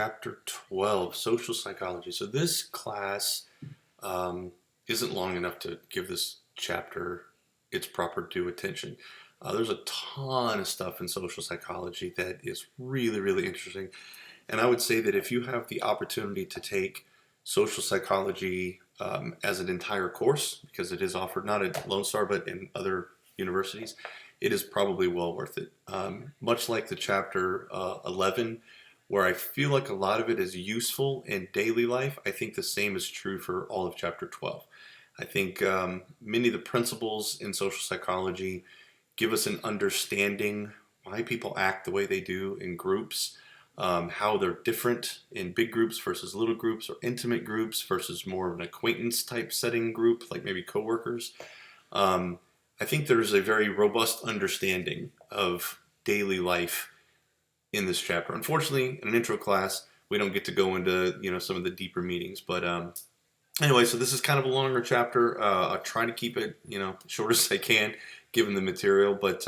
Chapter 12, Social Psychology. So this class isn't long enough to give this chapter its proper due attention. There's a ton of stuff in social psychology that is really, really interesting. And I would say that if you have the opportunity to take social psychology as an entire course, because it is offered not at Lone Star but in other universities, it is probably well worth it. Much like the chapter 11, where I feel like a lot of it is useful in daily life, I think the same is true for all of chapter 12. I think many of the principles in social psychology give us an understanding why people act the way they do in groups, how they're different in big groups versus little groups or intimate groups versus more of an acquaintance type setting group, like maybe coworkers. I think there's a very robust understanding of daily life in this chapter. Unfortunately, in an intro class, we don't get to go into some of the deeper meanings. But anyway, so this is kind of a longer chapter. I'll try to keep it short as I can, given the material. But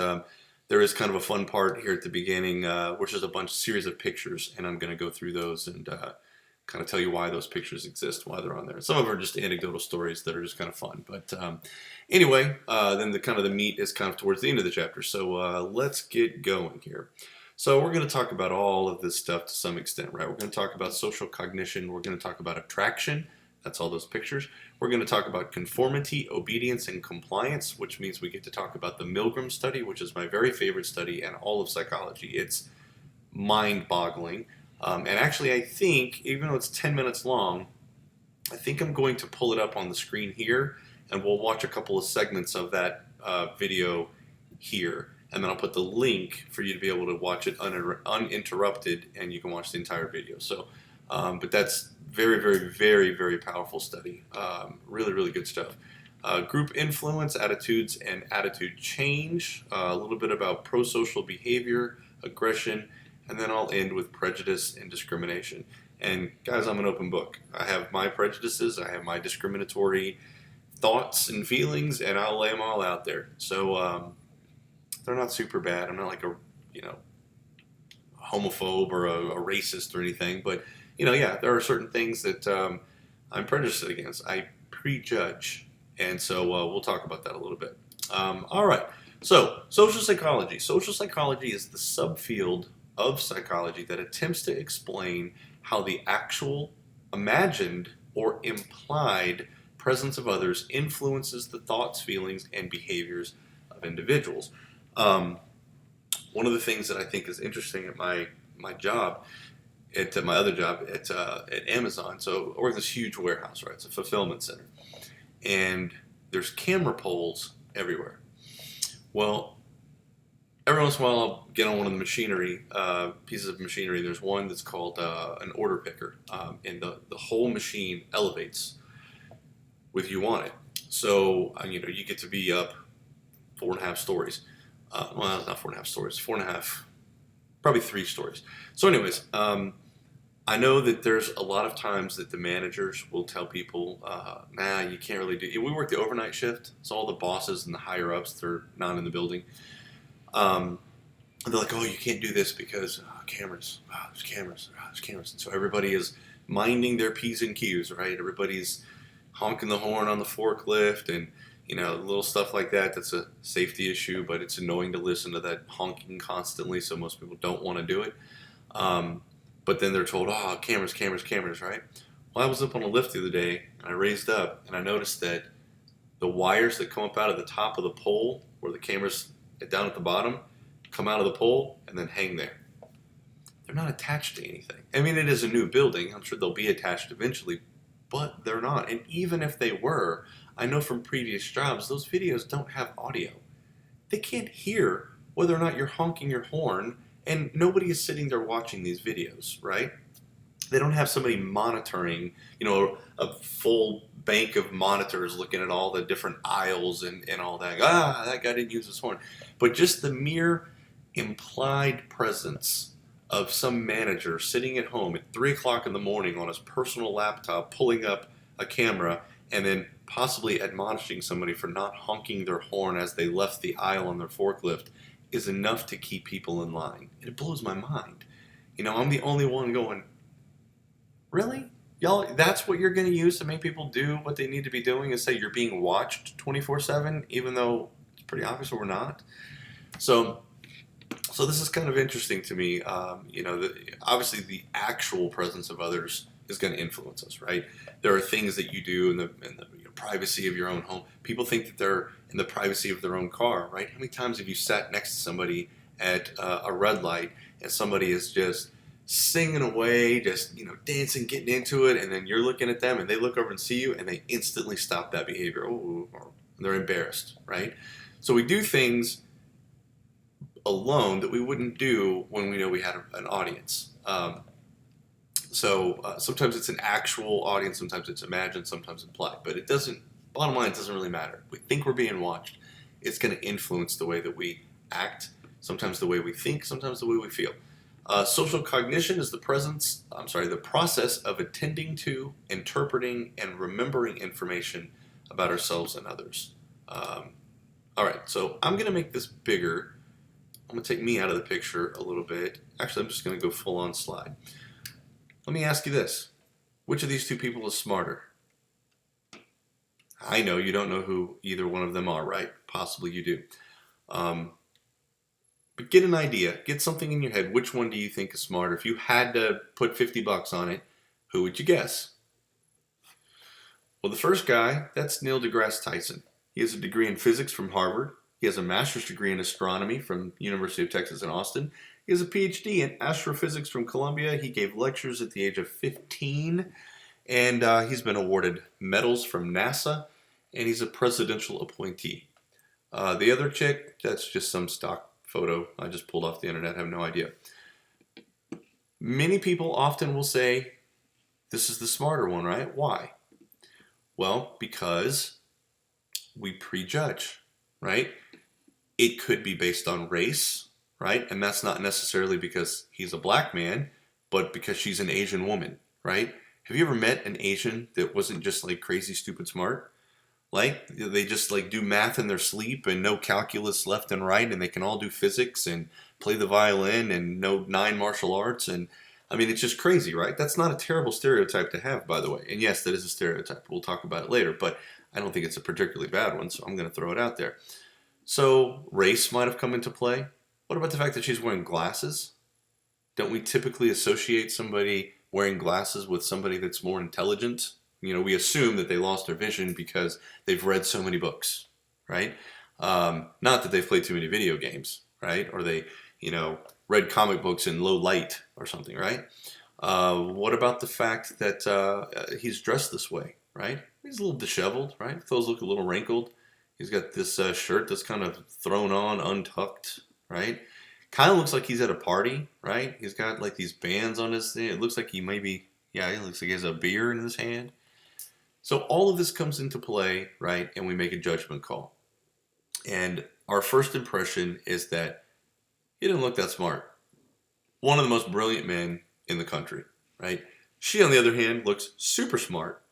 there is kind of a fun part here at the beginning, which is a series of pictures, and I'm going to go through those and kind of tell you why those pictures exist, why they're on there. Some of them are just anecdotal stories that are just kind of fun. But anyway, then the meat is kind of towards the end of the chapter. So let's get going here. So we're going to talk about all of this stuff to some extent, right? We're going to talk about social cognition. We're going to talk about attraction. That's all those pictures. We're going to talk about conformity, obedience, and compliance, which means we get to talk about the Milgram study, which is my very favorite study in all of psychology. It's mind-boggling. And actually, I think, even though it's 10 minutes long, I think I'm going to pull it up on the screen here, and we'll watch a couple of segments of that video here. And then I'll put the link for you to be able to watch it uninterrupted, and you can watch the entire video. So, but that's very, very, very, very powerful study. Really, really good stuff. Group influence, attitudes, and attitude change. A little bit about pro-social behavior, aggression, and then I'll end with prejudice and discrimination. And guys, I'm an open book. I have my prejudices, I have my discriminatory thoughts and feelings, and I'll lay them all out there. So, they're not super bad. I'm not like a homophobe or a racist or anything, but yeah, there are certain things that I'm prejudiced against. I prejudge, and so we'll talk about that a little bit. All right. So social psychology. Social psychology is the subfield of psychology that attempts to explain how the actual, imagined, or implied presence of others influences the thoughts, feelings, and behaviors of individuals. One of the things that I think is interesting at my job, at my other job at Amazon, so I work in this huge warehouse, right? It's a fulfillment center, and there's camera poles everywhere. Well, every once in a while I'll get on one of the machinery, pieces of machinery. There's one that's called an order picker, and the whole machine elevates with you on it. So you get to be up 4.5 stories. Well, not 4.5 stories, 4.5, probably 3 stories. So anyways, I know that there's a lot of times that the managers will tell people, nah, you can't really do it. We work the overnight shift, so all the bosses and the higher ups, they're not in the building. And they're like, oh, you can't do this because cameras, there's cameras, there's cameras. And so everybody is minding their P's and Q's, right? Everybody's honking the horn on the forklift and little stuff like that. That's a safety issue, but it's annoying to listen to that honking constantly, so most people don't want to do it. But then they're told, oh, cameras, cameras, cameras, right? Well, I was up on a lift the other day, and I raised up, and I noticed that the wires that come up out of the top of the pole, where the cameras down at the bottom, come out of the pole and then hang there. They're not attached to anything. I mean, it is a new building. I'm sure they'll be attached eventually, but they're not. And even if they were, I know from previous jobs, those videos don't have audio. They can't hear whether or not you're honking your horn, and nobody is sitting there watching these videos, right? They don't have somebody monitoring, a full bank of monitors looking at all the different aisles and all that. That guy didn't use his horn. But just the mere implied presence of some manager sitting at home at 3 o'clock in the morning on his personal laptop, pulling up a camera, and then possibly admonishing somebody for not honking their horn as they left the aisle on their forklift is enough to keep people in line. It blows my mind. I'm the only one going, Really? Y'all, that's what you're going to use to make people do what they need to be doing, is say you're being watched 24/7, even though it's pretty obvious we're not. So, so this is kind of interesting to me. Obviously, the actual presence of others is going to influence us, right? There are things that you do in the privacy of your own home. People think that they're in the privacy of their own car, right? How many times have you sat next to somebody at a red light and somebody is just singing away, just dancing, getting into it, and then you're looking at them and they look over and see you and they instantly stop that behavior. Oh, they're embarrassed, right? So we do things alone that we wouldn't do when we know we had an audience. Sometimes it's an actual audience, sometimes it's imagined, sometimes implied, but it doesn't. Bottom line, it doesn't really matter. We think we're being watched. It's going to influence the way that we act, sometimes the way we think, sometimes the way we feel. Social cognition is the process of attending to, interpreting, and remembering information about ourselves and others. All right, so I'm going to make this bigger. I'm going to take me out of the picture a little bit. Actually, I'm just going to go full on slide. Let me ask you this. Which of these two people is smarter? I know you don't know who either one of them are, right? Possibly you do. But get an idea. Get something in your head. Which one do you think is smarter? If you had to put $50 on it, who would you guess? Well, the first guy, that's Neil deGrasse Tyson. He has a degree in physics from Harvard. He has a master's degree in astronomy from University of Texas in Austin. He has a PhD in astrophysics from Columbia. He gave lectures at the age of 15, and he's been awarded medals from NASA, and he's a presidential appointee. The other chick, that's just some stock photo I just pulled off the internet. I have no idea. Many people often will say, this is the smarter one, right? Why? Well, because we prejudge, right? It could be based on race, right? And that's not necessarily because he's a black man, but because she's an Asian woman, right? Have you ever met an Asian that wasn't just like crazy, stupid, smart? Like they just like do math in their sleep and know calculus left and right, and they can all do physics and play the violin and know 9 martial arts. And I mean, it's just crazy, right? That's not a terrible stereotype to have, by the way. And yes, that is a stereotype. We'll talk about it later, but I don't think it's a particularly bad one, so I'm going to throw it out there. So race might have come into play. What about the fact that she's wearing glasses? Don't we typically associate somebody wearing glasses with somebody that's more intelligent? We assume that they lost their vision because they've read so many books, right? Not that they've played too many video games, right? Or they, read comic books in low light or something, right? What about the fact that he's dressed this way, right? He's a little disheveled, right? Clothes look a little wrinkled. He's got this shirt that's kind of thrown on, untucked, right? Kind of looks like he's at a party, right? He's got like these bands on his thing. It looks like he looks like he has a beer in his hand. So all of this comes into play, right? And we make a judgment call. And our first impression is that he didn't look that smart. One of the most brilliant men in the country, right? She, on the other hand, looks super smart.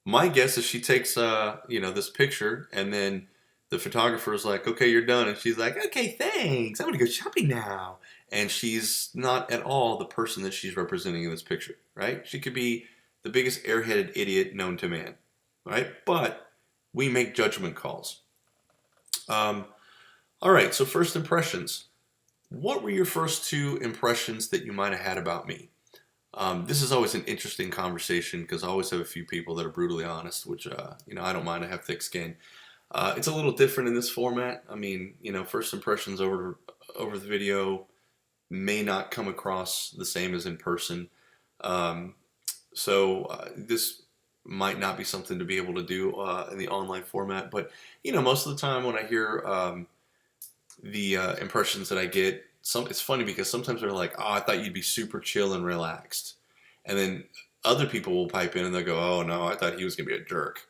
My guess is she takes, this picture, and then the photographer is like, okay, you're done. And she's like, okay, thanks. I'm going to go shopping now. And she's not at all the person that she's representing in this picture, right? She could be the biggest airheaded idiot known to man, right? But we make judgment calls. All right, so first impressions. What were your first 2 impressions that you might have had about me? This is always an interesting conversation because I always have a few people that are brutally honest, which, I don't mind. I have thick skin. It's a little different in this format. I mean, first impressions over the video may not come across the same as in person. So this might not be something to be able to do in the online format. But, most of the time when I hear the impressions that I get, it's funny because sometimes they're like, oh, I thought you'd be super chill and relaxed. And then other people will pipe in and they'll go, oh, no, I thought he was going to be a jerk.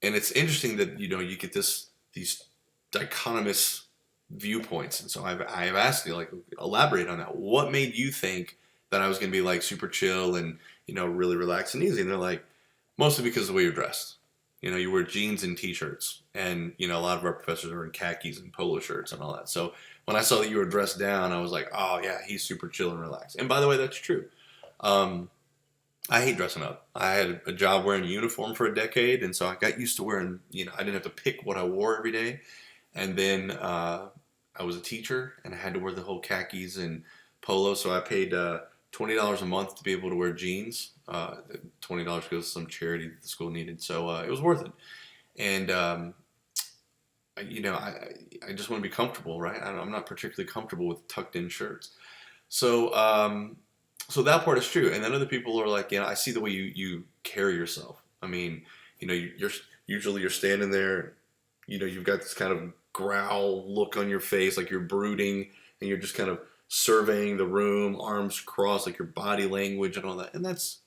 And it's interesting that, you get these dichotomous viewpoints. And so I've asked you, like, elaborate on that. What made you think that I was going to be like super chill and, really relaxed and easy? And they're like, mostly because of the way you're dressed. You wear jeans and t-shirts, and, a lot of our professors are in khakis and polo shirts and all that. So when I saw that you were dressed down, I was like, oh yeah, he's super chill and relaxed. And by the way, that's true. I hate dressing up. I had a job wearing a uniform for a decade, and so I got used to wearing, I didn't have to pick what I wore every day. And then I was a teacher, and I had to wear the whole khakis and polo, so I paid $20 a month to be able to wear jeans. $20 goes to some charity that the school needed, so it was worth it. And I just want to be comfortable, right? I'm not particularly comfortable with tucked in shirts. So, so that part is true. And then other people are like, I see the way you carry yourself. I mean, you're usually you're standing there, you've got this kind of growl look on your face, like you're brooding, and you're just kind of surveying the room, arms crossed, like your body language and all that. And that's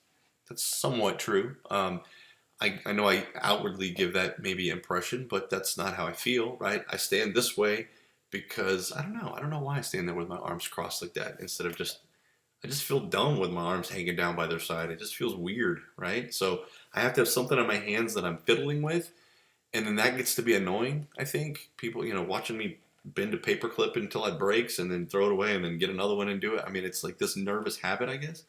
somewhat true. I know I outwardly give that maybe impression, but that's not how I feel, right? I stand this way because I don't know why I stand there with my arms crossed like that instead of I just feel dumb with my arms hanging down by their side. It just feels weird, right? So I have to have something on my hands that I'm fiddling with, and then that gets to be annoying. I think people, watching me bend a paperclip until it breaks and then throw it away and then get another one and do it. I mean, it's like this nervous habit, I guess.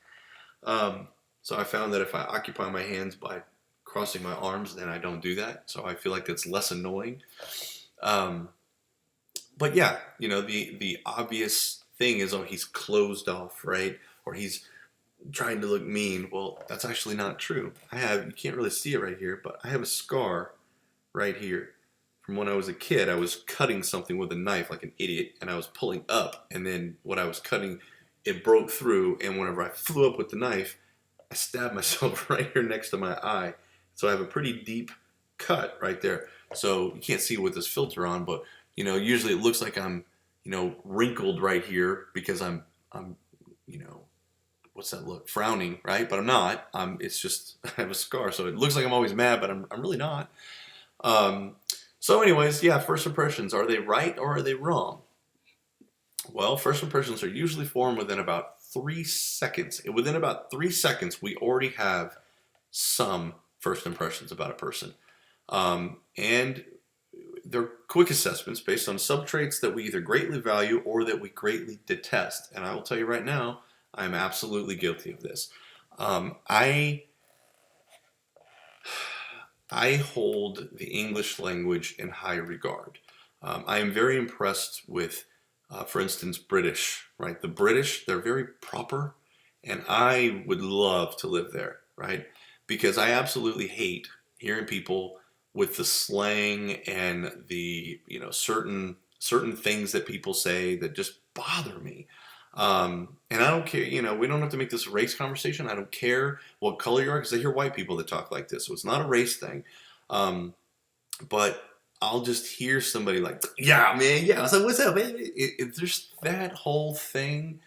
So I found that if I occupy my hands by crossing my arms, then I don't do that. So I feel like it's less annoying. Um, but yeah, the obvious thing is, oh, he's closed off, right? Or he's trying to look mean. Well, that's actually not true. You can't really see it right here, but I have a scar right here. From when I was a kid, I was cutting something with a knife like an idiot, and I was pulling up, and then what I was cutting, it broke through, and whenever I flew up with the knife, I stabbed myself right here next to my eye. So I have a pretty deep cut right there. So you can't see with this filter on, but usually it looks like I'm, wrinkled right here because I'm, what's that look? Frowning, right? But I'm not. It's just I have a scar, so it looks like I'm always mad, but I'm really not. So anyways, yeah, first impressions, are they right or are they wrong? Well, first impressions are usually formed within about 3 seconds. Within about 3 seconds, we already have some first impressions about a person. And they're quick assessments based on subtraits that we either greatly value or that we greatly detest. And I will tell you right now, I'm absolutely guilty of this. I hold the English language in high regard. I am very impressed with, for instance, British, right? The British, they're very proper, and I would love to live there, right? Because I absolutely hate hearing people with the slang and the, certain things that people say that just bother me. And I don't care, we don't have to make this a race conversation. I don't care what color you are because I hear white people that talk like this. So it's not a race thing. But I'll just hear somebody like, yeah, man, yeah. I was like, what's up, man? There's that whole thing.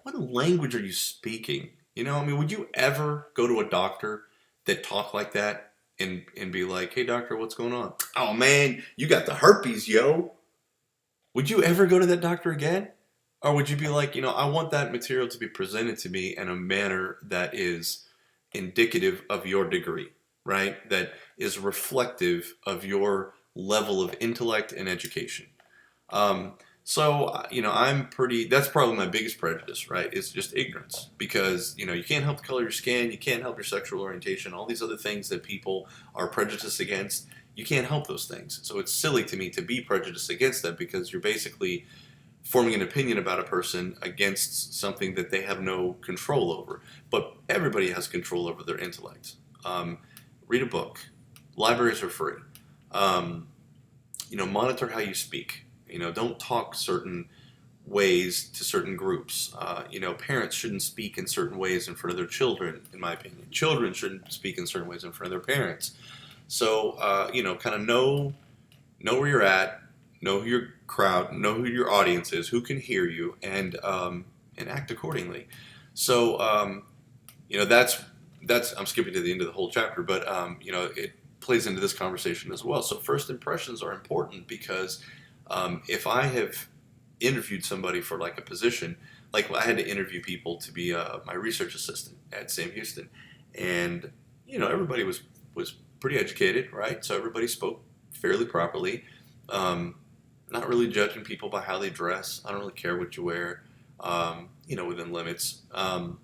What language are you speaking? I mean, would you ever go to a doctor that talk like that and be like, hey, doctor, what's going on? Oh, man, you got the herpes, yo. Would you ever go to that doctor again? Or would you be like, I want that material to be presented to me in a manner that is indicative of your degree, right? That is reflective of your level of intellect and education. That's probably my biggest prejudice, right? It's just ignorance because, you can't help the color of your skin, you can't help your sexual orientation, all these other things that people are prejudiced against. You can't help those things. So it's silly to me to be prejudiced against them because you're basically forming an opinion about a person against something that they have no control over. But everybody has control over their intellect. Read a book. Libraries are free. Monitor how you speak. Don't talk certain ways to certain groups. Parents shouldn't speak in certain ways in front of their children, in my opinion. Children shouldn't speak in certain ways in front of their parents. So, kind of know where you're at, know who your crowd, know who your audience is, who can hear you, and act accordingly. So, that's I'm skipping to the end of the whole chapter, but it plays into this conversation as well. So, first impressions are important because if I have interviewed somebody for like a position, like I had to interview people to be my research assistant at Sam Houston, and everybody was pretty educated, right? So everybody spoke fairly properly. Not really judging people by how they dress. I don't really care what you wear, within limits. Don't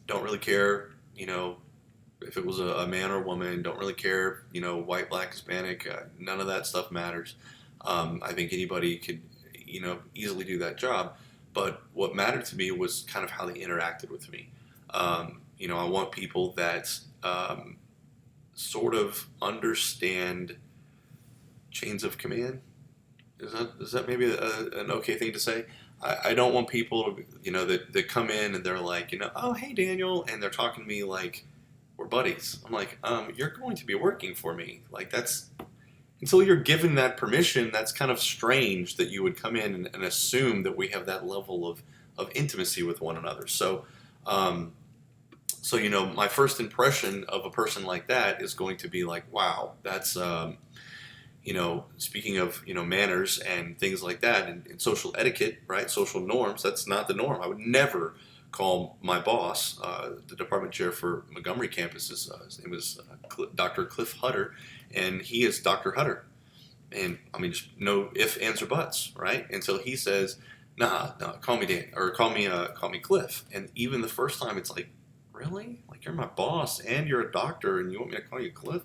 really care if it was a man or woman, don't really care, white, black, Hispanic, none of that stuff matters. I think anybody could, easily do that job. But what mattered to me was kind of how they interacted with me. I want people that sort of understand chains of command. Is that maybe an okay thing to say? I don't want people, that come in and they're like, oh, hey, Daniel, and they're talking to me like we're buddies. I'm like, you're going to be working for me. Like, that's, until you're given that permission, that's kind of strange that you would come in and assume that we have that level of intimacy with one another. Um, my first impression of a person like that is going to be like, wow, that's, speaking of, manners and things like that, and social etiquette, right? Social norms, that's not the norm. I would never call my boss, the department chair for Montgomery campus, his name is Dr. Cliff Hutter, and he is Dr. Hutter. And I mean, just no ifs, ands, or buts, right? Until he says, nah, no, call me Dan, or call me Cliff. And even the first time, it's like, really? Like, you're my boss, and you're a doctor, and you want me to call you Cliff?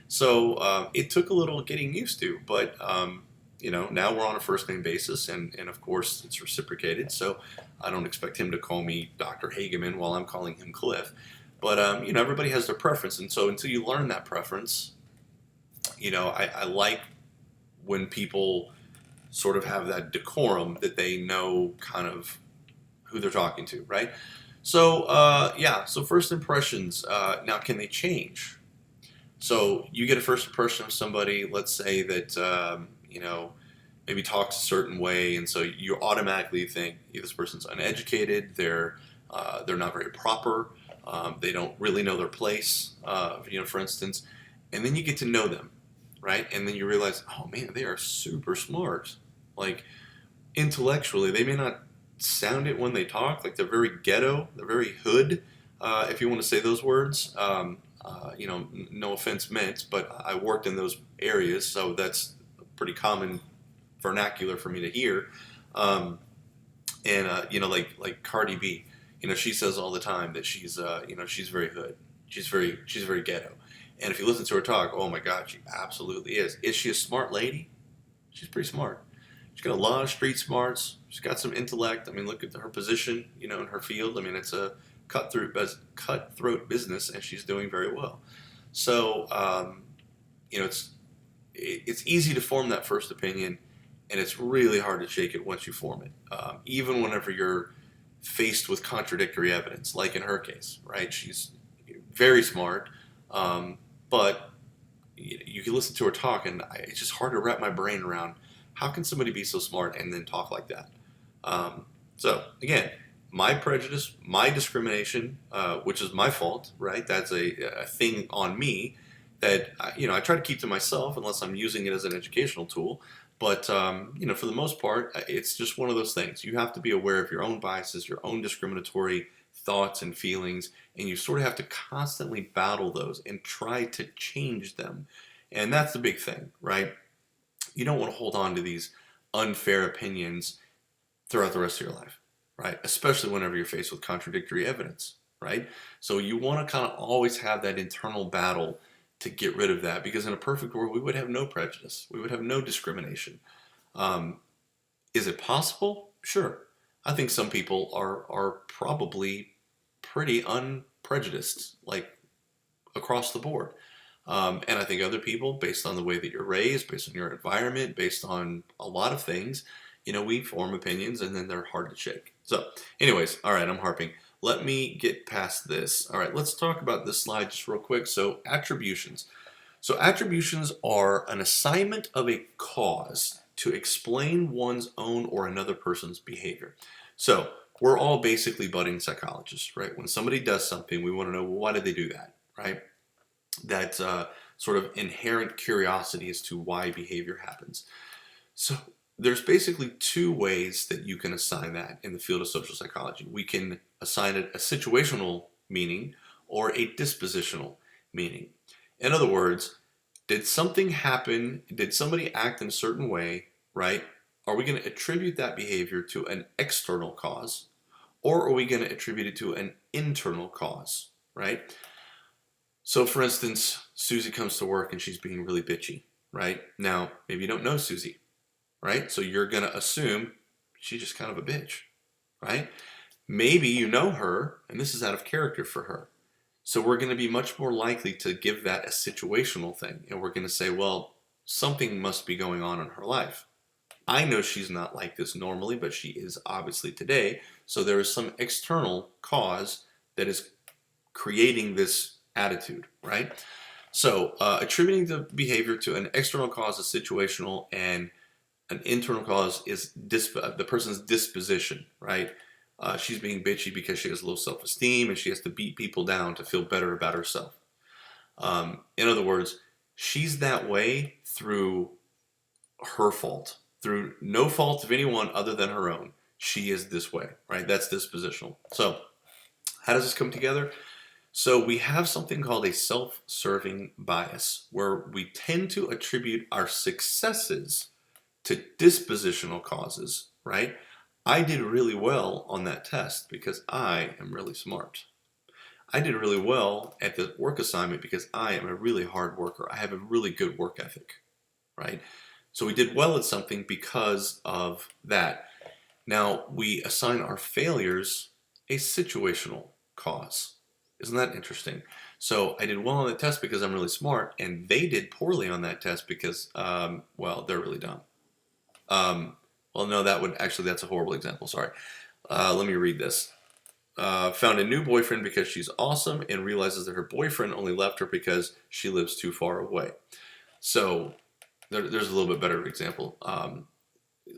So it took a little getting used to, but now we're on a first name basis, and of course it's reciprocated. So I don't expect him to call me Dr. Hageman while I'm calling him Cliff. But everybody has their preference, and so until you learn that preference, I like when people sort of have that decorum that they know kind of who they're talking to, right? So so first impressions. Now, can they change? So you get a first impression of somebody, let's say that, maybe talks a certain way, and so you automatically think, yeah, this person's uneducated, they're not very proper, they don't really know their place, for instance, and then you get to know them, right? And then you realize, oh man, they are super smart. Like, intellectually, they may not sound it when they talk, like they're very ghetto, they're very hood, if you want to say those words. No offense meant, but I worked in those areas, so that's pretty common vernacular for me to hear. Like Cardi B, she says all the time that she's very hood, she's very ghetto. And if you listen to her talk, oh my God, she absolutely is. Is she a smart lady? She's pretty smart. She's got a lot of street smarts. She's got some intellect. I mean, look at her position, in her field. I mean, it's a cutthroat business, and she's doing very well. So, it's easy to form that first opinion, and it's really hard to shake it once you form it. Even whenever you're faced with contradictory evidence, like in her case, right? She's very smart, but you can listen to her talk, and it's just hard to wrap my brain around how can somebody be so smart and then talk like that. So again, my prejudice, my discrimination, which is my fault, right? That's a thing on me that I try to keep to myself unless I'm using it as an educational tool. But for the most part, it's just one of those things. You have to be aware of your own biases, your own discriminatory thoughts and feelings, and you sort of have to constantly battle those and try to change them. And that's the big thing, right? You don't want to hold on to these unfair opinions throughout the rest of your life, right? Especially whenever you're faced with contradictory evidence, right? So you want to kind of always have that internal battle to get rid of that, because in a perfect world, we would have no prejudice. We would have no discrimination. Is it possible? Sure. I think some people are probably pretty unprejudiced, like across the board. And I think other people, based on the way that you're raised, based on your environment, based on a lot of things, we form opinions, and then they're hard to shake. So anyways, all right, I'm harping. Let me get past this. All right, let's talk about this slide just real quick. So attributions. So attributions are an assignment of a cause to explain one's own or another person's behavior. So we're all basically budding psychologists, right? When somebody does something, we want to know, well, why did they do that, right? That sort of inherent curiosity as to why behavior happens. So there's basically two ways that you can assign that in the field of social psychology. We can assign it a situational meaning or a dispositional meaning. In other words, did something happen? Did somebody act in a certain way, right? Are we going to attribute that behavior to an external cause, or are we going to attribute it to an internal cause, right? So for instance, Susie comes to work and she's being really bitchy, right? Now, maybe you don't know Susie, right? So you're going to assume she's just kind of a bitch, right? Maybe you know her and this is out of character for her. So we're going to be much more likely to give that a situational thing. And we're going to say, well, something must be going on in her life. I know she's not like this normally, but she is obviously today. So there is some external cause that is creating this attitude, right? So attributing the behavior to an external cause is situational, and an internal cause is the person's disposition, right? She's being bitchy because she has low self-esteem and she has to beat people down to feel better about herself. In other words, she's that way through her fault, through no fault of anyone other than her own. She is this way, right? That's dispositional. So how does this come together? So we have something called a self-serving bias, where we tend to attribute our successes to dispositional causes, right? I did really well on that test because I am really smart. I did really well at the work assignment because I am a really hard worker. I have a really good work ethic, right? So we did well at something because of that. Now we assign our failures a situational cause. Isn't that interesting? So I did well on the test because I'm really smart, and they did poorly on that test because, well, they're really dumb. Well, no, that's a horrible example. Sorry. Let me read this. Found a new boyfriend because she's awesome and realizes that her boyfriend only left her because she lives too far away. So there's a little bit better example.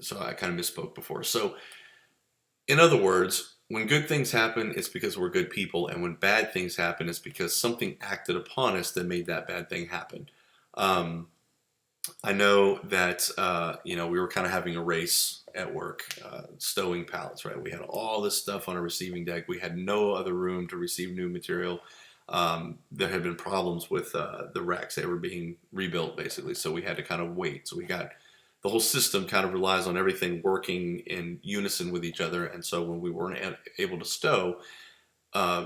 So I kind of misspoke before. So in other words, when good things happen, it's because we're good people, and when bad things happen, it's because something acted upon us that made that bad thing happen. I know that we were kind of having a race at work, stowing pallets. Right, we had all this stuff on a receiving deck. We had no other room to receive new material. There had been problems with the racks; they were being rebuilt basically, so we had to kind of wait. So the whole system kind of relies on everything working in unison with each other, and so when we weren't able to stow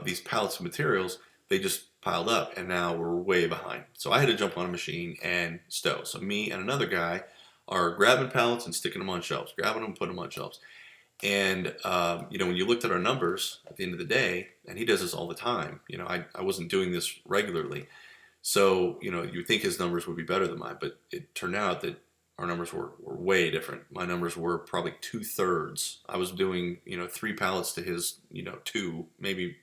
these pallets of materials, they just piled up, and now we're way behind. So I had to jump on a machine and stow. So me and another guy are grabbing pallets and sticking them on shelves, grabbing them and putting them on shelves. And when you looked at our numbers at the end of the day, and he does this all the time, I wasn't doing this regularly. So, you think his numbers would be better than mine, but it turned out that our numbers were way different. My numbers were probably 2/3. I was doing, 3 pallets to his, 2, maybe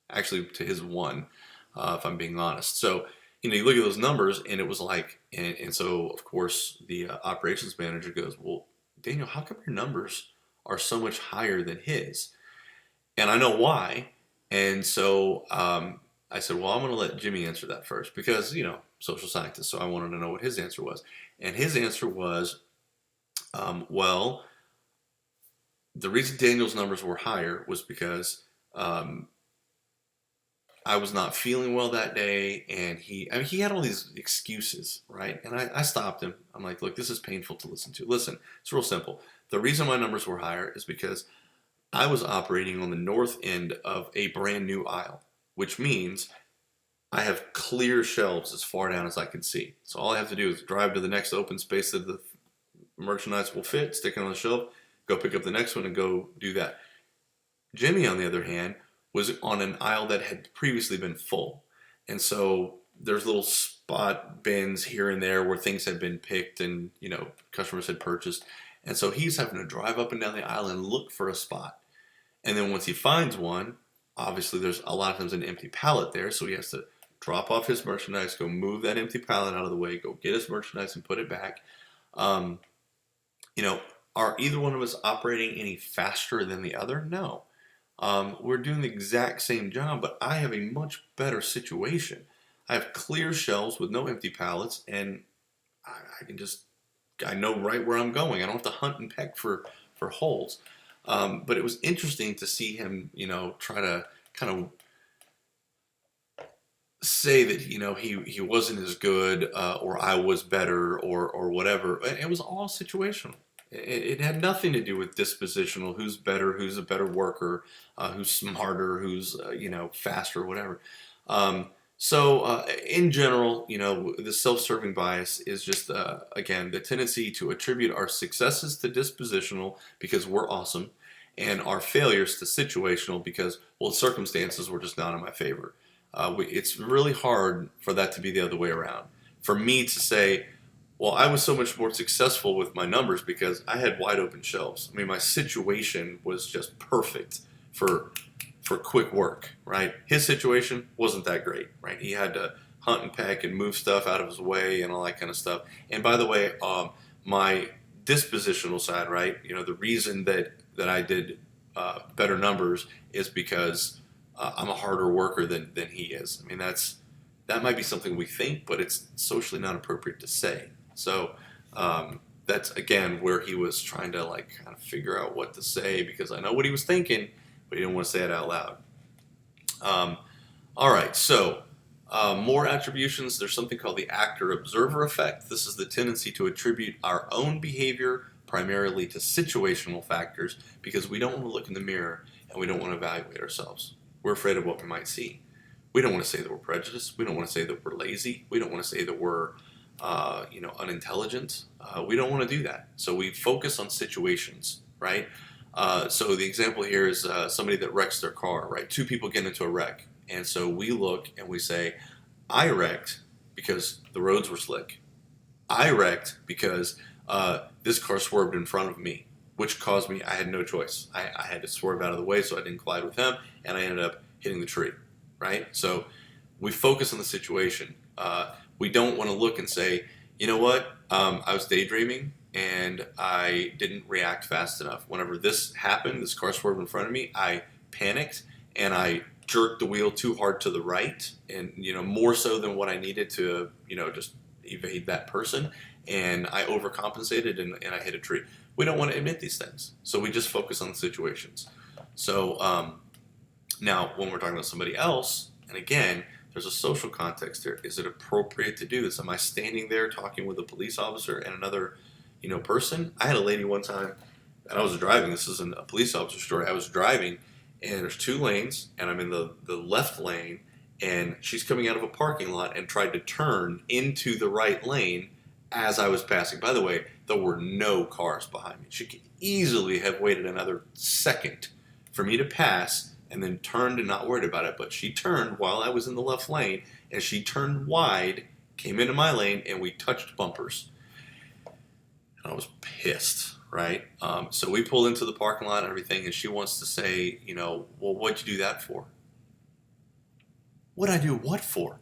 actually to his 1, if I'm being honest. So, you look at those numbers and it was like, and so of course the operations manager goes, well, Daniel, how come your numbers are so much higher than his? And I know why. And so I said, well, I'm going to let Jimmy answer that first because, social scientist. So I wanted to know what his answer was. And his answer was, well, the reason Daniel's numbers were higher was because I was not feeling well that day. And he had all these excuses, right? And I stopped him. I'm like, look, this is painful to listen to. Listen, it's real simple. The reason my numbers were higher is because I was operating on the north end of a brand new aisle, which means I have clear shelves as far down as I can see. So all I have to do is drive to the next open space that the merchandise will fit, stick it on the shelf, go pick up the next one and go do that. Jimmy, on the other hand, was on an aisle that had previously been full. And so there's little spot bins here and there where things had been picked and, customers had purchased. And so he's having to drive up and down the aisle and look for a spot. And then once he finds one, obviously there's a lot of times an empty pallet there, so he has to drop off his merchandise, go move that empty pallet out of the way, go get his merchandise and put it back. Are either one of us operating any faster than the other? No. We're doing the exact same job, but I have a much better situation. I have clear shelves with no empty pallets, and I know right where I'm going. I don't have to hunt and peck for holes. But it was interesting to see him, try to kind of say that, he wasn't as good, or I was better, or whatever. It was all situational. It had nothing to do with dispositional, who's better, who's a better worker, who's smarter, who's faster, whatever. In general, the self-serving bias is just again the tendency to attribute our successes to dispositional because we're awesome, and our failures to situational because well, circumstances were just not in my favor. It's really hard for that to be the other way around. For me to say, well, I was so much more successful with my numbers because I had wide open shelves. I mean, my situation was just perfect for quick work, right? His situation wasn't that great, right? He had to hunt and peck and move stuff out of his way and all that kind of stuff. And by the way, my dispositional side, right? The reason that I did better numbers is because I'm a harder worker than he is. I mean, that might be something we think, but it's socially not appropriate to say. So that's again where he was trying to like kind of figure out what to say because I know what he was thinking, but he didn't want to say it out loud. All right, so more attributions. There's something called the actor-observer effect. This is the tendency to attribute our own behavior primarily to situational factors because we don't want to look in the mirror and we don't want to evaluate ourselves. We're afraid of what we might see. We don't want to say that we're prejudiced. We don't want to say that we're lazy. We don't want to say that we're unintelligent. We don't want to do that. So we focus on situations, right? So the example here is somebody that wrecks their car, right? Two people get into a wreck. And so we look and we say, I wrecked because the roads were slick. I wrecked because this car swerved in front of me, which caused me, I had no choice. I had to swerve out of the way so I didn't collide with him, and I ended up hitting the tree, right? So we focus on the situation. We don't want to look and say, you know what, I was daydreaming and I didn't react fast enough. Whenever this happened, this car swerved in front of me, I panicked and I jerked the wheel too hard to the right and, more so than what I needed to, just evade that person. And I overcompensated and I hit a tree. We don't want to admit these things. So we just focus on the situations. So now when we're talking about somebody else, and again, there's a social context here. Is it appropriate to do this? Am I standing there talking with a police officer and another, person? I had a lady one time, and I was driving. This isn't a police officer story. I was driving, and there's two lanes, and I'm in the left lane, and she's coming out of a parking lot and tried to turn into the right lane as I was passing. By the way, there were no cars behind me. She could easily have waited another second for me to pass and then turned and not worried about it. But she turned while I was in the left lane, and she turned wide, came into my lane, and we touched bumpers. And I was pissed, right? So we pulled into the parking lot and everything, and she wants to say, well, what'd you do that for? What'd I do what for?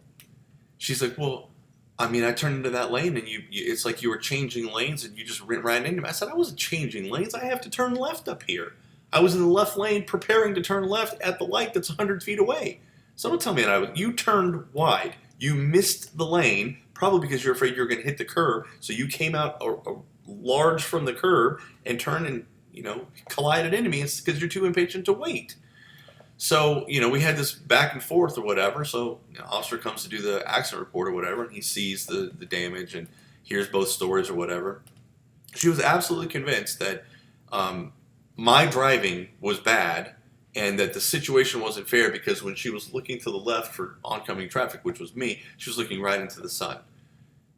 She's like, well, I mean, I turned into that lane, and it's like you were changing lanes, and you just ran into me. I said, I wasn't changing lanes. I have to turn left up here. I was in the left lane preparing to turn left at the light that's 100 feet away. So don't tell me that you turned wide. You missed the lane, probably because you're afraid you're going to hit the curb. So you came out large from the curb and turned and, collided into me. It's because you're too impatient to wait. So, we had this back and forth or whatever. So, officer comes to do the accident report or whatever, and he sees the damage and hears both stories or whatever. She was absolutely convinced that my driving was bad and that the situation wasn't fair because when she was looking to the left for oncoming traffic, which was me, she was looking right into the sun.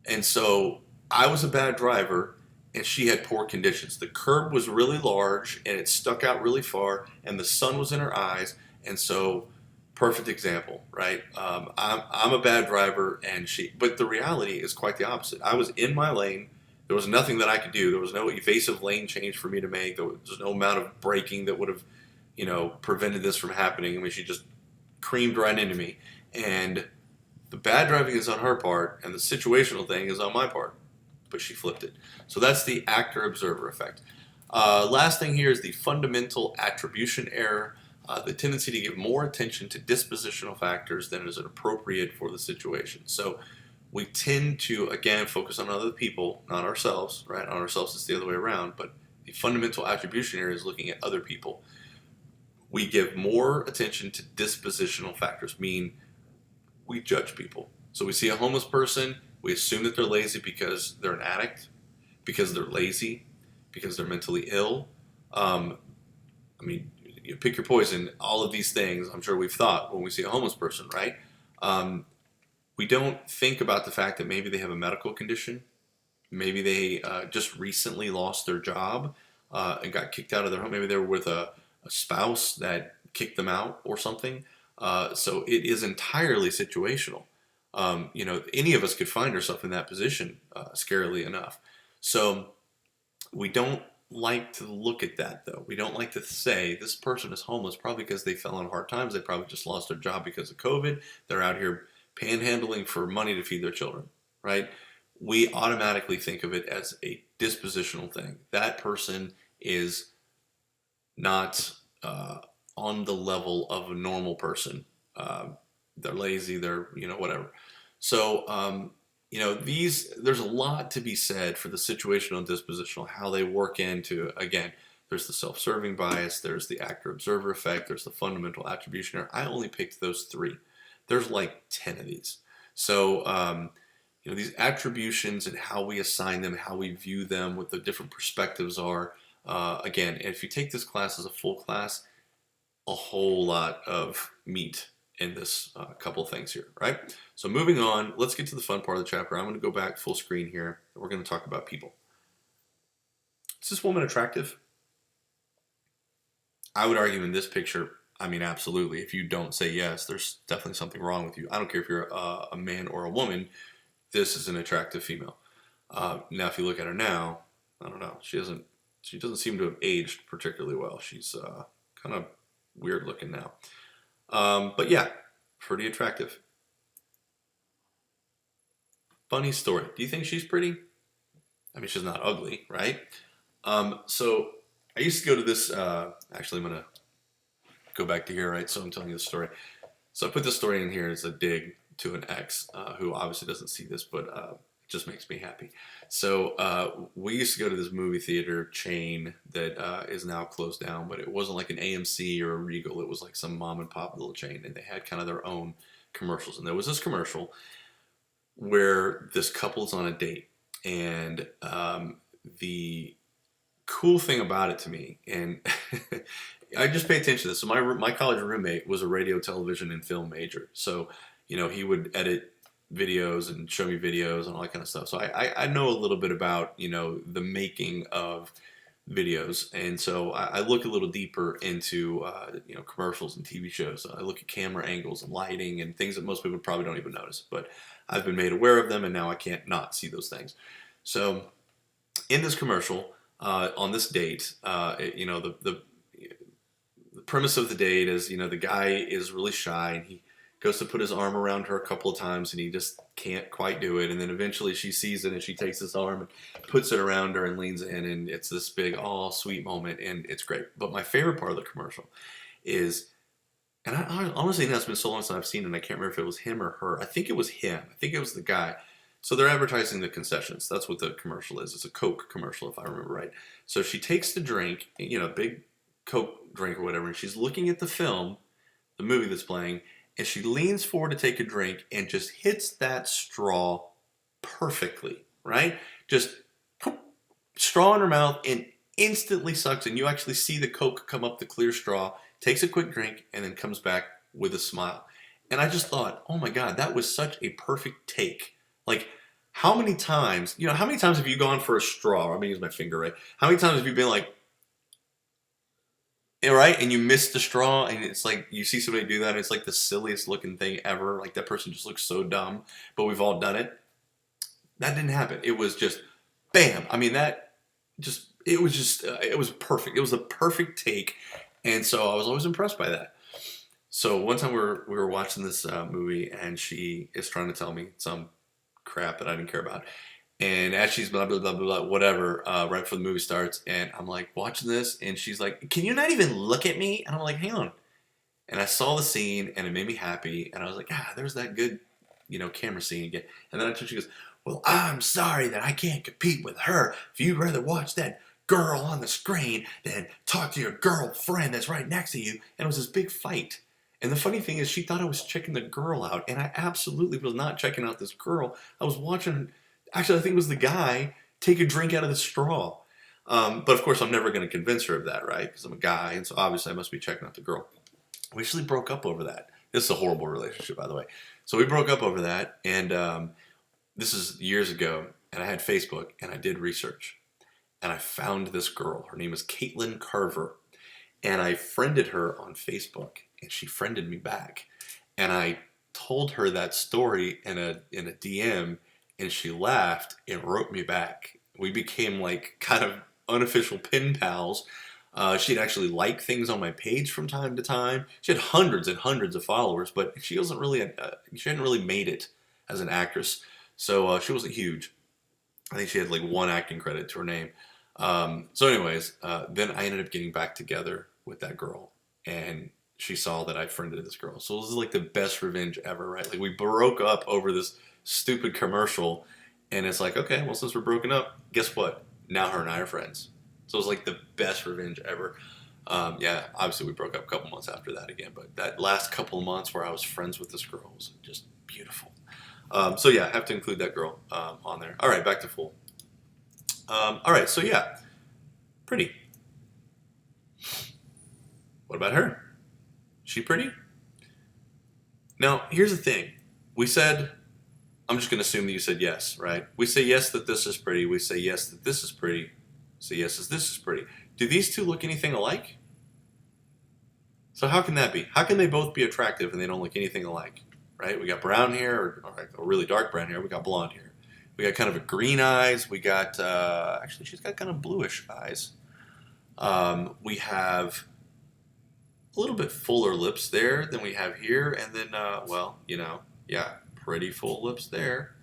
And so I was a bad driver and she had poor conditions. The curb was really large and it stuck out really far and the sun was in her eyes. And so, perfect example, right? I'm a bad driver but the reality is quite the opposite. I was in my lane. There was nothing that I could do. There was no evasive lane change for me to make. There was no amount of braking that would have, prevented this from happening. I mean, she just creamed right into me. And the bad driving is on her part, and the situational thing is on my part. But she flipped it. So that's the actor-observer effect. Last thing here is the fundamental attribution error. The tendency to give more attention to dispositional factors than is appropriate for the situation. So we tend to, again, focus on other people, not ourselves, right? On ourselves, it's the other way around. But the fundamental attribution area is looking at other people. We give more attention to dispositional factors, meaning we judge people. So we see a homeless person, we assume that they're lazy because they're an addict, because they're lazy, because they're mentally ill. Um, I mean, you pick your poison. All of these things, I'm sure we've thought when we see a homeless person, right? Um, we don't think about the fact that maybe they have a medical condition. Maybe they just recently lost their job and got kicked out of their home. Maybe they were with a spouse that kicked them out or something. So it is entirely situational. Any of us could find ourselves in that position, scarily enough. So we don't like to look at that, though. We don't like to say this person is homeless probably because they fell on hard times. They probably just lost their job because of COVID. They're out here panhandling for money to feed their children, right? We automatically think of it as a dispositional thing. That person is not on the level of a normal person. They're lazy. They're whatever. So there's a lot to be said for the situational and dispositional, how they work into, again, there's the self-serving bias, there's the actor-observer effect, there's the fundamental attribution error. I only picked those 3. There's like 10 of these. So these attributions and how we assign them, how we view them, what the different perspectives are. Again, if you take this class as a full class, a whole lot of meat in this couple things here, right? So moving on, let's get to the fun part of the chapter. I'm going to go back full screen here, and we're going to talk about people. Is this woman attractive? I would argue in this picture, I mean, absolutely. If you don't say yes, there's definitely something wrong with you. I don't care if you're a man or a woman. This is an attractive female. Now, if you look at her now, I don't know. She doesn't seem to have aged particularly well. She's kind of weird looking now. But yeah, pretty attractive. Funny story. Do you think she's pretty? I mean, she's not ugly, right? So I used to go to this, actually I'm going to go back to here, right? So I'm telling you the story. So I put this story in here as a dig to an ex, who obviously doesn't see this, but it just makes me happy. So we used to go to this movie theater chain that is now closed down, but it wasn't like an AMC or a Regal. It was like some mom and pop little chain, and they had kind of their own commercials. And there was this commercial where this couple's on a date, and the cool thing about it to me, and I just pay attention to this. So my college roommate was a radio, television, and film major. So he would edit videos and show me videos and all that kind of stuff. So I know a little bit about the making of videos, and so I look a little deeper into commercials and TV shows. I look at camera angles and lighting and things that most people probably don't even notice, but I've been made aware of them, and now I can't not see those things. So in this commercial, on this date, the premise of the date is the guy is really shy, and he goes to put his arm around her a couple of times, and he just can't quite do it. And then eventually she sees it, and she takes his arm and puts it around her and leans in, and it's this big, sweet moment, and it's great. But my favorite part of the commercial is, and I honestly, it's been so long since I've seen it, and I can't remember if it was him or her. I think it was him. I think it was the guy. So they're advertising the concessions. That's what the commercial is. It's a Coke commercial, if I remember right. So she takes the drink, big Coke drink or whatever, and she's looking at the film, the movie that's playing, and she leans forward to take a drink and just hits that straw perfectly, right? Just poof, straw in her mouth and instantly sucks, and you actually see the Coke come up the clear straw, takes a quick drink, and then comes back with a smile. And I just thought, oh my God, that was such a perfect take. Like, how many times have you gone for a straw? I'm going to use my finger, right? How many times have you been like, right? And you miss the straw, and it's like you see somebody do that, and it's like the silliest looking thing ever. Like, that person just looks so dumb, but we've all done it. That didn't happen. It was just bam. I mean, it was perfect. It was a perfect take, and so I was always impressed by that. So one time we were watching this movie, and she is trying to tell me some crap that I didn't care about. And as she's blah, blah, blah, blah, blah, whatever, right before the movie starts, and I'm like watching this, and she's like, can you not even look at me? And I'm like, hang on. And I saw the scene, and it made me happy, and I was like, there's that good, camera scene again. And then she goes, well, I'm sorry that I can't compete with her. If you'd rather watch that girl on the screen than talk to your girlfriend that's right next to you. And it was this big fight. And the funny thing is, she thought I was checking the girl out, and I absolutely was not checking out this girl. I was watching, actually, I think it was the guy take a drink out of the straw. But of course, I'm never going to convince her of that, right? Because I'm a guy, and so obviously I must be checking out the girl. We actually broke up over that. This is a horrible relationship, by the way. So we broke up over that, and this is years ago, and I had Facebook, and I did research, and I found this girl. Her name is Caitlin Carver, and I friended her on Facebook, and she friended me back, and I told her that story in a DM, and she laughed and wrote me back. We became like kind of unofficial pen pals. She'd actually like things on my page from time to time. She had hundreds and hundreds of followers, but she hadn't really made it as an actress, so she wasn't huge. I think she had like one acting credit to her name. So, anyways, then I ended up getting back together with that girl, and she saw that I friended this girl. So it was like the best revenge ever, right? Like we broke up over this stupid commercial, and it's like, okay, well, since we're broken up, guess what? Now her and I are friends. So it was like the best revenge ever. Yeah, obviously we broke up a couple months after that again, but that last couple of months where I was friends with this girl was just beautiful. So yeah, I have to include that girl on there. All right, back to full. All right, so yeah, pretty. What about her? She pretty? Now, here's the thing. We said, I'm just going to assume that you said yes, right? We say yes that this is pretty. We say yes that this is pretty. Say yes that this is pretty. Do these two look anything alike? So how can that be? How can they both be attractive and they don't look anything alike, right? We got brown hair, or really dark brown hair. We got blonde hair. We got kind of a green eyes. We got, actually, she's got kind of bluish eyes. We have a little bit fuller lips there than we have here. And then, well, yeah, pretty full lips there.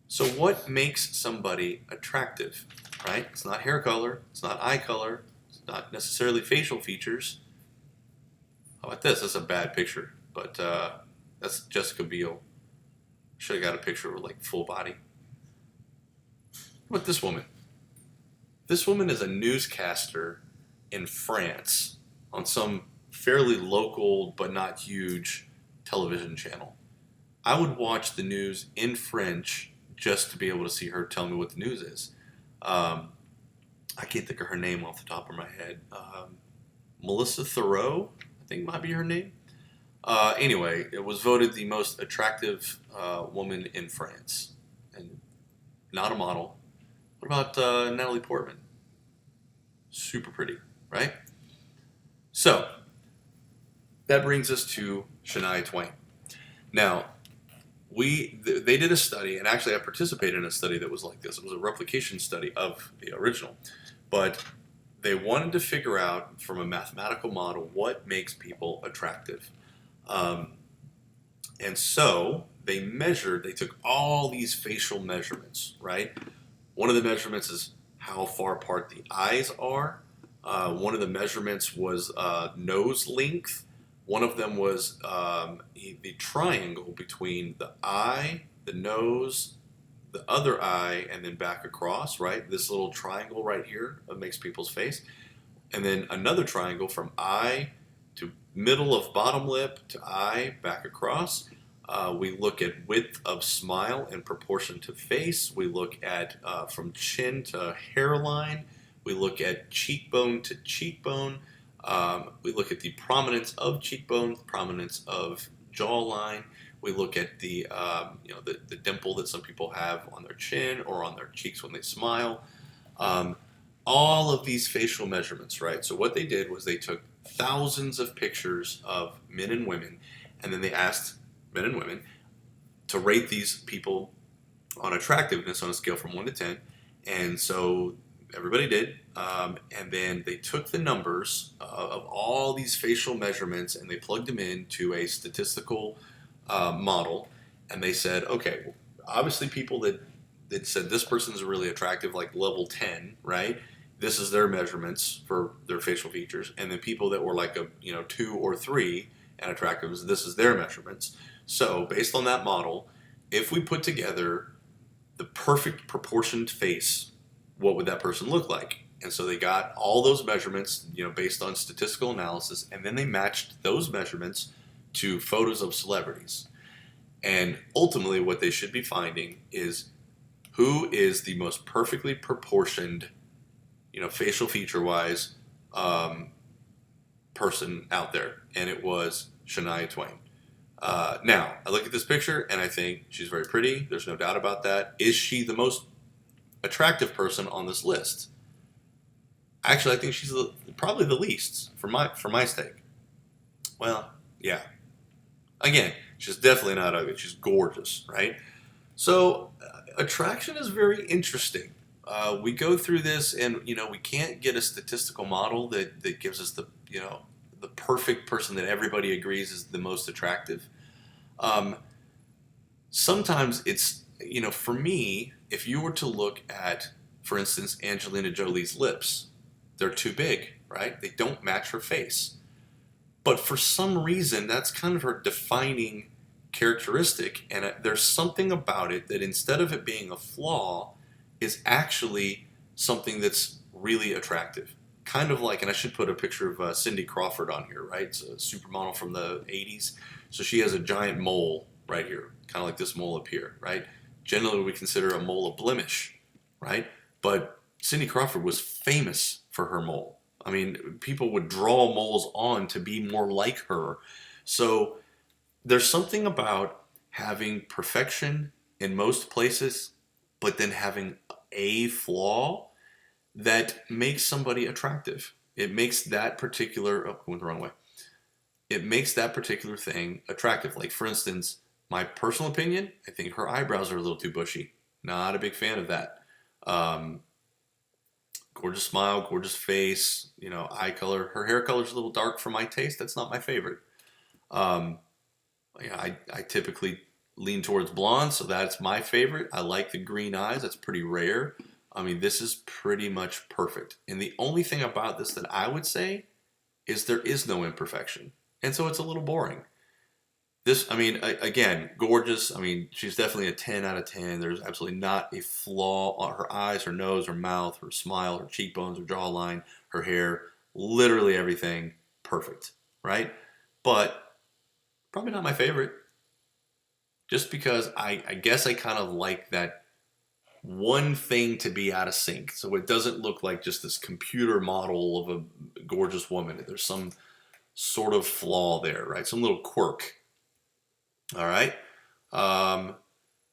So what makes somebody attractive, right? It's not hair color. It's not eye color. It's not necessarily facial features. How about this? That's a bad picture, but that's Jessica Biel. Should have got a picture of her, like, full body. What about this woman? This woman is a newscaster in France on some fairly local but not huge television channel. I would watch the news in French just to be able to see her tell me what the news is. I can't think of her name off the top of my head. Melissa Thoreau, I think might be her name. Anyway, it was voted the most attractive woman in France, and not a model. What about Natalie Portman? Super pretty, right? So, that brings us to Shania Twain. Now, they did a study, and actually I participated in a study that was like this. It was a replication study of the original. But they wanted to figure out, from a mathematical model, what makes people attractive. And so they took all these facial measurements, right? One of the measurements is how far apart the eyes are. One of the measurements was nose length. One of them was the triangle between the eye, the nose, the other eye, and then back across, right? This little triangle right here makes people's face. And then another triangle from eye to middle of bottom lip to eye, back across. We look at width of smile in proportion to face. We look at from chin to hairline. We look at cheekbone to cheekbone. We look at the prominence of cheekbone, prominence of jawline. We look at the dimple that some people have on their chin or on their cheeks when they smile. All of these facial measurements, right? So what they did was they took thousands of pictures of men and women, and then they asked men and women to rate these people on attractiveness on a scale from 1 to 10. And so everybody did. And then they took the numbers of all these facial measurements and they plugged them into a statistical model. And they said, okay, well, obviously people that said this person's really attractive, like level 10, right? This is their measurements for their facial features. And then people that were like a 2 or 3 and attractive, this is their measurements. So based on that model, if we put together the perfect proportioned face, what would that person look like? And so they got all those measurements, based on statistical analysis, and then they matched those measurements to photos of celebrities. And ultimately what they should be finding is who is the most perfectly proportioned facial feature wise, um, person out there, and it was Shania Twain. Now, I look at this picture and I think she's very pretty. There's no doubt about that. Is she the most attractive person on this list? Actually, I think she's probably the least for my stake. Well, yeah. Again, she's definitely not ugly. She's gorgeous, right? So, attraction is very interesting. We go through this, and we can't get a statistical model that gives us the perfect person that everybody agrees is the most attractive. Um, Sometimes it's for me, if you were to look at, for instance, Angelina Jolie's lips, they're too big, right? They don't match her face. But for some reason, that's kind of her defining characteristic, and there's something about it that instead of it being a flaw, is actually something that's really attractive. Kind of like, and I should put a picture of Cindy Crawford on here, right? It's a supermodel from the 80s. So she has a giant mole right here, kind of like this mole up here, right? Generally, we consider a mole a blemish, right? But Cindy Crawford was famous for her mole. I mean, people would draw moles on to be more like her. So there's something about having perfection in most places, but then having a flaw that makes somebody attractive. It makes that particular, oh, went the wrong way. It makes that particular thing attractive. Like, for instance, my personal opinion, I think her eyebrows are a little too bushy. Not a big fan of that. Um, Gorgeous smile, gorgeous face, eye color. Her hair color is a little dark for my taste. That's not my favorite. Um, yeah, I typically lean towards blonde, so that's my favorite. I like the green eyes. That's pretty rare. I mean, this is pretty much perfect. And the only thing about this that I would say is there is no imperfection. And so it's a little boring. This, I mean, again, gorgeous. I mean, she's definitely a 10 out of 10. There's absolutely not a flaw on her eyes, her nose, her mouth, her smile, her cheekbones, her jawline, her hair, literally everything perfect, right? But probably not my favorite. Just because I guess I kind of like that one thing to be out of sync. So it doesn't look like just this computer model of a gorgeous woman. There's some sort of flaw there, right? Some little quirk. All right. Um,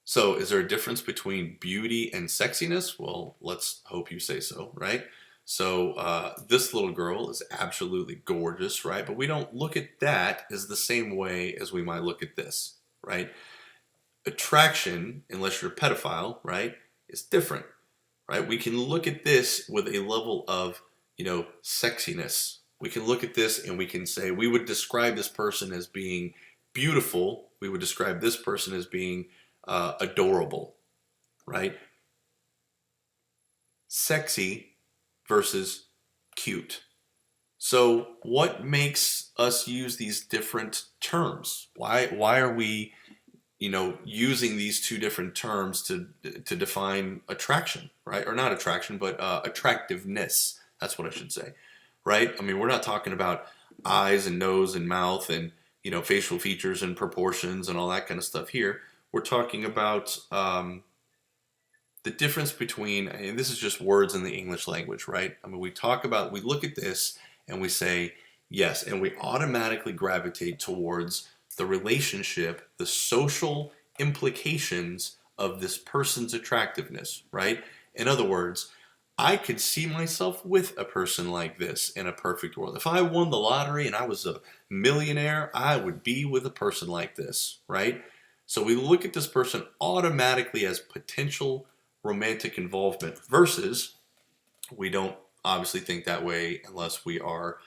so is there a difference between beauty and sexiness? Well, let's hope you say so, right? So this little girl is absolutely gorgeous, right? But we don't look at that as the same way as we might look at this, right? Attraction, unless you're a pedophile, right, is different, right? We can look at this with a level of, sexiness. We can look at this and we can say, we would describe this person as being beautiful. We would describe this person as being adorable, right? Sexy versus cute. So what makes us use these different terms? Why are we, using these two different terms to define attraction, right? Or not attraction, but attractiveness. That's what I should say, right? I mean, we're not talking about eyes and nose and mouth and facial features and proportions and all that kind of stuff here. We're talking about the difference between, and this is just words in the English language, right? I mean, we look at this and we say, yes, and we automatically gravitate towards the relationship, the social implications of this person's attractiveness, right? In other words, I could see myself with a person like this in a perfect world. If I won the lottery and I was a millionaire, I would be with a person like this, right? So we look at this person automatically as potential romantic involvement versus we don't obviously think that way unless we are,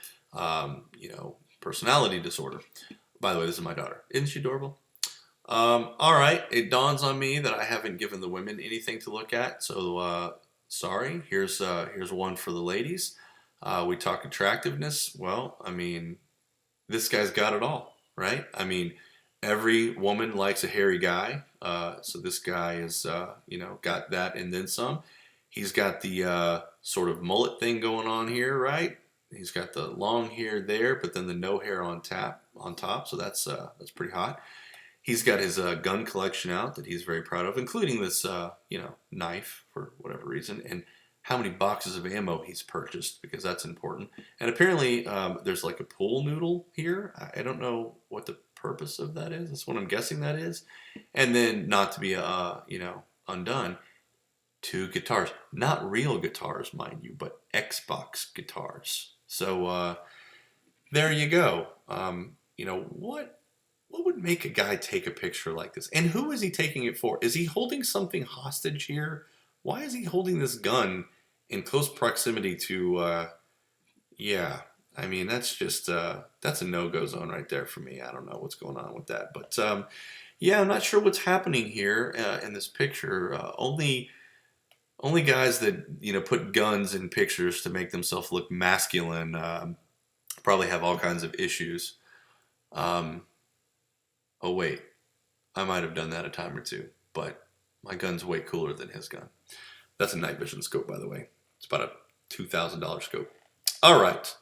personality disorder. By the way, this is my daughter. Isn't she adorable? All right. It dawns on me that I haven't given the women anything to look at. So sorry. Here's one for the ladies. We talk attractiveness. Well, I mean, this guy's got it all, right? I mean, every woman likes a hairy guy. So this guy is, got that and then some. He's got the sort of mullet thing going on here, right? He's got the long hair there, but then the no hair on top. So that's pretty hot. He's got his gun collection out that he's very proud of, including this, knife for whatever reason. And how many boxes of ammo he's purchased, because that's important. And apparently, there's like a pool noodle here. I don't know what the purpose of that is. That's what I'm guessing that is. And then, not to be undone, two guitars, not real guitars, mind you, but Xbox guitars. So there you go. What would make a guy take a picture like this? And who is he taking it for? Is he holding something hostage here? Why is he holding this gun in close proximity to? Yeah, I mean that's just that's a no-go zone right there for me. I don't know what's going on with that, but yeah, I'm not sure what's happening here in this picture. Only guys that put guns in pictures to make themselves look masculine probably have all kinds of issues. Um, oh wait, I might have done that a time or two, but my gun's way cooler than his gun. That's a night vision scope, by the way. It's about a $2,000 scope. All right,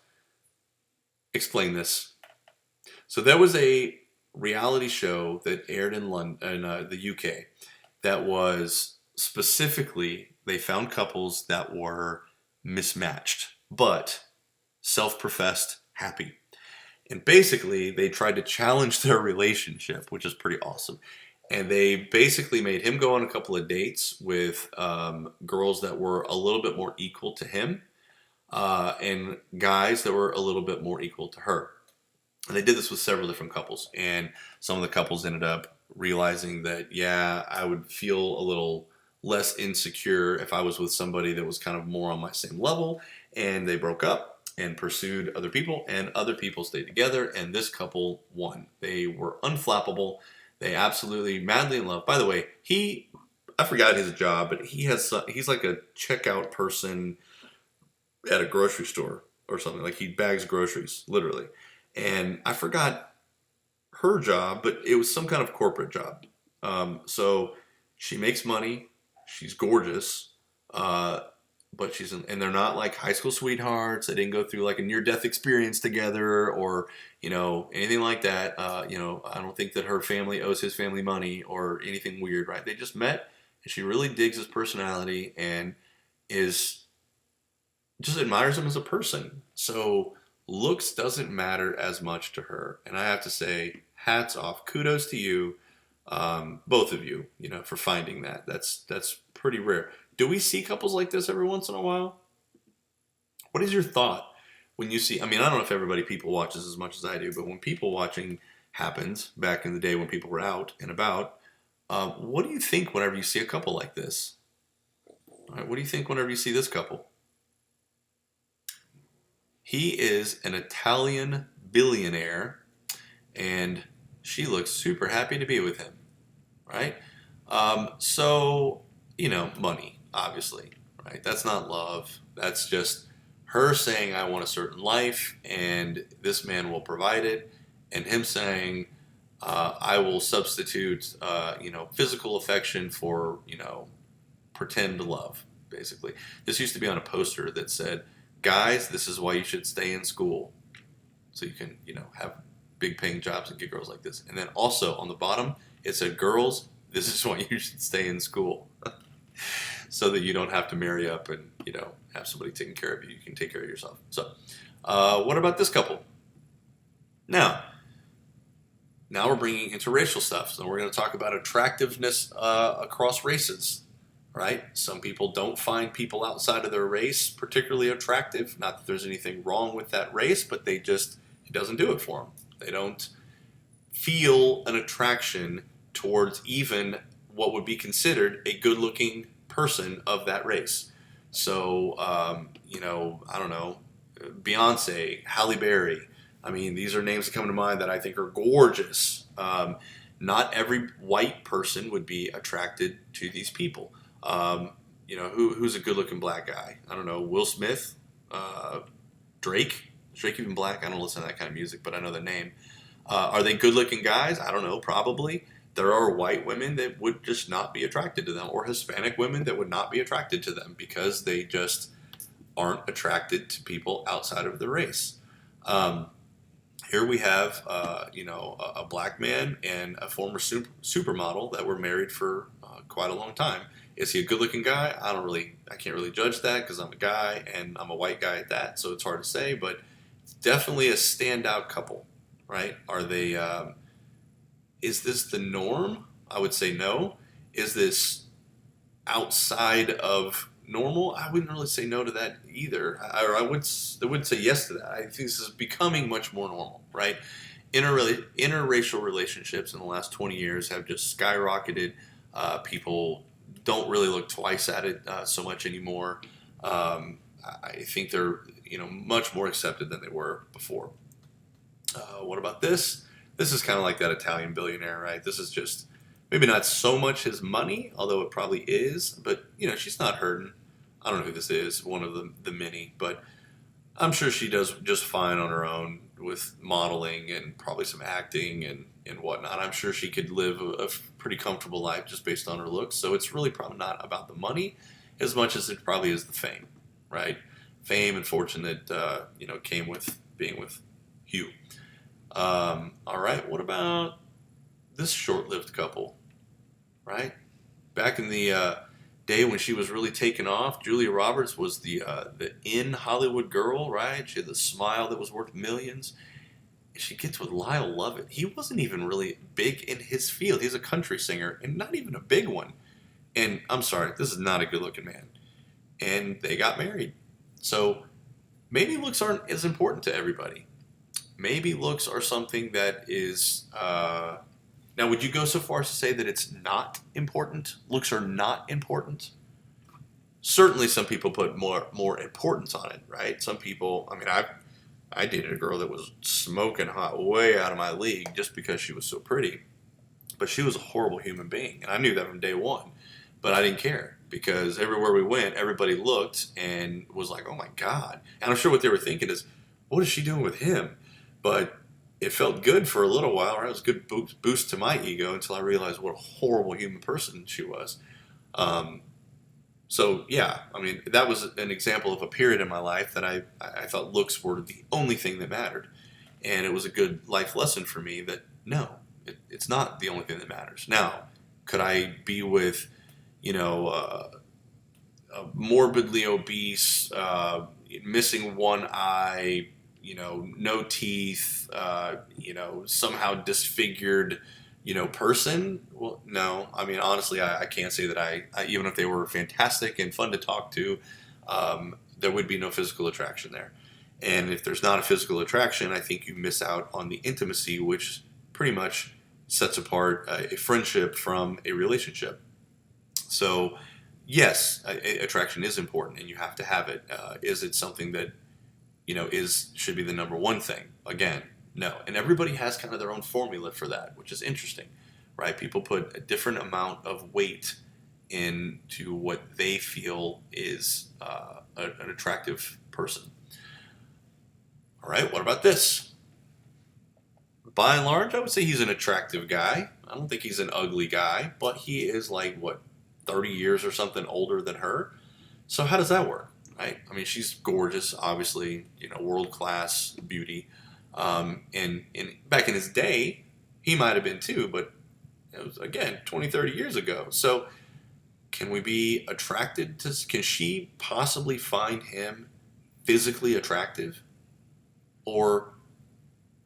explain this. So there was a reality show that aired in London, in the UK, that was specifically, they found couples that were mismatched, but self-professed happy. And basically, they tried to challenge their relationship, which is pretty awesome. And they basically made him go on a couple of dates with girls that were a little bit more equal to him, and guys that were a little bit more equal to her. And they did this with several different couples. And some of the couples ended up realizing that, yeah, I would feel a little less insecure if I was with somebody that was kind of more on my same level. And they broke up and pursued other people, and other people stayed together, and this couple won. They were unflappable. They absolutely madly in love. By the way, I forgot his job, but he's like a checkout person at a grocery store or something. Like he bags groceries, literally. And I forgot her job, but it was some kind of corporate job. So she makes money. She's gorgeous. But and they're not like high school sweethearts. They didn't go through like a near-death experience together or, anything like that. I don't think that her family owes his family money or anything weird, right? They just met, and she really digs his personality and just admires him as a person. So looks doesn't matter as much to her. And I have to say, hats off. Kudos to you, both of you, for finding that. That's pretty rare. Do we see couples like this every once in a while? What is your thought when you see, I don't know if everybody people watches as much as I do, but when people watching happens back in the day when people were out and about, what do you think whenever you see a couple like this? All right, what do you think whenever you see this couple? He is an Italian billionaire, and she looks super happy to be with him, right? So, money. Obviously, right? That's not love. That's just her saying, I want a certain life, and this man will provide it, and him saying, I will substitute, physical affection for, pretend love, basically. This used to be on a poster that said, guys, this is why you should stay in school. So you can, have big paying jobs and get girls like this. And then also on the bottom, it said, girls, this is why you should stay in school. So that you don't have to marry up and, have somebody taking care of you. You can take care of yourself. So, what about this couple? Now we're bringing interracial stuff. So we're going to talk about attractiveness across races, right? Some people don't find people outside of their race particularly attractive. Not that there's anything wrong with that race, but it doesn't do it for them. They don't feel an attraction towards even what would be considered a good-looking person of that race. So, I don't know, Beyonce, Halle Berry. These are names that come to mind that I think are gorgeous. Not every white person would be attracted to these people. Who's a good-looking black guy? I don't know, Will Smith, Drake. Is Drake even black? I don't listen to that kind of music, but I know the name. Are they good-looking guys? I don't know, probably. There are white women that would just not be attracted to them, or Hispanic women that would not be attracted to them because they just aren't attracted to people outside of the race. Here we have, a black man and a former supermodel that were married for quite a long time, Is he a good-looking guy? I can't really judge that because I'm a guy and I'm a white guy at that, so it's hard to say. But definitely a standout couple, right? Are they? Is this the norm? I would say no. Is this outside of normal? I wouldn't really say no to that either. I would say yes to that. I think this is becoming much more normal, right? Interracial relationships in the last 20 years have just skyrocketed. People don't really look twice at it so much anymore. I think they're much more accepted than they were before. What about this? This is kind of like that Italian billionaire, right? This is just maybe not so much his money, although it probably is. But she's not hurting. I don't know who this is, one of the many, but I'm sure she does just fine on her own with modeling and probably some acting and whatnot. I'm sure she could live a pretty comfortable life just based on her looks. So it's really probably not about the money as much as it probably is the fame, right? Fame and fortune that came with being with Hugh. All right, what about this short-lived couple, right? Back in the day when she was really taken off, Julia Roberts was the in Hollywood girl, right? She had the smile that was worth millions. She gets with Lyle Lovett. He wasn't even really big in his field. He's a country singer and not even a big one. And I'm sorry, this is not a good-looking man. And they got married. So maybe looks aren't as important to everybody. Maybe looks are something that is. Now, would you go so far as to say that it's not important? Looks are not important? Certainly, some people put more importance on it, right? Some people. I mean, I dated a girl that was smoking hot, way out of my league, just because she was so pretty. But she was a horrible human being, and I knew that from day one. But I didn't care because everywhere we went, everybody looked and was like, "Oh my God!" And I'm sure what they were thinking is, "What is she doing with him?" But it felt good for a little while, right? It was a good boost to my ego until I realized what a horrible human person she was. Um, so yeah, I mean, that was an example of a period in my life that I thought looks were the only thing that mattered. And it was a good life lesson for me that no, it's not the only thing that matters. Now, could I be with, a morbidly obese, missing one eye, no teeth, somehow disfigured, person? Well, no. I mean, honestly, I can't say that even if they were fantastic and fun to talk to, there would be no physical attraction there. And if there's not a physical attraction, I think you miss out on the intimacy, which pretty much sets apart a friendship from a relationship. So, yes, attraction is important, and you have to have it. Is it something that should be the number one thing? Again, no. And everybody has kind of their own formula for that, which is interesting, right? People put a different amount of weight into what they feel is an attractive person. All right, what about this? By and large, I would say he's an attractive guy. I don't think he's an ugly guy, but he is like, 30 years or something older than her. So how does that work? Right? I mean, she's gorgeous, obviously, world-class beauty. And back in his day, he might have been too, but it was, again, 20, 30 years ago. So can we be attracted to, can she possibly find him physically attractive? Or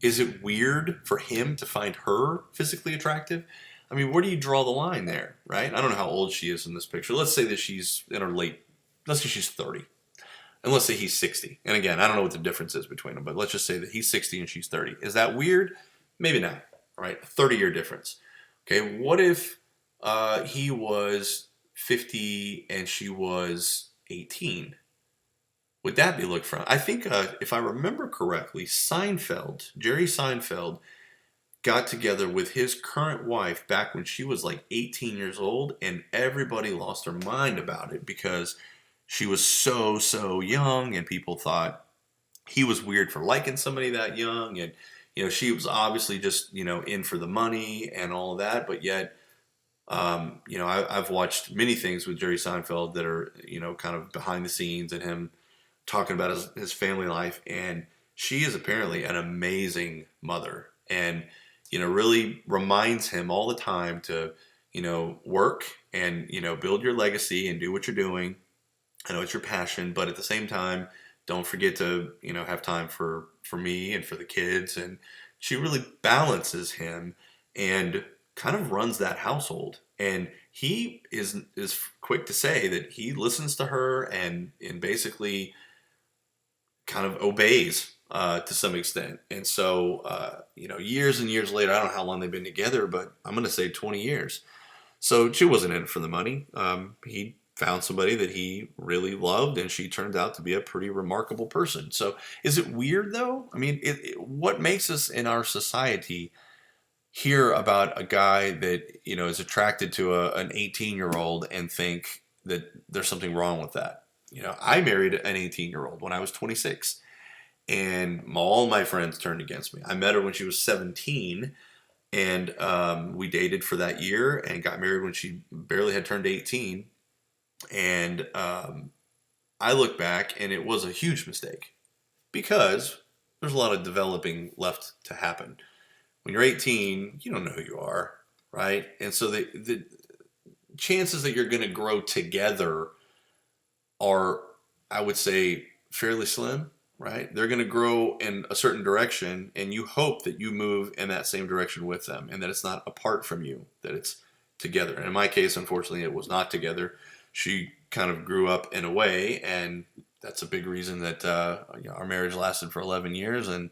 is it weird for him to find her physically attractive? I mean, where do you draw the line there, right? I don't know how old she is in this picture. Let's say that she's in her let's say she's 30. And let's say he's 60. And again, I don't know what the difference is between them, but let's just say that he's 60 and she's 30. Is that weird? Maybe not, right? A 30-year difference. Okay, what if he was 50 and she was 18? Would that be looked from? I think, if I remember correctly, Jerry Seinfeld, got together with his current wife back when she was like 18 years old, and everybody lost their mind about it because she was so young, and people thought he was weird for liking somebody that young, and she was obviously just in for the money and all of that, but yet I've watched many things with Jerry Seinfeld that are kind of behind the scenes and him talking about his family life, and she is apparently an amazing mother, and really reminds him all the time to work and, build your legacy and do what you're doing. I know it's your passion, but at the same time, don't forget to, have time for me and for the kids. And she really balances him and kind of runs that household. And he is quick to say that he listens to her and basically kind of obeys to some extent. And so, years and years later, I don't know how long they've been together, but I'm going to say 20 years. So she wasn't in it for the money. He found somebody that he really loved, and she turned out to be a pretty remarkable person. So is it weird though? I mean, what makes us in our society hear about a guy that is attracted to an 18-year-old and think that there's something wrong with that? I married an 18-year-old when I was 26, and all my friends turned against me. I met her when she was 17, and we dated for that year and got married when she barely had turned 18. And I look back, and it was a huge mistake because there's a lot of developing left to happen. When you're 18, you don't know who you are, right? And so the chances that you're going to grow together are, I would say, fairly slim, right? They're going to grow in a certain direction, and you hope that you move in that same direction with them, and that it's not apart from you, that it's together. And in my case, unfortunately, it was not together. She kind of grew up in a way, and that's a big reason that our marriage lasted for 11 years. And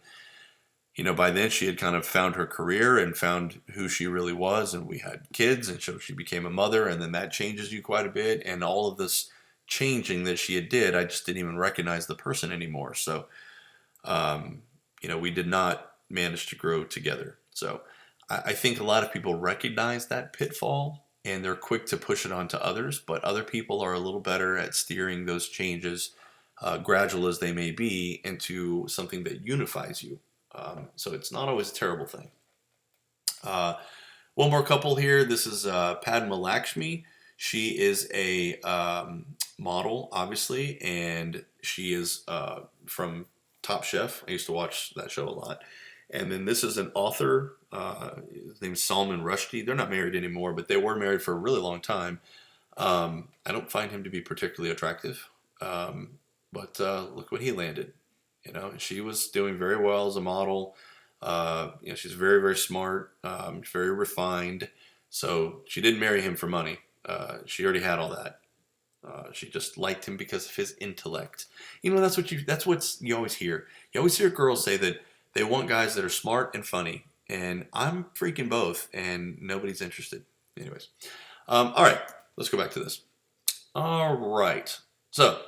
by then she had kind of found her career and found who she really was, and we had kids, and so she became a mother, and then that changes you quite a bit. And all of this changing that she had did, I just didn't even recognize the person anymore. So, we did not manage to grow together. So I think a lot of people recognize that pitfall, and they're quick to push it onto others, but other people are a little better at steering those changes, gradual as they may be, into something that unifies you. So it's not always a terrible thing. One more couple here. This is Padma Lakshmi. She is a model, obviously, and she is from Top Chef. I used to watch that show a lot. And then this is an author. His name's Salman Rushdie. They're not married anymore, but they were married for a really long time. I don't find him to be particularly attractive, but look what he landed. She was doing very well as a model. She's very, very smart, very refined. So she didn't marry him for money. She already had all that. She just liked him because of his intellect. That's what you always hear. You always hear girls say that they want guys that are smart and funny. And I'm freaking both, and nobody's interested. Anyways. All right, let's go back to this. All right. So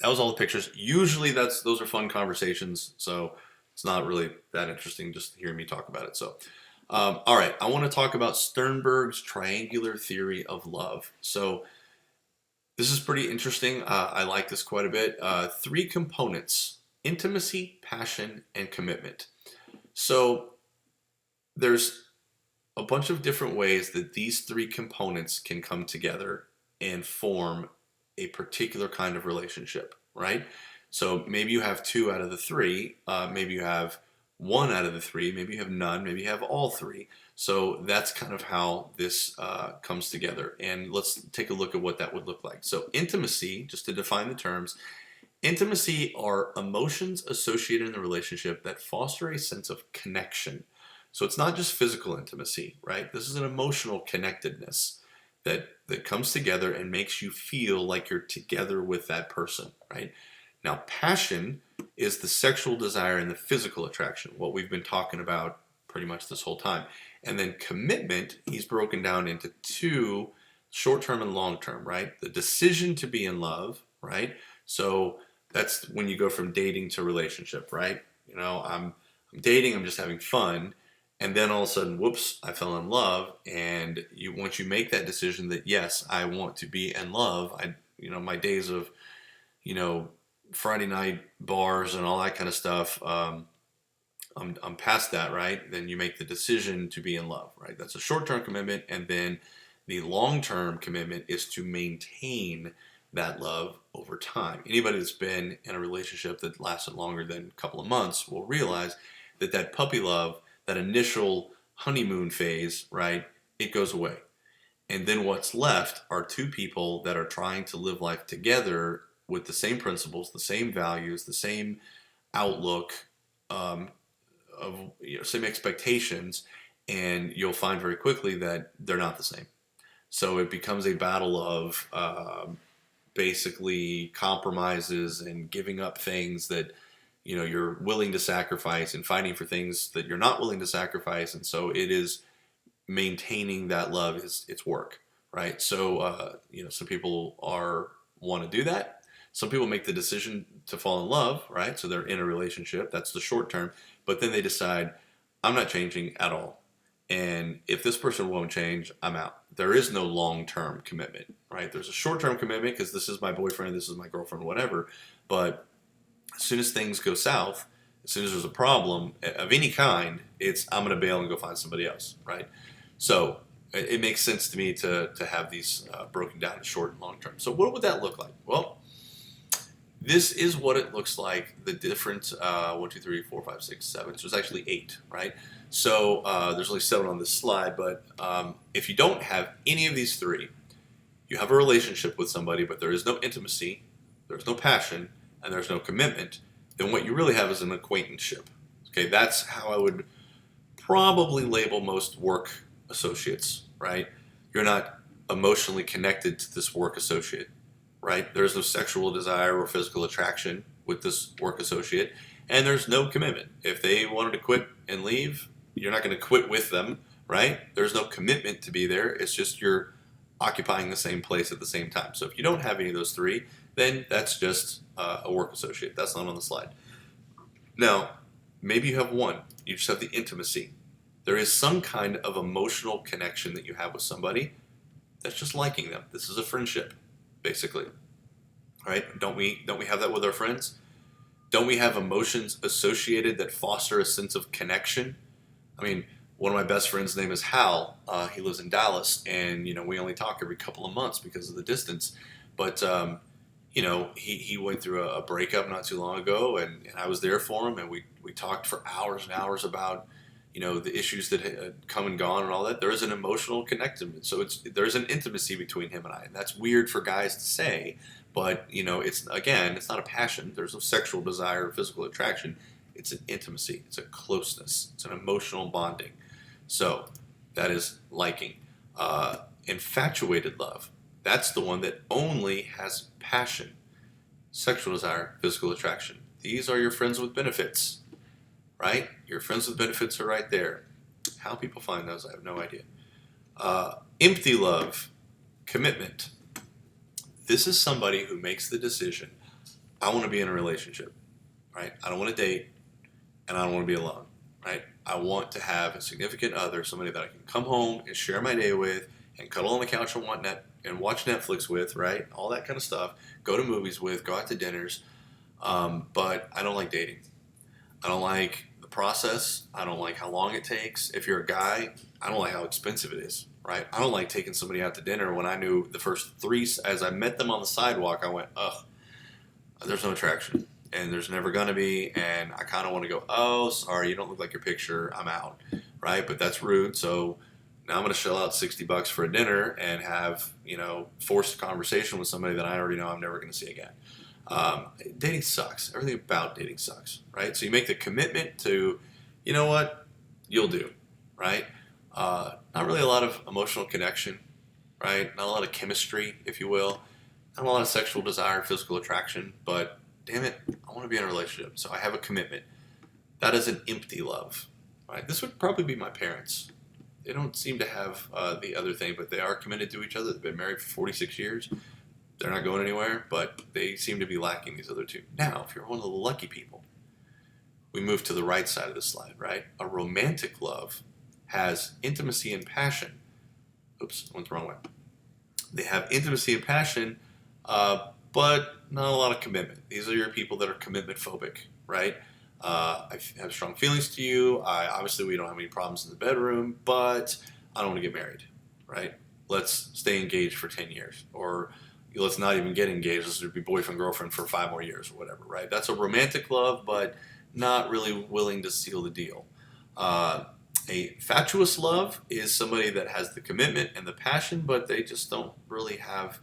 that was all the pictures. Usually those are fun conversations, so it's not really that interesting just hearing me talk about it. So, all right, I want to talk about Sternberg's triangular theory of love. So this is pretty interesting. I like this quite a bit. 3 components: intimacy, passion, and commitment. So there's a bunch of different ways that these 3 components can come together and form a particular kind of relationship, right? So maybe you have 2 out of the 3, maybe you have 1 out of the 3, maybe you have none, maybe you have all 3. So that's kind of how this comes together. And let's take a look at what that would look like. So intimacy, just to define the terms, intimacy are emotions associated in the relationship that foster a sense of connection. So it's not just physical intimacy, right? This is an emotional connectedness that comes together and makes you feel like you're together with that person, right? Now, passion is the sexual desire and the physical attraction, what we've been talking about pretty much this whole time. And then commitment, he's broken down into 2, short-term and long-term, right? The decision to be in love, right? So that's when you go from dating to relationship, right? I'm dating, I'm just having fun. And then all of a sudden, whoops, I fell in love. And once you make that decision that, yes, I want to be in love, my days of, Friday night bars and all that kind of stuff, I'm past that, right? Then you make the decision to be in love, right? That's a short-term commitment. And then the long-term commitment is to maintain that love over time. Anybody that's been in a relationship that lasted longer than a couple of months will realize that puppy love, that initial honeymoon phase, right, it goes away. And then what's left are two people that are trying to live life together with the same principles, the same values, the same outlook, um, of same expectations, and you'll find very quickly that they're not the same. So it becomes a battle of basically compromises and giving up things that you're willing to sacrifice and fighting for things that you're not willing to sacrifice. And so it is maintaining that love is its work, right? So some people are want to do that. Some people make the decision to fall in love, right? So they're in a relationship. That's the short term. But then they decide, I'm not changing at all. And if this person won't change, I'm out. There is no long-term commitment, right? There's a short-term commitment because this is my boyfriend, this is my girlfriend, whatever. But as soon as things go south, as soon as there's a problem of any kind, it's I'm going to bail and go find somebody else, right? So it makes sense to me to have these broken down to short and long term. So what would that look like? Well, this is what it looks like. The different 1, 2, 3, 4, 5, 6, 7. So there's actually 8, right? So there's only 7 on this slide. But if you don't have any of these 3, you have a relationship with somebody, but there is no intimacy, there's no passion, and there's no commitment. Then what you really have is an acquaintanceship. Okay, that's how I would probably label most work associates, right? You're not emotionally connected to this work associate, right? There's no sexual desire or physical attraction with this work associate, and there's no commitment. If they wanted to quit and leave, you're not going to quit with them, right? There's no commitment to be there. It's just you're occupying the same place at the same time. So if you don't have any of those 3, then that's just a work associate. That's not on the slide. Now, maybe you have 1. You just have the intimacy. There is some kind of emotional connection that you have with somebody that's just liking them. This is a friendship, basically. All right? Don't we have that with our friends? Don't we have emotions associated that foster a sense of connection? I mean, one of my best friends' name is Hal. He lives in Dallas, and we only talk every couple of months because of the distance. But he went through a breakup not too long ago, and I was there for him, and we talked for hours and hours about the issues that had come and gone and all that. There is an emotional connection. So there's an intimacy between him and I. And that's weird for guys to say, but it's not a passion. There's no sexual desire or physical attraction. It's an intimacy. It's a closeness. It's an emotional bonding. So that is liking. Infatuated love. That's the one that only has passion, sexual desire, physical attraction. These are your friends with benefits. Right? Your friends with benefits are right there. How people find those, I have no idea. Empty love, commitment. This is somebody who makes the decision, I want to be in a relationship, right? I don't want to date, and I don't want to be alone, right? I want to have a significant other, somebody that I can come home and share my day with, and cuddle on the couch and watch Netflix with, right? All that kind of stuff. Go to movies with, go out to dinners. But I don't like dating. I don't like the process. I don't like how long it takes. If you're a guy, I don't like how expensive it is, right? I don't like taking somebody out to dinner when I knew the first 3, as I met them on the sidewalk, I went, ugh, there's no attraction. And there's never going to be. And I kind of want to go, oh, sorry, you don't look like your picture. I'm out, right? But that's rude. So now I'm going to shell out $60 for a dinner and have, forced a conversation with somebody that I already know I'm never going to see again. Dating sucks. Everything about dating sucks, right? So you make the commitment to, you know what, you'll do, right? Not really a lot of emotional connection, right? Not a lot of chemistry, if you will. Not a lot of sexual desire, physical attraction, but damn it, I want to be in a relationship. So I have a commitment. That is an empty love, right? This would probably be my parents. They don't seem to have the other thing, but they are committed to each other. They've been married for 46 years. They're not going anywhere, but they seem to be lacking these other 2. Now, if you're one of the lucky people, we move to the right side of the slide, right? A romantic love has intimacy and passion. Oops, I went the wrong way. They have intimacy and passion, but not a lot of commitment. These are your people that are commitment phobic, right? I have strong feelings to you. Obviously, we don't have any problems in the bedroom, but I don't want to get married, right? Let's stay engaged for 10 years, or let's not even get engaged. Let's be boyfriend, girlfriend for 5 more years or whatever, right? That's a romantic love, but not really willing to seal the deal. A fatuous love is somebody that has the commitment and the passion, but they just don't really have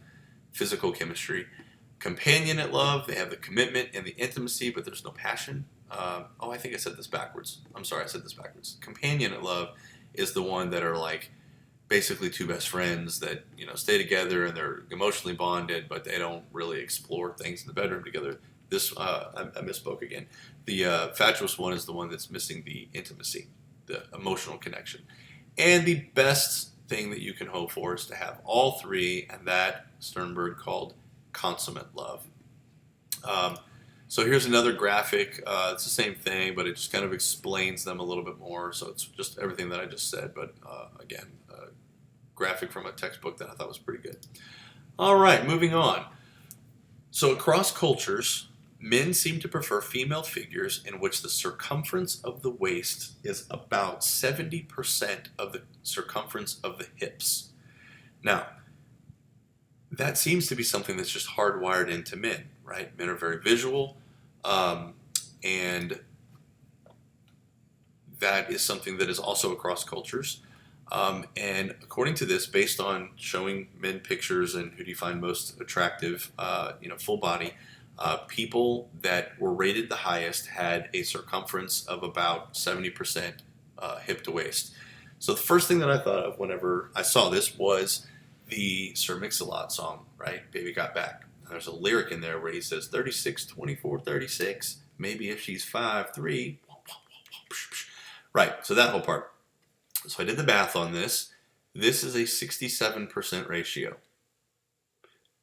physical chemistry. Companionate love, they have the commitment and the intimacy, but there's no passion. I think I said this backwards. I'm sorry, I said this backwards. Companionate love is the one that are like basically two best friends that stay together and they're emotionally bonded, but they don't really explore things in the bedroom together. I misspoke again. The fatuous one is the one that's missing the intimacy, the emotional connection. And the best thing that you can hope for is to have all three, and that Sternberg called consummate love. So here's another graphic. It's the same thing, but it just kind of explains them a little bit more. So it's just everything that I just said, but again, a graphic from a textbook that I thought was pretty good. All right, moving on. So across cultures, men seem to prefer female figures in which the circumference of the waist is about 70% of the circumference of the hips. Now, that seems to be something that's just hardwired into men, right? Men are very visual, and that is something that is also across cultures. And according to this, based on showing men pictures and who do you find most attractive, full body, people that were rated the highest had a circumference of about 70% hip to waist. So the first thing that I thought of whenever I saw this was the Sir Mix-a-Lot song, right? Baby Got Back. There's a lyric in there where he says 36, 24, 36. Maybe if she's 5'3". Right, so that whole part. So I did the math on this. This is a 67% ratio.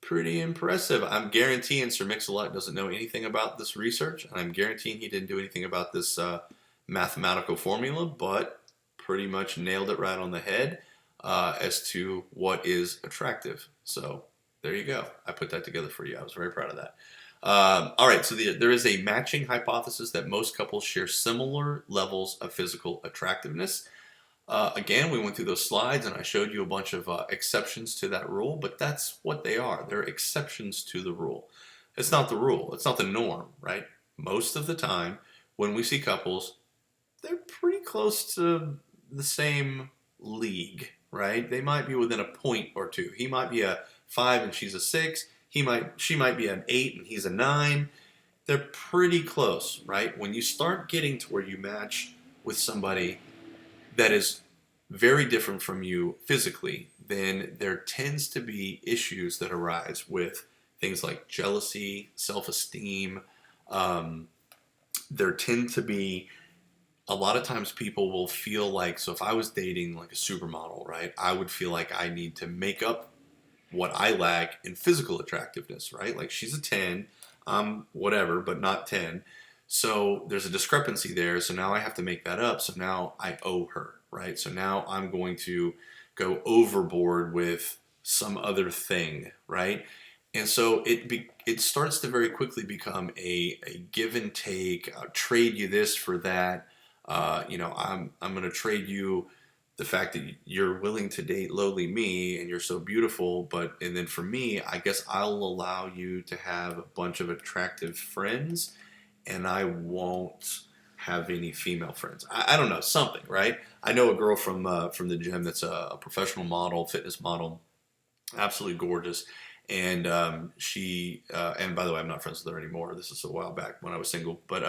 Pretty impressive. I'm guaranteeing Sir Mix-a-Lot doesn't know anything about this research, and I'm guaranteeing he didn't do anything about this mathematical formula, but pretty much nailed it right on the head as to what is attractive. So there you go. I put that together for you. I was very proud of that. All right, so there is a matching hypothesis that most couples share similar levels of physical attractiveness. Again, we went through those slides and I showed you a bunch of exceptions to that rule, but that's what they are. They're exceptions to the rule. It's not the rule. It's not the norm, right? Most of the time, when we see couples, they're pretty close to the same league, right? They might be within a point or two. He might be a 5 and she's a 6. She might be an 8 and he's a 9. They're pretty close, right? When you start getting to where you match with somebody that is very different from you physically, then there tends to be issues that arise with things like jealousy, self-esteem. There tend to be, a lot of times people will feel like, so if I was dating like a supermodel, right, I would feel like I need to make up what I lack in physical attractiveness, right? Like she's a 10, I'm whatever, but not 10. So there's a discrepancy there. So now I have to make that up. So now I owe her, right? So now I'm going to go overboard with some other thing, right? And so it starts to very quickly become a give and take. I'll trade you this for that. I'm going to trade you the fact that you're willing to date lowly me and you're so beautiful, and then for me, I guess I'll allow you to have a bunch of attractive friends and I won't have any female friends. I don't know, something, right? I know a girl from the gym that's a professional model, fitness model, absolutely gorgeous. And and by the way, I'm not friends with her anymore. This is a while back when I was single. But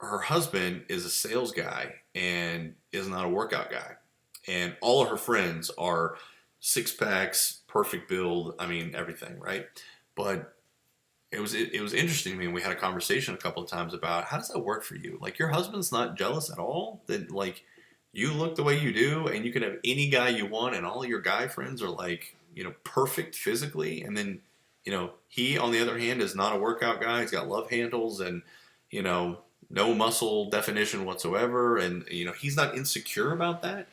her husband is a sales guy and is not a workout guy. And all of her friends are six packs, perfect build. I mean, everything, right? But it was interesting to me, and we had a conversation a couple of times about how does that work for you? Like your husband's not jealous at all that like you look the way you do, and you can have any guy you want, and all of your guy friends are like perfect physically, and then he on the other hand is not a workout guy. He's got love handles and no muscle definition whatsoever, and he's not insecure about that.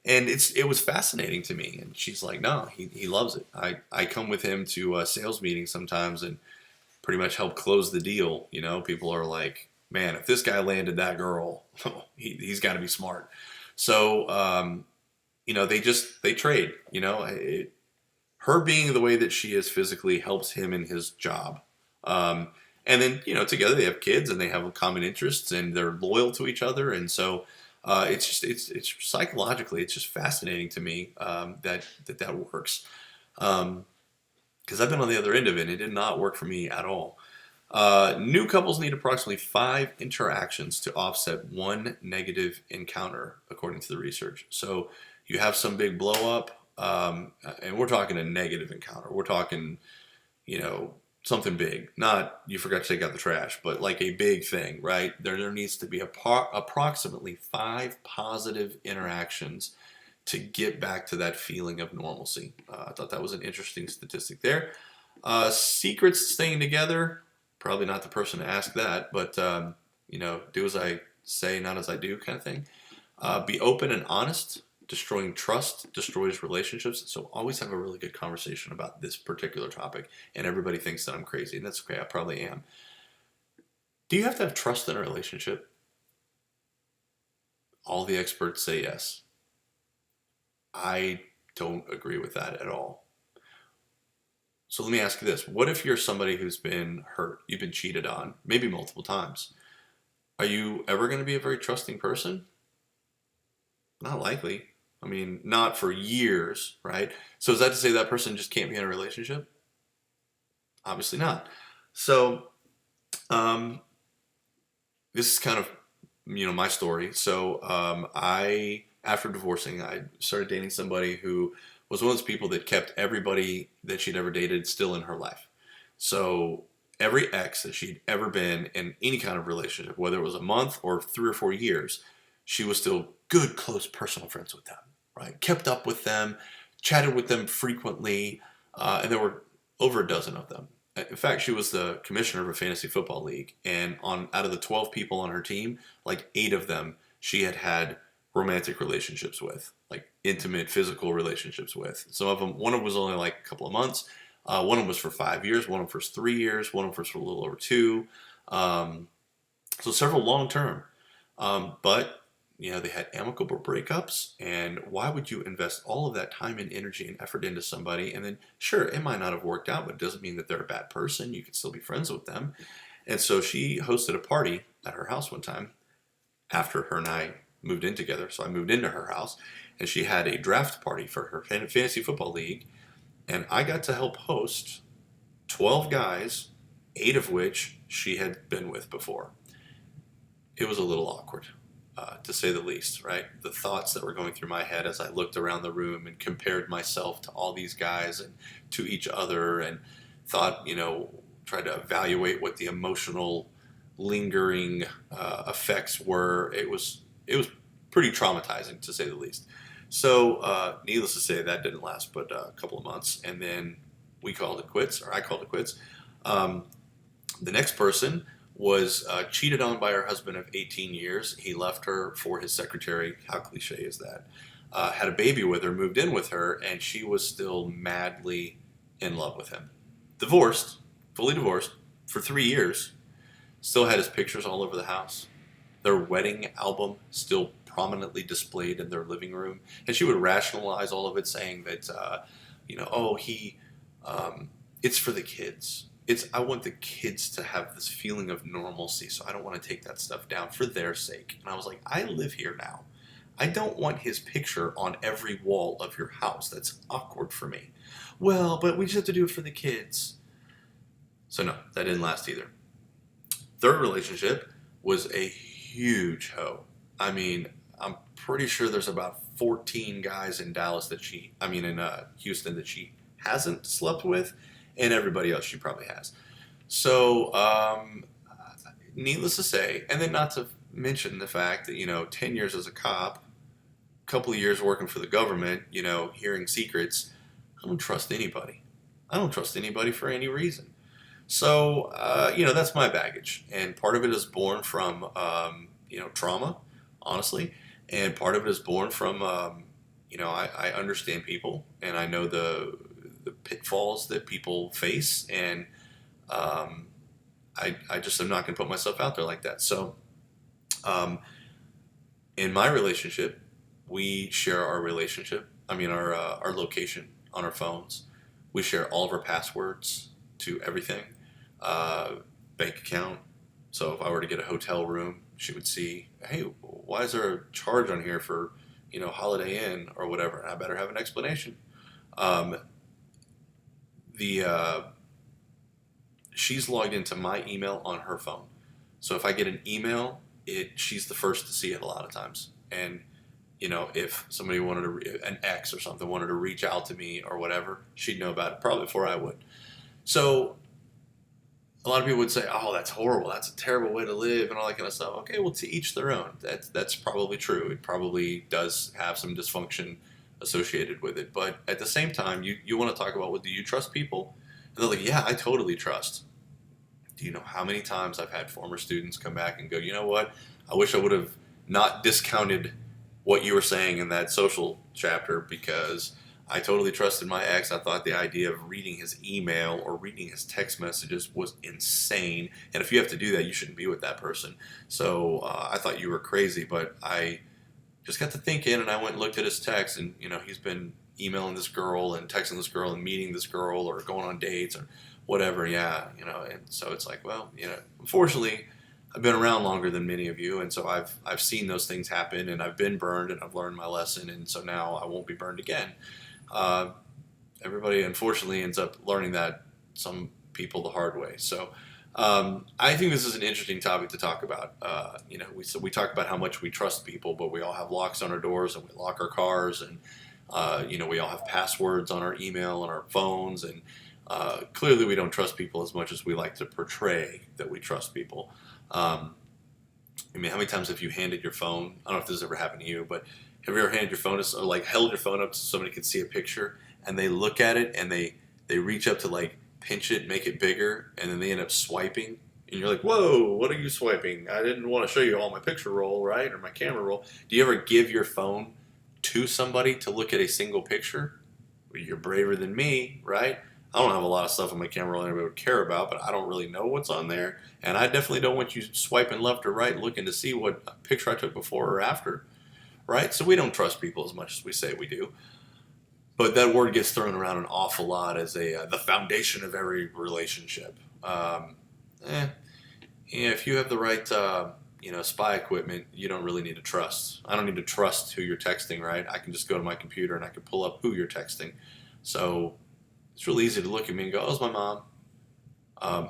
And it was fascinating to me. And she's like, no, he loves it. I come with him to sales meetings sometimes and pretty much help close the deal. People are like, man, if this guy landed that girl, he's got to be smart. So, they trade. Her being the way that she is physically helps him in his job. And then, together they have kids and they have common interests and they're loyal to each other. And so It's psychologically, it's just fascinating to me that works. Because I've been on the other end of it, and it did not work for me at all. New couples need approximately 5 interactions to offset one negative encounter, according to the research. So you have some big blow up, and we're talking a negative encounter. We're talking, something big. Not you forgot to take out the trash, but like a big thing, right? There needs to be approximately 5 positive interactions to get back to that feeling of normalcy. I thought that was an interesting statistic there. Secrets to staying together. Probably not the person to ask that, but do as I say, not as I do, kind of thing. Be open and honest. Destroying trust destroys relationships. So always have a really good conversation about this particular topic. And everybody thinks that I'm crazy, and that's okay. I probably am. Do you have to have trust in a relationship? All the experts say yes. I don't agree with that at all. So let me ask you this. What if you're somebody who's been hurt? You've been cheated on, maybe multiple times. Are you ever going to be a very trusting person? Not likely. I mean, not for years, right? So is that to say that person just can't be in a relationship? Obviously not. So this is kind of, my story. So after divorcing, I started dating somebody who was one of those people that kept everybody that she'd ever dated still in her life. So every ex that she'd ever been in any kind of relationship, whether it was a month or 3 or 4 years, she was still good, close personal friends with them, right? Kept up with them, chatted with them frequently, and there were over a dozen of them. In fact, she was the commissioner of a fantasy football league, and out of the 12 people on her team, like 8 of them she had romantic relationships with, like intimate physical relationships with. Some of them, one of them was only like a couple of months, one of them was for 5 years, one of them for 3 years, one of them for a little over 2. So several long term, but they had amicable breakups. And why would you invest all of that time and energy and effort into somebody, and then sure, it might not have worked out, but it doesn't mean that they're a bad person. You can still be friends with them. And so she hosted a party at her house one time after her and I moved in together. So I moved into her house, and she had a draft party for her fantasy football league, and I got to help host 12 guys, 8 of which she had been with before. It was a little awkward, to say the least, right? The thoughts that were going through my head as I looked around the room and compared myself to all these guys and to each other, and thought, tried to evaluate what the emotional lingering effects were. It was pretty traumatizing, to say the least. So needless to say, that didn't last but a couple of months, and then we called it quits, or I called it quits. The next person was cheated on by her husband of 18 years. He left her for his secretary. How cliche is that? Had a baby with her, moved in with her, and she was still madly in love with him. Divorced, fully divorced, for 3 years. Still had his pictures all over the house. Their wedding album still prominently displayed in their living room. And she would rationalize all of it, saying that, it's for the kids. I want the kids to have this feeling of normalcy, so I don't want to take that stuff down for their sake. And I was like, I live here now. I don't want his picture on every wall of your house. That's awkward for me. Well, but we just have to do it for the kids. So no, that didn't last either. Third relationship was a huge hoe. I mean, I'm pretty sure there's about 14 guys in Houston that she hasn't slept with, and everybody else she probably has. So, needless to say, and then not to mention the fact that, 10 years as a cop, a couple of years working for the government, hearing secrets, I don't trust anybody. I don't trust anybody for any reason. So, that's my baggage. And part of it is born from, trauma, honestly. And part of it is born from, I understand people, and I know the pitfalls that people face. And I just am not going to put myself out there like that. So, in my relationship, we share our our location on our phones. We share all of our passwords to everything. Bank account. So if I were to get a hotel room, she would see, hey, why is there a charge on here for, Holiday Inn or whatever? And I better have an explanation. Um, the She's logged into my email on her phone. So if I get an email, she's the first to see it a lot of times. And if somebody an ex or something wanted to reach out to me or whatever, she'd know about it probably before I would. So a lot of people would say, "Oh, that's horrible. That's a terrible way to live," and all that kind of stuff. Okay, well, to each their own. That's probably true. It probably does have some dysfunction associated with it. But at the same time, you want to talk about, well, do you trust people? And they're like, "Yeah, I totally trust." Do you know how many times I've had former students come back and go, "You know what? I wish I would have not discounted what you were saying in that social chapter because I totally trusted my ex. I thought the idea of reading his email or reading his text messages was insane. And if you have to do that, you shouldn't be with that person. So I thought you were crazy, but I just got to thinking and I went and looked at his text and, he's been emailing this girl and texting this girl and meeting this girl or going on dates or whatever. Yeah, and so it's like, well, unfortunately, I've been around longer than many of you, and so I've seen those things happen, and I've been burned, and I've learned my lesson, and so now I won't be burned again. Uh, Everybody, unfortunately, ends up learning that, some people the hard way. So I think this is an interesting topic to talk about. We talk about how much we trust people, but we all have locks on our doors, and we lock our cars, and we all have passwords on our email and our phones, and clearly we don't trust people as much as we like to portray that we trust people. I mean, how many times have you handed your phone? I don't know if this has ever happened to you, but have you ever handed your phone or like held your phone up so somebody could see a picture and they look at it and they reach up to like pinch it, make it bigger, and then they end up swiping and you're like, whoa, what are you swiping? I didn't want to show you all my picture roll, right? Or my camera roll. Do you ever give your phone to somebody to look at a single picture? Well, you're braver than me, right? I don't have a lot of stuff on my camera anybody would care about, but I don't really know what's on there. And I definitely don't want you swiping left or right looking to see what picture I took before or after, right? So we don't trust people as much as we say we do. But that word gets thrown around an awful lot as the foundation of every relationship. If you have the right spy equipment, you don't really need to trust. I don't need to trust who you're texting, right? I can just go to my computer and I can pull up who you're texting. So it's really easy to look at me and go, oh, it's my mom.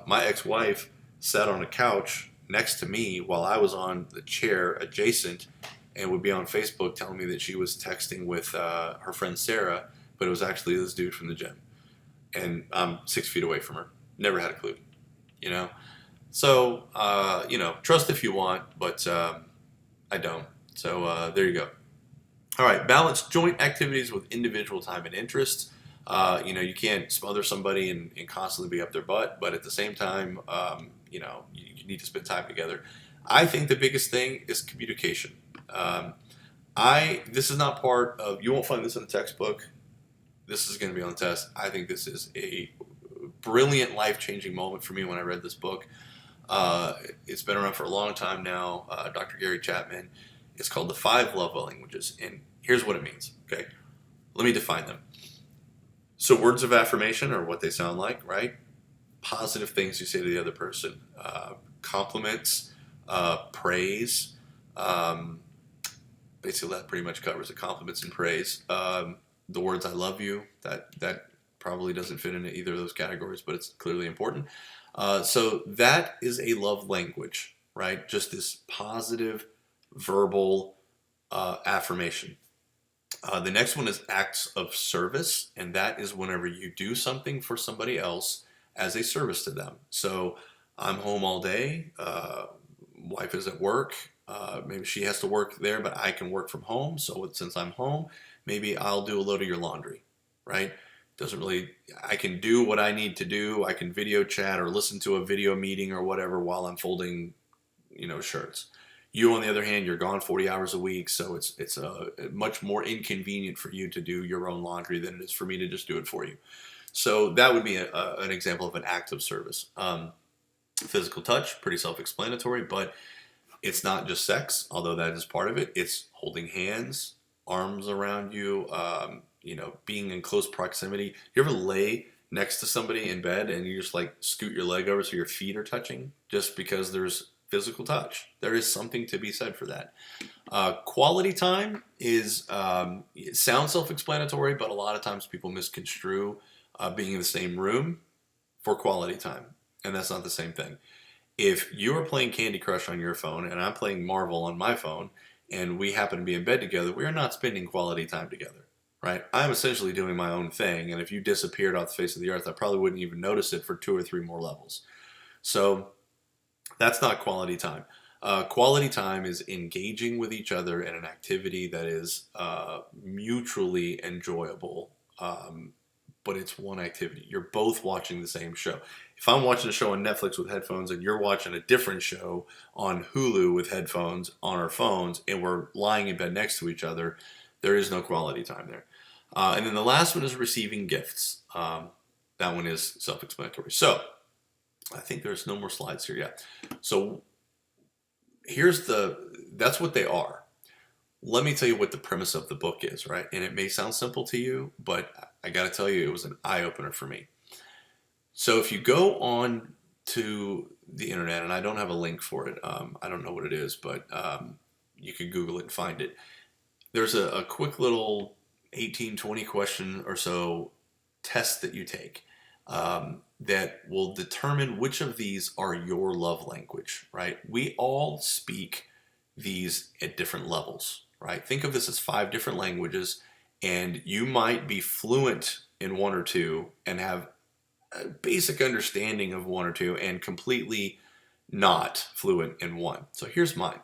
My ex-wife sat on a couch next to me while I was on the chair adjacent and would be on Facebook telling me that she was texting with her friend Sarah, but it was actually this dude from the gym. And I'm 6 feet away from her. Never had a clue, So, trust if you want, but I don't. So there you go. All right, balance joint activities with individual time and interests. You can't smother somebody and constantly be up their butt, but at the same time, you need to spend time together. I think the biggest thing is communication. This is not part of, you won't find this in the textbook. This is going to be on the test. I think this is a brilliant, life-changing moment for me when I read this book. It's been around for a long time now. Dr. Gary Chapman. It's called The 5 Love Languages, and here's what it means. Okay, let me define them. So words of affirmation are what they sound like, right? Positive things you say to the other person. Compliments, praise. Basically, that pretty much covers it. Compliments and praise. The words "I love you," that probably doesn't fit into either of those categories, but it's clearly important. So that is a love language, right? Just this positive verbal affirmation. The next one is acts of service, and that is whenever you do something for somebody else as a service to them. So I'm home all day, wife is at work, maybe she has to work there, but I can work from home. So since I'm home, maybe I'll do a load of your laundry, right? I can do what I need to do. I can video chat or listen to a video meeting or whatever while I'm folding, shirts. You, on the other hand, you're gone 40 hours a week, so it's much more inconvenient for you to do your own laundry than it is for me to just do it for you. So that would be an example of an act of service. Physical touch, pretty self-explanatory, but it's not just sex, although that is part of it. It's holding hands, arms around you, being in close proximity. You ever lay next to somebody in bed and you just like scoot your leg over so your feet are touching just because there's physical touch. There is something to be said for that. Quality time is it sounds self-explanatory, but a lot of times people misconstrue being in the same room for quality time, and that's not the same thing. If you are playing Candy Crush on your phone and I'm playing Marvel on my phone, and we happen to be in bed together, we are not spending quality time together, right? I'm essentially doing my own thing, and if you disappeared off the face of the earth, I probably wouldn't even notice it for 2 or 3 more levels. So that's not quality time. Quality time is engaging with each other in an activity that is mutually enjoyable, but it's one activity. You're both watching the same show. If I'm watching a show on Netflix with headphones and you're watching a different show on Hulu with headphones on our phones and we're lying in bed next to each other, there is no quality time there. And then the last one is receiving gifts. That one is self-explanatory. So I think there's no more slides here yet. So that's what they are. Let me tell you what the premise of the book is, right? And it may sound simple to you, but I got to tell you, it was an eye-opener for me. So if you go on to the internet, and I don't have a link for it, I don't know what it is, but you can Google it and find it. There's a quick little 18, 20 question or so test that you take that will determine which of these are your love language, right? We all speak these at different levels, right? Think of this as 5 different languages, and you might be fluent in 1 or 2 and have a basic understanding of 1 or 2 and completely not fluent in 1. So here's mine.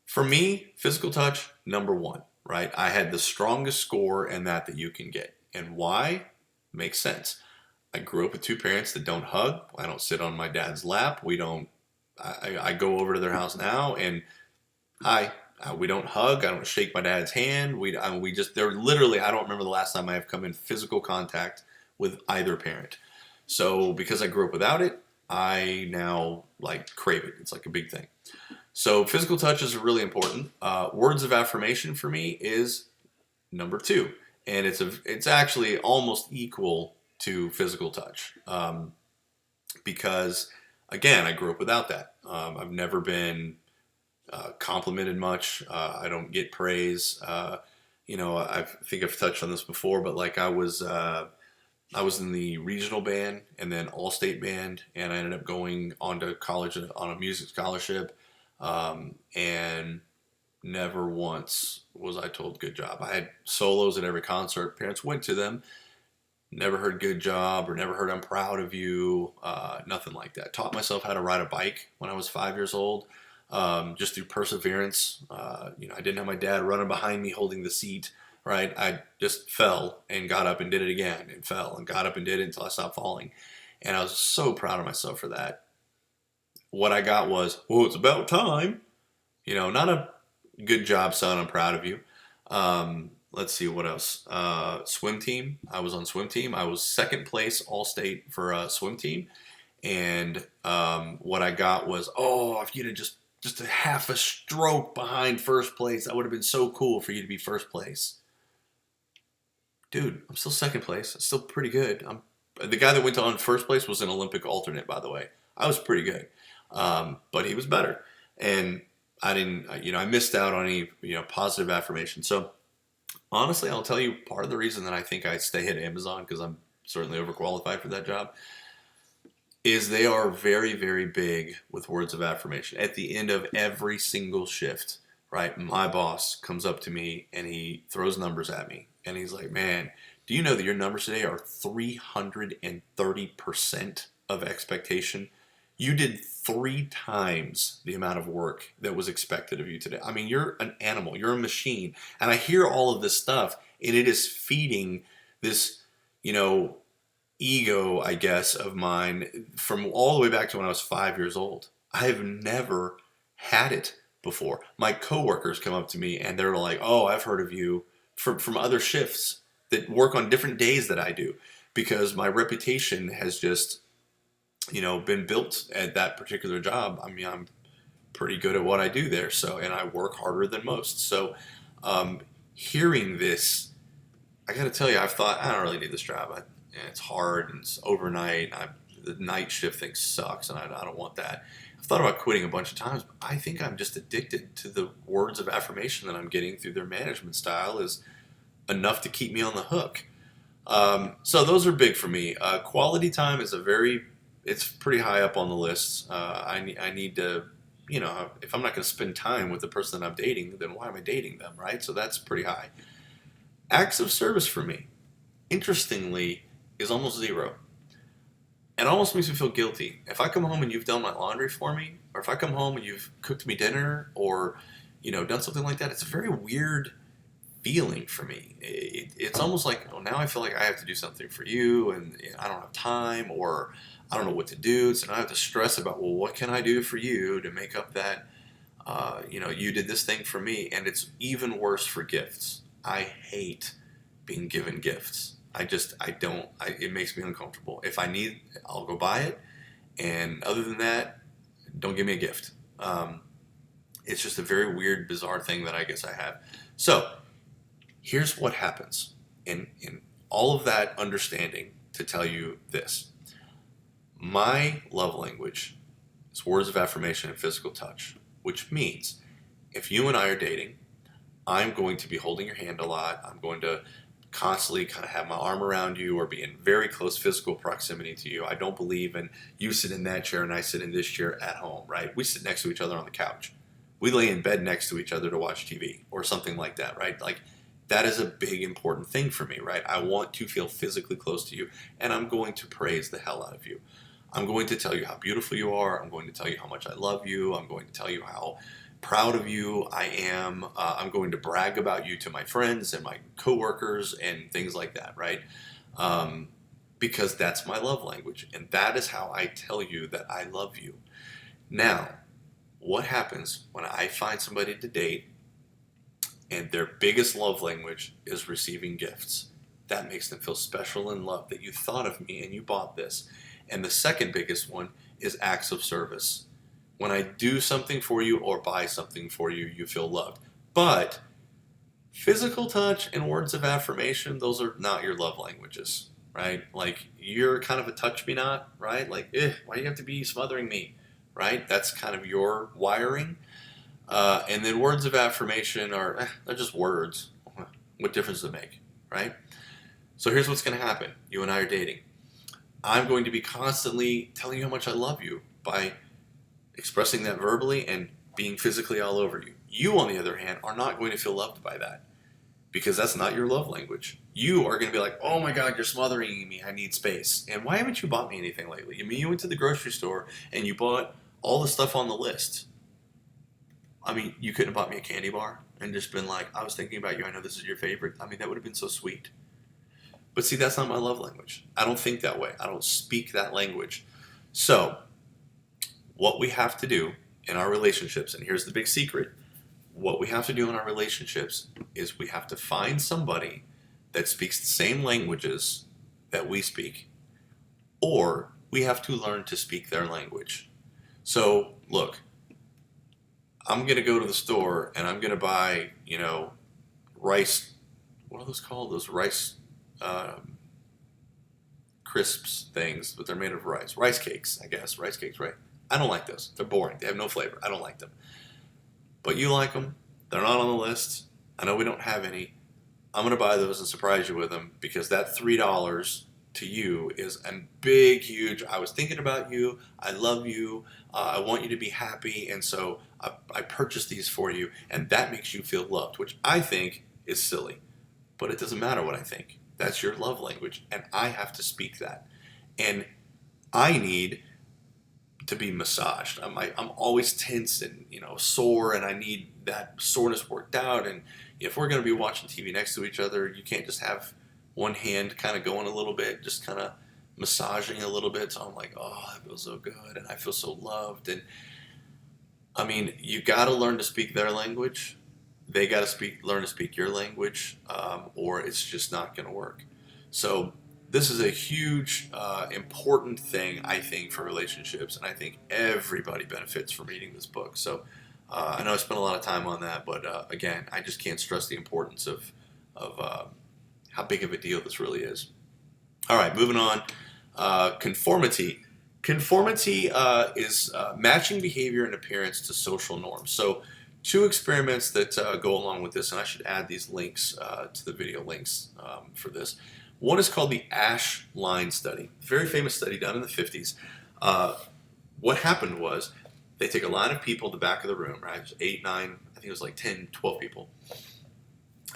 For me, physical touch, number 1, right? I had the strongest score in that you can get. And why? Makes sense. I grew up with 2 parents that don't hug. I don't sit on my dad's lap. I go over to their house now and hi. We don't hug. I don't shake my dad's hand. They're literally, I don't remember the last time I have come in physical contact with either parent. So because I grew up without it, I now crave it. It's like a big thing. So physical touch is really important. Words of affirmation for me is number 2. And it's actually almost equal to physical touch. Because again, I grew up without that. I've never been complimented much. I don't get praise. I think I've touched on this before, but I was in the regional band and then all-state band, and I ended up going on to college on a music scholarship, and never once was I told good job. I had solos at every concert. Parents went to them. Never heard good job or never heard I'm proud of you. Nothing like that. Taught myself how to ride a bike when I was 5 years old. Just through perseverance. I didn't have my dad running behind me holding the seat, right? I just fell and got up and did it again and fell and got up and did it until I stopped falling. And I was so proud of myself for that. What I got was, well, it's about time. Not a good job, son. I'm proud of you. Let's see what else. Swim team. I was on swim team. I was 2nd place all-state for a swim team. And what I got was, if you'd have just a half a stroke behind 1st place, that would have been so cool for you to be 1st place. Dude, I'm still 2nd place. It's still pretty good. The guy that went on 1st place was an Olympic alternate, by the way. I was pretty good. But he was better. And I didn't, I missed out on any, positive affirmation. So honestly, I'll tell you part of the reason that I think I stay at Amazon, because I'm certainly overqualified for that job, is they are very, very big with words of affirmation. At the end of every single shift, right, my boss comes up to me and he throws numbers at me. And he's like, man, do you know that your numbers today are 330% of expectation? You did 3 times the amount of work that was expected of you today. I mean, you're an animal. You're a machine. And I hear all of this stuff, and it is feeding this, ego, I guess, of mine from all the way back to when I was 5 years old. I have never had it before. My coworkers come up to me, and they're like, oh, I've heard of you from other shifts that work on different days that I do, because my reputation has just been built at that particular job. I mean, I'm pretty good at what I do there. So, and I work harder than most. So, hearing this, I got to tell you, I've thought, I don't really need this job. It's hard and it's overnight. The night shift thing sucks, and I don't want that. I've thought about quitting a bunch of times, but I think I'm just addicted to the words of affirmation that I'm getting through their management style is enough to keep me on the hook. So those are big for me. Quality time is it's pretty high up on the list. I need to, if I'm not going to spend time with the person that I'm dating, then why am I dating them, right? So that's pretty high. Acts of service for me, interestingly, is almost zero. It almost makes me feel guilty. If I come home and you've done my laundry for me, or if I come home and you've cooked me dinner, or, done something like that, it's a very weird feeling for me. It's almost like, oh, now I feel like I have to do something for you, and I don't have time, or I don't know what to do, so now I have to stress about, well, what can I do for you to make up that, you did this thing for me, and it's even worse for gifts. I hate being given gifts. It makes me uncomfortable. If I need, I'll go buy it, and other than that, don't give me a gift. It's just a very weird, bizarre thing that I guess I have. So, here's what happens in all of that understanding to tell you this. My love language is words of affirmation and physical touch, which means if you and I are dating, I'm going to be holding your hand a lot. I'm going to constantly kind of have my arm around you or be in very close physical proximity to you. I don't believe in you sit in that chair and I sit in this chair at home, right? We sit next to each other on the couch. We lay in bed next to each other to watch TV or something like that, right? Like, that is a big, important thing for me, right? I want to feel physically close to you, and I'm going to praise the hell out of you. I'm going to tell you how beautiful you are. I'm going to tell you how much I love you. I'm going to tell you how proud of you I am. I'm going to brag about you to my friends and my coworkers and things like that, right? Because that's my love language, and that is how I tell you that I love you. Now, what happens when I find somebody to date and their biggest love language is receiving gifts? That makes them feel special and loved, that you thought of me and you bought this. And the second biggest one is acts of service. When I do something for you or buy something for you, you feel loved. But physical touch and words of affirmation, those are not your love languages, right? Like, you're kind of a touch me not, right? Like, why do you have to be smothering me, right? That's kind of your wiring. And then words of affirmation they're just words. What difference does it make, right? So here's what's going to happen. You and I are dating. I'm going to be constantly telling you how much I love you by expressing that verbally and being physically all over you. You, on the other hand, are not going to feel loved by that because that's not your love language. You are going to be like, oh my God, you're smothering me. I need space. And why haven't you bought me anything lately? I mean, you went to the grocery store and you bought all the stuff on the list. I mean, you couldn't have bought me a candy bar and just been like, I was thinking about you. I know this is your favorite. I mean, that would have been so sweet. But see, that's not my love language. I don't think that way. I don't speak that language. So, what we have to do in our relationships, and here's the big secret, what we have to do in our relationships is we have to find somebody that speaks the same languages that we speak, or we have to learn to speak their language. So, look, I'm going to go to the store and I'm going to buy, rice, what are those called? Those rice crisps things, but they're made of rice. Rice cakes, I guess. Rice cakes, right? I don't like those. They're boring. They have no flavor. I don't like them. But you like them. They're not on the list. I know we don't have any. I'm going to buy those and surprise you with them because that $3 to you is a big, huge, I was thinking about you. I love you. I want you to be happy. And so I purchased these for you. And that makes you feel loved, which I think is silly. But it doesn't matter what I think. That's your love language. And I have to speak that. And I need to be massaged. I'm always tense and sore, and I need that soreness worked out. And if we're going to be watching TV next to each other, you can't just have one hand kind of going a little bit, just kind of massaging a little bit. So I'm like, oh, that feels so good, and I feel so loved. And I mean, you got to learn to speak their language. They got to learn to speak your language, or it's just not going to work. So this is a huge, important thing, I think, for relationships, and I think everybody benefits from reading this book. So I know I spent a lot of time on that, but again, I just can't stress the importance of how big of a deal this really is. All right, moving on. Conformity Conformity is matching behavior and appearance to social norms. So, two experiments that go along with this, and I should add these links to the video links for this. One is called the Ash line study, very famous study done in the 50s. What happened was they take a line of people at the back of the room, right? It was 8, 9, I think it was like 10, 12 people.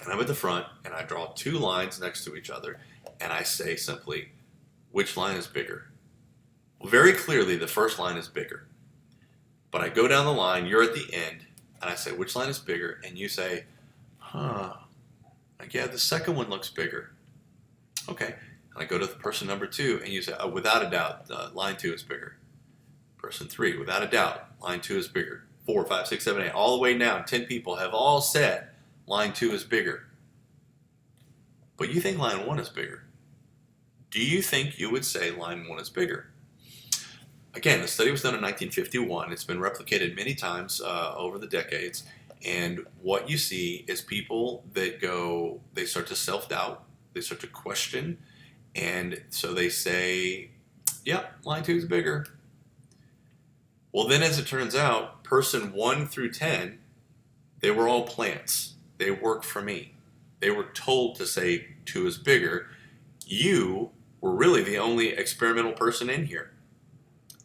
And I'm at the front, and I draw two lines next to each other, and I say simply, which line is bigger? Well, very clearly, the first line is bigger. But I go down the line, you're at the end, and I say, which line is bigger? And you say, like, yeah, the second one looks bigger. Okay. And I go to the person number 2, and you say, oh, without a doubt, line 2 is bigger. Person 3, without a doubt, line 2 is bigger. 4, 5, 6, 7, 8, all the way down, 10 people have all said line 2 is bigger. But you think line 1 is bigger. Do you think you would say line 1 is bigger? Again, the study was done in 1951. It's been replicated many times over the decades. And what you see is people that they start to self-doubt, they start to question, and so they say, yeah, line 2 is bigger. Well, then as it turns out, person 1 through 10, they were all plants. They work for me. They were told to say 2 is bigger. You were really the only experimental person in here.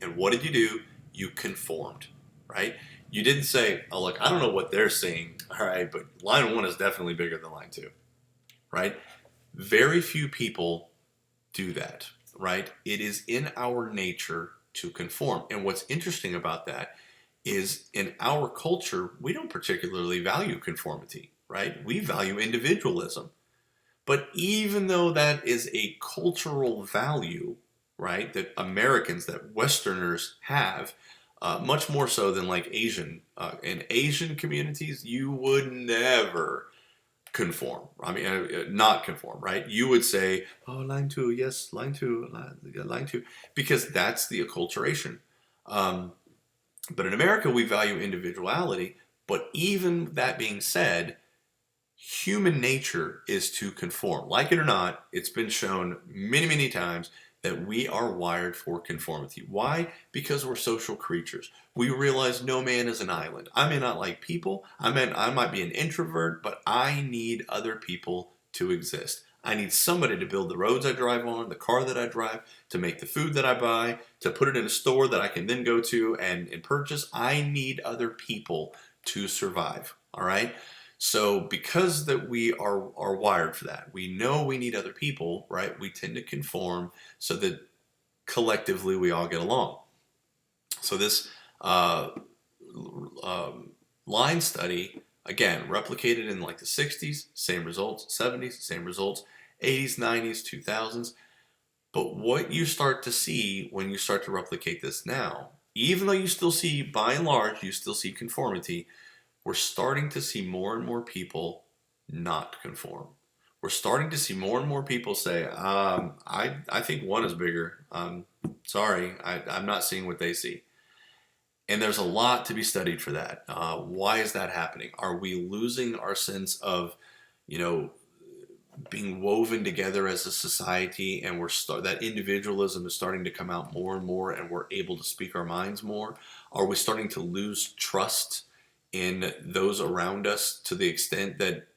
And what did you do? You conformed, right? You didn't say, oh, look, I don't know what they're saying, all right, but line 1 is definitely bigger than line 2, right? Very few people do that, right? It is in our nature to conform. And what's interesting about that is in our culture, we don't particularly value conformity, right? We value individualism. But even though that is a cultural value, right, that Americans, that Westerners have, much more so than like Asian. In Asian communities, you would never conform. I mean, not conform, right? You would say, oh, line 2, yes, line 2, line 2, because that's the acculturation. But in America, we value individuality. But even that being said, human nature is to conform. Like it or not, it's been shown many, many times that we are wired for conformity. Why? Because we're social creatures. We realize no man is an island. I may not like people. I might be an introvert, but I need other people to exist. I need somebody to build the roads I drive on, the car that I drive, to make the food that I buy, to put it in a store that I can then go to and purchase. I need other people to survive. All right? So because that we are wired for that, we know we need other people, right? We tend to conform so that collectively we all get along. So this line study, again, replicated in like the 60s, same results, 70s, same results, 80s, 90s, 2000s. But what you start to see when you start to replicate this now, even though you still see, by and large, you still see conformity, we're starting to see more and more people not conform. We're starting to see more and more people say, I think 1 is bigger. Sorry, I'm not seeing what they see. And there's a lot to be studied for that. Why is that happening? Are we losing our sense of, being woven together as a society, and that individualism is starting to come out more and more, and we're able to speak our minds more? Are we starting to lose trust in those around us to the extent that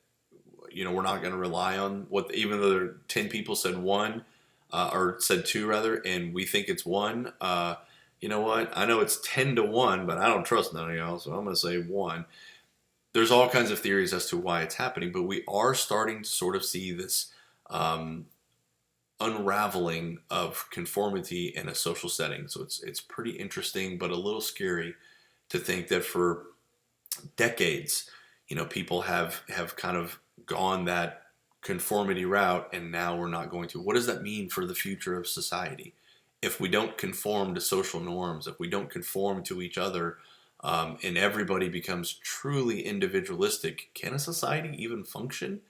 we're not going to rely on even though 10 people said 1 or said 2 rather, and we think it's 1? You know what? I know it's 10 to 1, but I don't trust none of y'all, so I'm going to say 1. There's all kinds of theories as to why it's happening, but we are starting to sort of see this unraveling of conformity in a social setting. So it's pretty interesting, but a little scary to think that for decades, people have kind of gone that conformity route, and now we're not going to. What does that mean for the future of society? If we don't conform to social norms, if we don't conform to each other, and everybody becomes truly individualistic, can a society even function?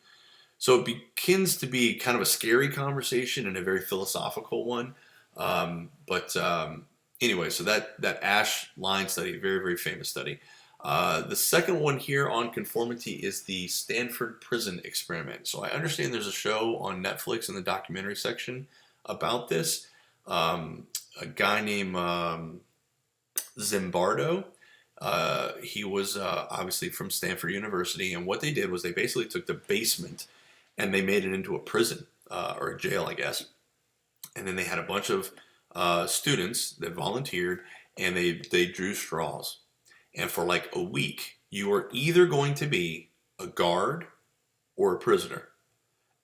So it begins to be kind of a scary conversation and a very philosophical one. Anyway, so that Ash line study, very, very famous study. The second one here on conformity is the Stanford Prison Experiment. So I understand there's a show on Netflix in the documentary section about this. a guy named Zimbardo. He was obviously from Stanford University, and what they did was they basically took the basement and they made it into a prison or a jail, I guess. And then they had a bunch of students that volunteered, and they drew straws. And for like a week, you were either going to be a guard or a prisoner.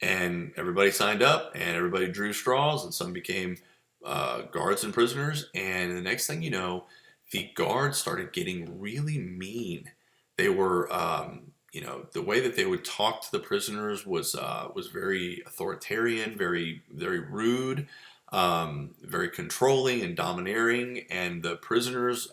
And everybody signed up, and everybody drew straws, and some became guards and prisoners. And the next thing you know, the guards started getting really mean. They were, the way that they would talk to the prisoners was very authoritarian, very very rude, very controlling and domineering, and the prisoners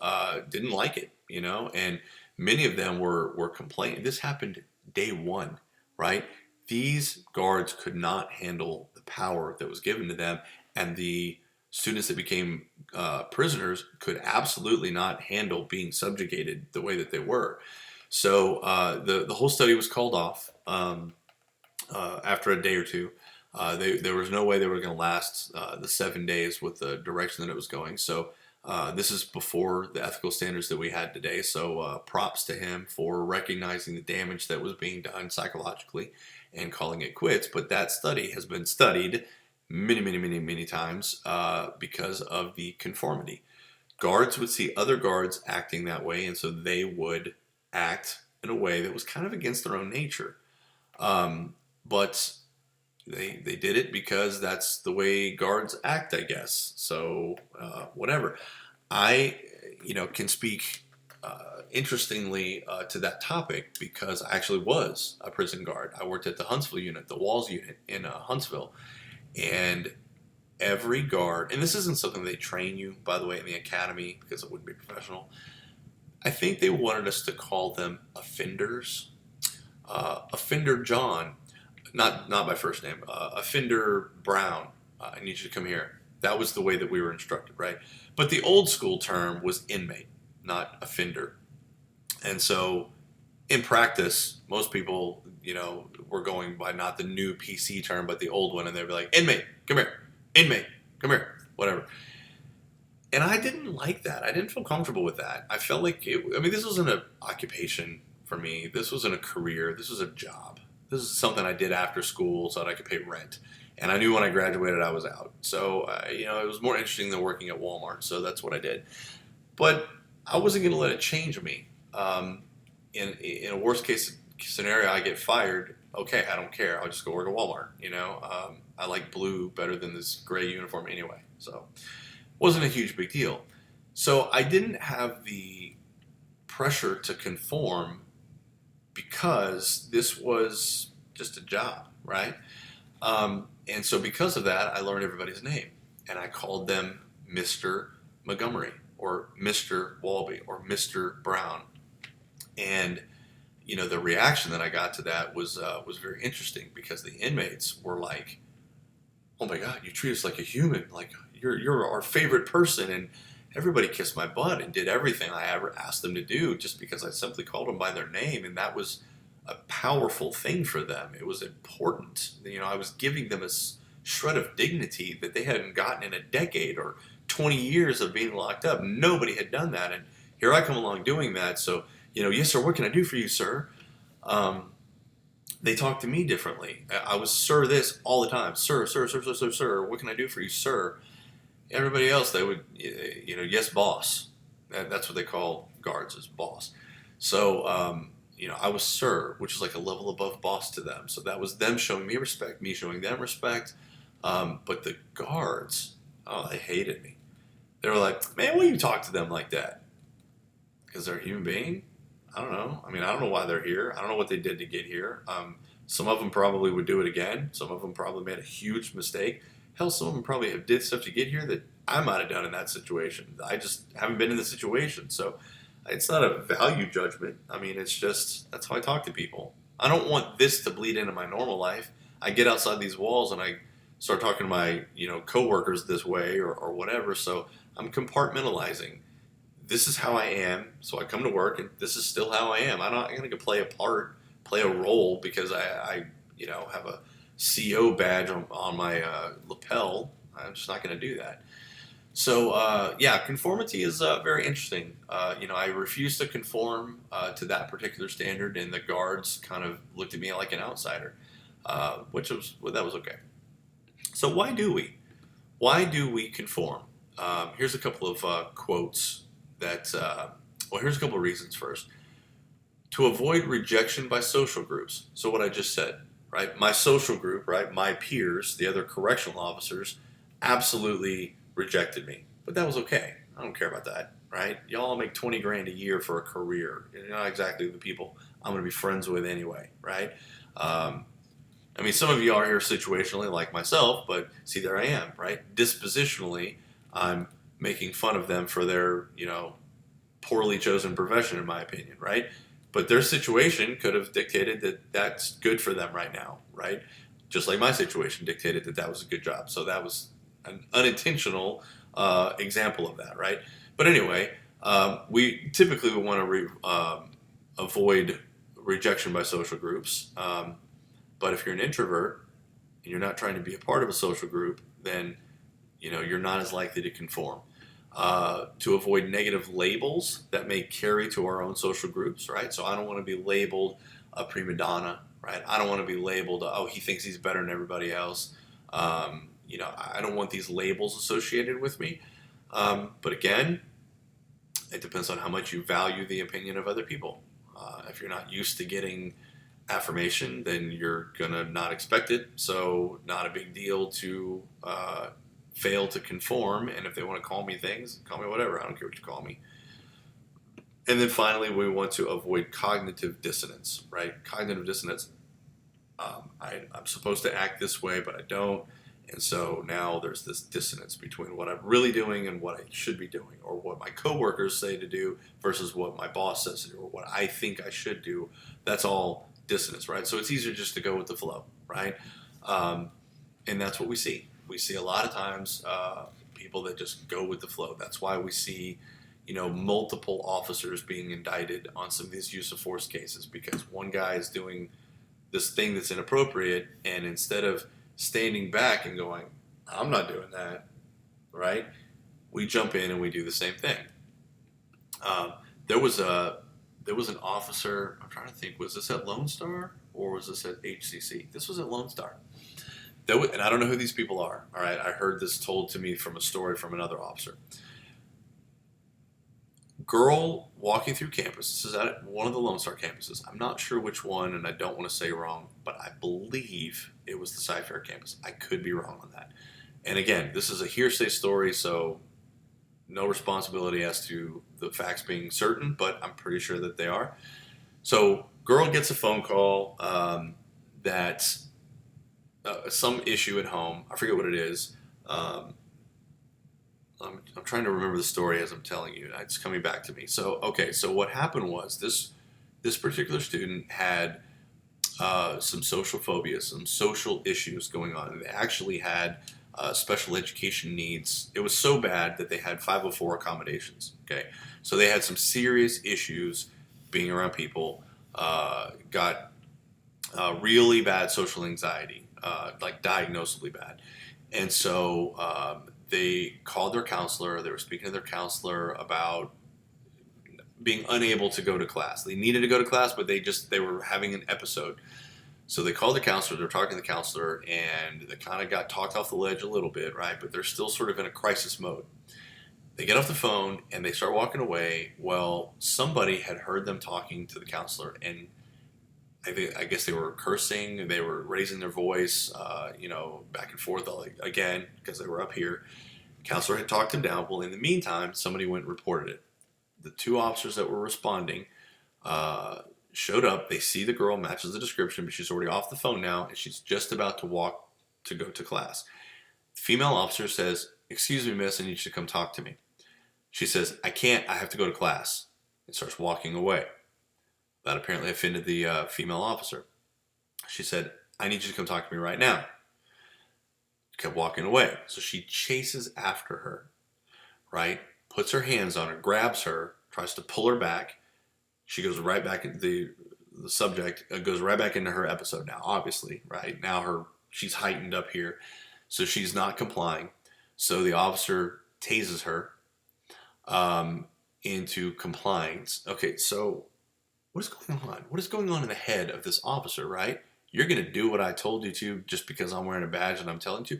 didn't like it. And many of them were complaining. This happened day one, right? These guards could not handle the power that was given to them, and the students that became prisoners could absolutely not handle being subjugated the way that they were. So the whole study was called off after a day or two. There was no way they were going to last the 7 days with the direction that it was going. So this is before the ethical standards that we had today. So props to him for recognizing the damage that was being done psychologically and calling it quits. But that study has been studied many, many, many, many times because of the conformity. Guards would see other guards acting that way, and so they would act in a way that was kind of against their own nature. But they did it because that's the way guards act, I guess. So whatever. I can speak interestingly to that topic because I actually was a prison guard. I worked at the Huntsville unit, the Walls unit in Huntsville, and every guard, and this isn't something they train you, by the way, in the academy because it wouldn't be professional. I think they wanted us to call them offenders. Offender John, not by first name, Offender Brown, I need you to come here. That was the way that we were instructed, right? But the old school term was inmate, not offender. And so in practice, most people, were going by not the new PC term, but the old one, and they'd be like, inmate, come here, inmate, come here, whatever. And I didn't like that. I didn't feel comfortable with that. I felt like, this wasn't an occupation for me. This wasn't a career. This was a job. This is something I did after school so that I could pay rent. And I knew when I graduated I was out. So, it was more interesting than working at Walmart. So that's what I did. But I wasn't going to let it change me. In a worst case scenario, I get fired. Okay, I don't care. I'll just go work at Walmart. I like blue better than this gray uniform anyway. So wasn't a huge big deal. So I didn't have the pressure to conform because this was just a job, right? And so because of that, I learned everybody's name. And I called them Mr. Montgomery or Mr. Walby or Mr. Brown. And, the reaction that I got to that was very interesting because the inmates were like, oh my God, you treat us like a human. Like you're our favorite person. And everybody kissed my butt and did everything I ever asked them to do just because I simply called them by their name. And that was a powerful thing for them. It was important. I was giving them a shred of dignity that they hadn't gotten in a decade or 20 years of being locked up. Nobody had done that. And here I come along doing that. So, yes, sir, what can I do for you, sir? They talked to me differently. I was sir this all the time. Sir, sir, sir, sir, sir, sir. What can I do for you, sir? Everybody else, they would, yes, boss. That's what they call guards, is boss. So, I was sir, which is like a level above boss to them. So that was them showing me respect, me showing them respect. But the guards, they hated me. They were like, man, why you talk to them like that? Because they're a human being? I don't know. I don't know why they're here. I don't know what they did to get here. Some of them probably would do it again. Some of them probably made a huge mistake. Hell, some of them probably have did stuff to get here that I might have done in that situation. I just haven't been in the situation. So it's not a value judgment. It's just, that's how I talk to people. I don't want this to bleed into my normal life. I get outside these walls and I start talking to my, coworkers this way or whatever. So I'm compartmentalizing. This is how I am. So I come to work and this is still how I am. I'm not going to play a part, play a role because I have a CO badge on my lapel. I'm just not going to do that. So, yeah, conformity is very interesting. I refused to conform to that particular standard, and the guards kind of looked at me like an outsider, which was well, that was okay. So, why do we? Why do we conform? Here's a couple of quotes that. Well, here's a couple of reasons. First, to avoid rejection by social groups. So, what I just said, right? My social group, right? My peers, the other correctional officers, absolutely rejected me. But that was okay. I don't care about that, right? Y'all make 20 grand a year for a career. You're not exactly the people I'm going to be friends with anyway, right? Um, I mean, some of you are here situationally like myself, but see, there I am, right? Dispositionally, I'm making fun of them for their, poorly chosen profession, in my opinion, right? But their situation could have dictated that that's good for them right now, right? Just like my situation dictated that that was a good job. So that was an unintentional example of that, right? But anyway, we typically would want to avoid rejection by social groups. But if you're an introvert and you're not trying to be a part of a social group, then you're not as likely to conform. To avoid negative labels that may carry to our own social groups, right? So I don't want to be labeled a prima donna, right? I don't want to be labeled, oh, he thinks he's better than everybody else. I don't want these labels associated with me. But again, it depends on how much you value the opinion of other people. If you're not used to getting affirmation, then you're gonna not expect it. So not a big deal to fail to conform. And if they want to call me things, call me whatever. I don't care what you call me. And then finally, we want to avoid cognitive dissonance, right? Cognitive dissonance. I'm supposed to act this way, but I don't. And so now there's this dissonance between what I'm really doing and what I should be doing, or what my coworkers say to do versus what my boss says to do, or what I think I should do. That's all dissonance, right? So it's easier just to go with the flow, right? And that's what we see. We see a lot of times people that just go with the flow. That's why we see, multiple officers being indicted on some of these use of force cases, because one guy is doing this thing that's inappropriate, and instead of standing back and going, I'm not doing that, right? We jump in and we do the same thing. There was an officer. I'm trying to think. Was this at Lone Star or was this at HCC? This was at Lone Star. And I don't know who these people are. All right, I heard this told to me from a story from another officer. Girl walking through campus. This is at one of the Lone Star campuses. I'm not sure which one, and I don't want to say wrong, but I believe it was the Cy-Fair campus. I could be wrong on that. And again, this is a hearsay story, so no responsibility as to the facts being certain, but I'm pretty sure that they are. So, girl gets a phone call that some issue at home. I forget what it is. I'm trying to remember the story as I'm telling you. It's coming back to me. So, okay. So what happened was this particular student had some social phobia, some social issues going on. And they actually had special education needs. It was so bad that they had 504 accommodations. Okay. So they had some serious issues being around people, got really bad social anxiety, like diagnosably bad. And so they called their counselor. They were speaking to their counselor about being unable to go to class. They needed to go to class, but they were having an episode. So they called the counselor. They're talking to the counselor, and they kind of got talked off the ledge a little bit, right? But they're still sort of in a crisis mode. They get off the phone and they start walking away. Well, somebody had heard them talking to the counselor, and I guess they were cursing and they were raising their voice, back and forth again, because they were up here. Counselor had talked him down. Well, in the meantime, somebody went and reported it. The two officers that were responding showed up. They see the girl matches the description, but she's already off the phone now, and she's just about to walk to go to class. The female officer says, "Excuse me, miss, I need you to come talk to me." She says, "I can't. I have to go to class," and starts walking away. That apparently offended the female officer. She said, "I need you to come talk to me right now." Kept walking away. So she chases after her, right? Puts her hands on her, grabs her, tries to pull her back. She goes right back into the subject, goes right back into her episode now, obviously, right? Now she's heightened up here. So she's not complying. So the officer tases her um, into compliance. Okay, so what is going on? What is going on in the head of this officer, right? You're going to do what I told you to just because I'm wearing a badge and I'm telling you.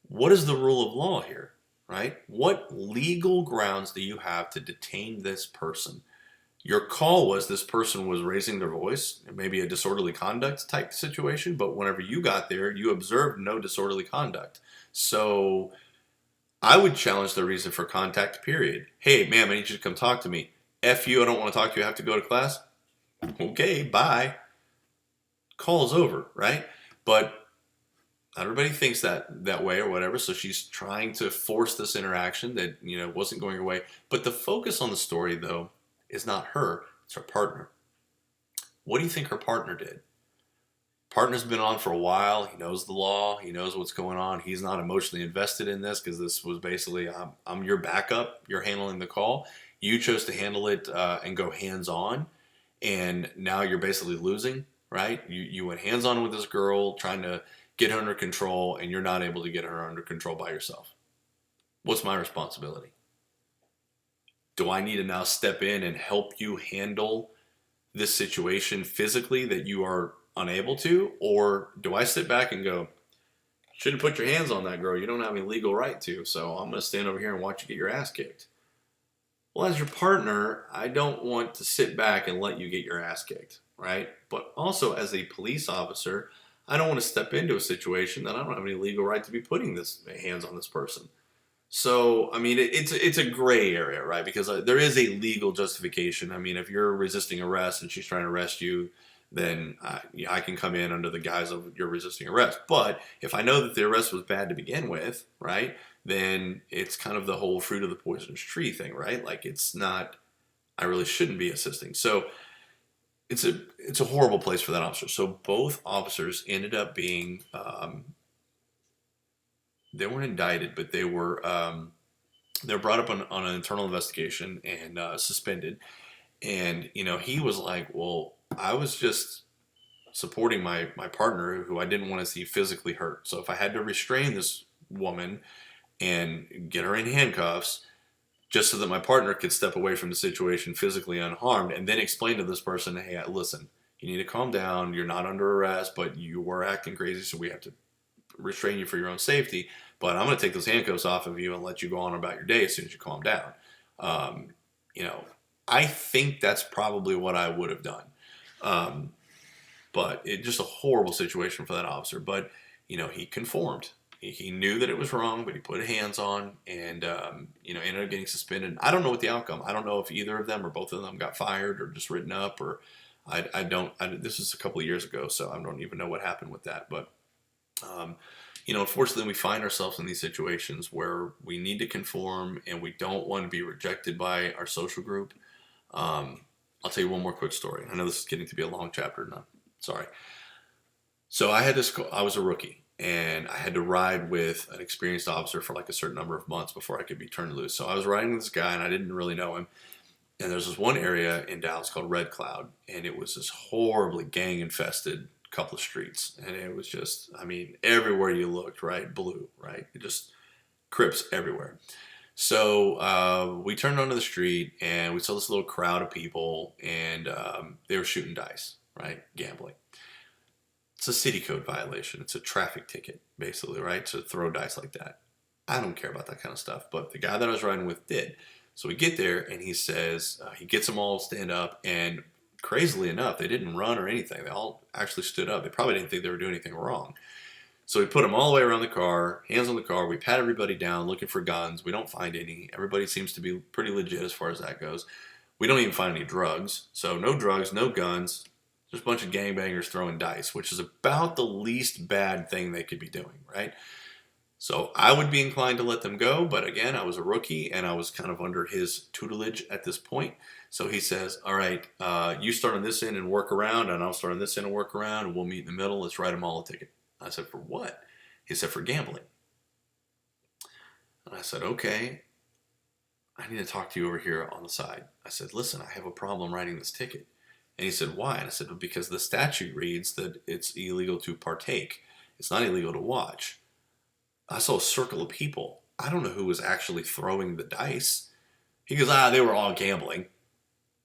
What is the rule of law here, right? What legal grounds do you have to detain this person? Your call was this person was raising their voice, maybe a disorderly conduct type situation, but whenever you got there, you observed no disorderly conduct. So I would challenge the reason for contact, period. Hey, ma'am, I need you to come talk to me. F you, I don't want to talk to you, I have to go to class. Okay, bye. Call's over, right? But not everybody thinks that way or whatever, so she's trying to force this interaction that, wasn't going her way. But the focus on the story, though, is not her, it's her partner. What do you think her partner did? Partner's been on for a while. He knows the law. He knows what's going on. He's not emotionally invested in this because this was basically, I'm your backup. You're handling the call. You chose to handle it and go hands-on, and now you're basically losing, right? You went hands-on with this girl trying to get her under control, and you're not able to get her under control by yourself. What's my responsibility? Do I need to now step in and help you handle this situation physically that you are unable to? Or do I sit back and go, shouldn't put your hands on that girl. You don't have any legal right to, so I'm going to stand over here and watch you get your ass kicked. Well, as your partner, I don't want to sit back and let you get your ass kicked, right? But also as a police officer, I don't want to step into a situation that I don't have any legal right to be putting this hands on this person. So, I mean, it's a gray area, right? Because there is a legal justification. I mean, if you're resisting arrest and she's trying to arrest you, then I can come in under the guise of you're resisting arrest. But if I know that the arrest was bad to begin with, right, then it's kind of the whole fruit of the poisonous tree thing, right? Like, it's not, I really shouldn't be assisting. So it's a horrible place for that officer. So both officers ended up being they weren't indicted, but they were brought up on an internal investigation and suspended. And he was like, well, I was just supporting my partner who I didn't want to see physically hurt. So if I had to restrain this woman and get her in handcuffs just so that my partner could step away from the situation physically unharmed, and then explain to this person, hey, listen, you need to calm down. You're not under arrest, but you were acting crazy, so we have to restrain you for your own safety. But I'm going to take those handcuffs off of you and let you go on about your day as soon as you calm down. I think that's probably what I would have done. But it's just a horrible situation for that officer. But, he conformed. He knew that it was wrong, but he put hands on and, ended up getting suspended. I don't know what the outcome. I don't know if either of them or both of them got fired or just written up, or this was a couple of years ago, so I don't even know what happened with that. But, unfortunately, we find ourselves in these situations where we need to conform and we don't want to be rejected by our social group. I'll tell you one more quick story. I know this is getting to be a long chapter. No, sorry. So I was a rookie and I had to ride with an experienced officer for like a certain number of months before I could be turned loose. So I was riding with this guy and I didn't really know him. And there's this one area in Dallas called Red Cloud, and it was this horribly gang infested couple of streets, and it was just, I mean, everywhere you looked, right, blue, right, it just Crips everywhere. So we turned onto the street and we saw this little crowd of people, and they were shooting dice, right, gambling. It's a city code violation. It's a traffic ticket, basically, right, to throw dice like that. I don't care about that kind of stuff, but the guy that I was riding with did. So we get there and he says, he gets them all to stand up, and crazily enough, they didn't run or anything. They all actually stood up. They probably didn't think they were doing anything wrong. So we put them all the way around the car, hands on the car. We pat everybody down looking for guns. We don't find any. Everybody seems to be pretty legit as far as that goes. We don't even find any drugs. So no drugs, no guns, just a bunch of gangbangers throwing dice, which is about the least bad thing they could be doing, right? So I would be inclined to let them go, but again, I was a rookie and I was kind of under his tutelage at this point. So he says, all right, you start on this end and work around, and I'll start on this end and work around, and we'll meet in the middle. Let's write them all a ticket. I said, for what? He said, for gambling. And I said, okay, I need to talk to you over here on the side. I said, listen, I have a problem writing this ticket. And he said, why? And I said, well, because the statute reads that it's illegal to partake. It's not illegal to watch. I saw a circle of people. I don't know who was actually throwing the dice. He goes, they were all gambling.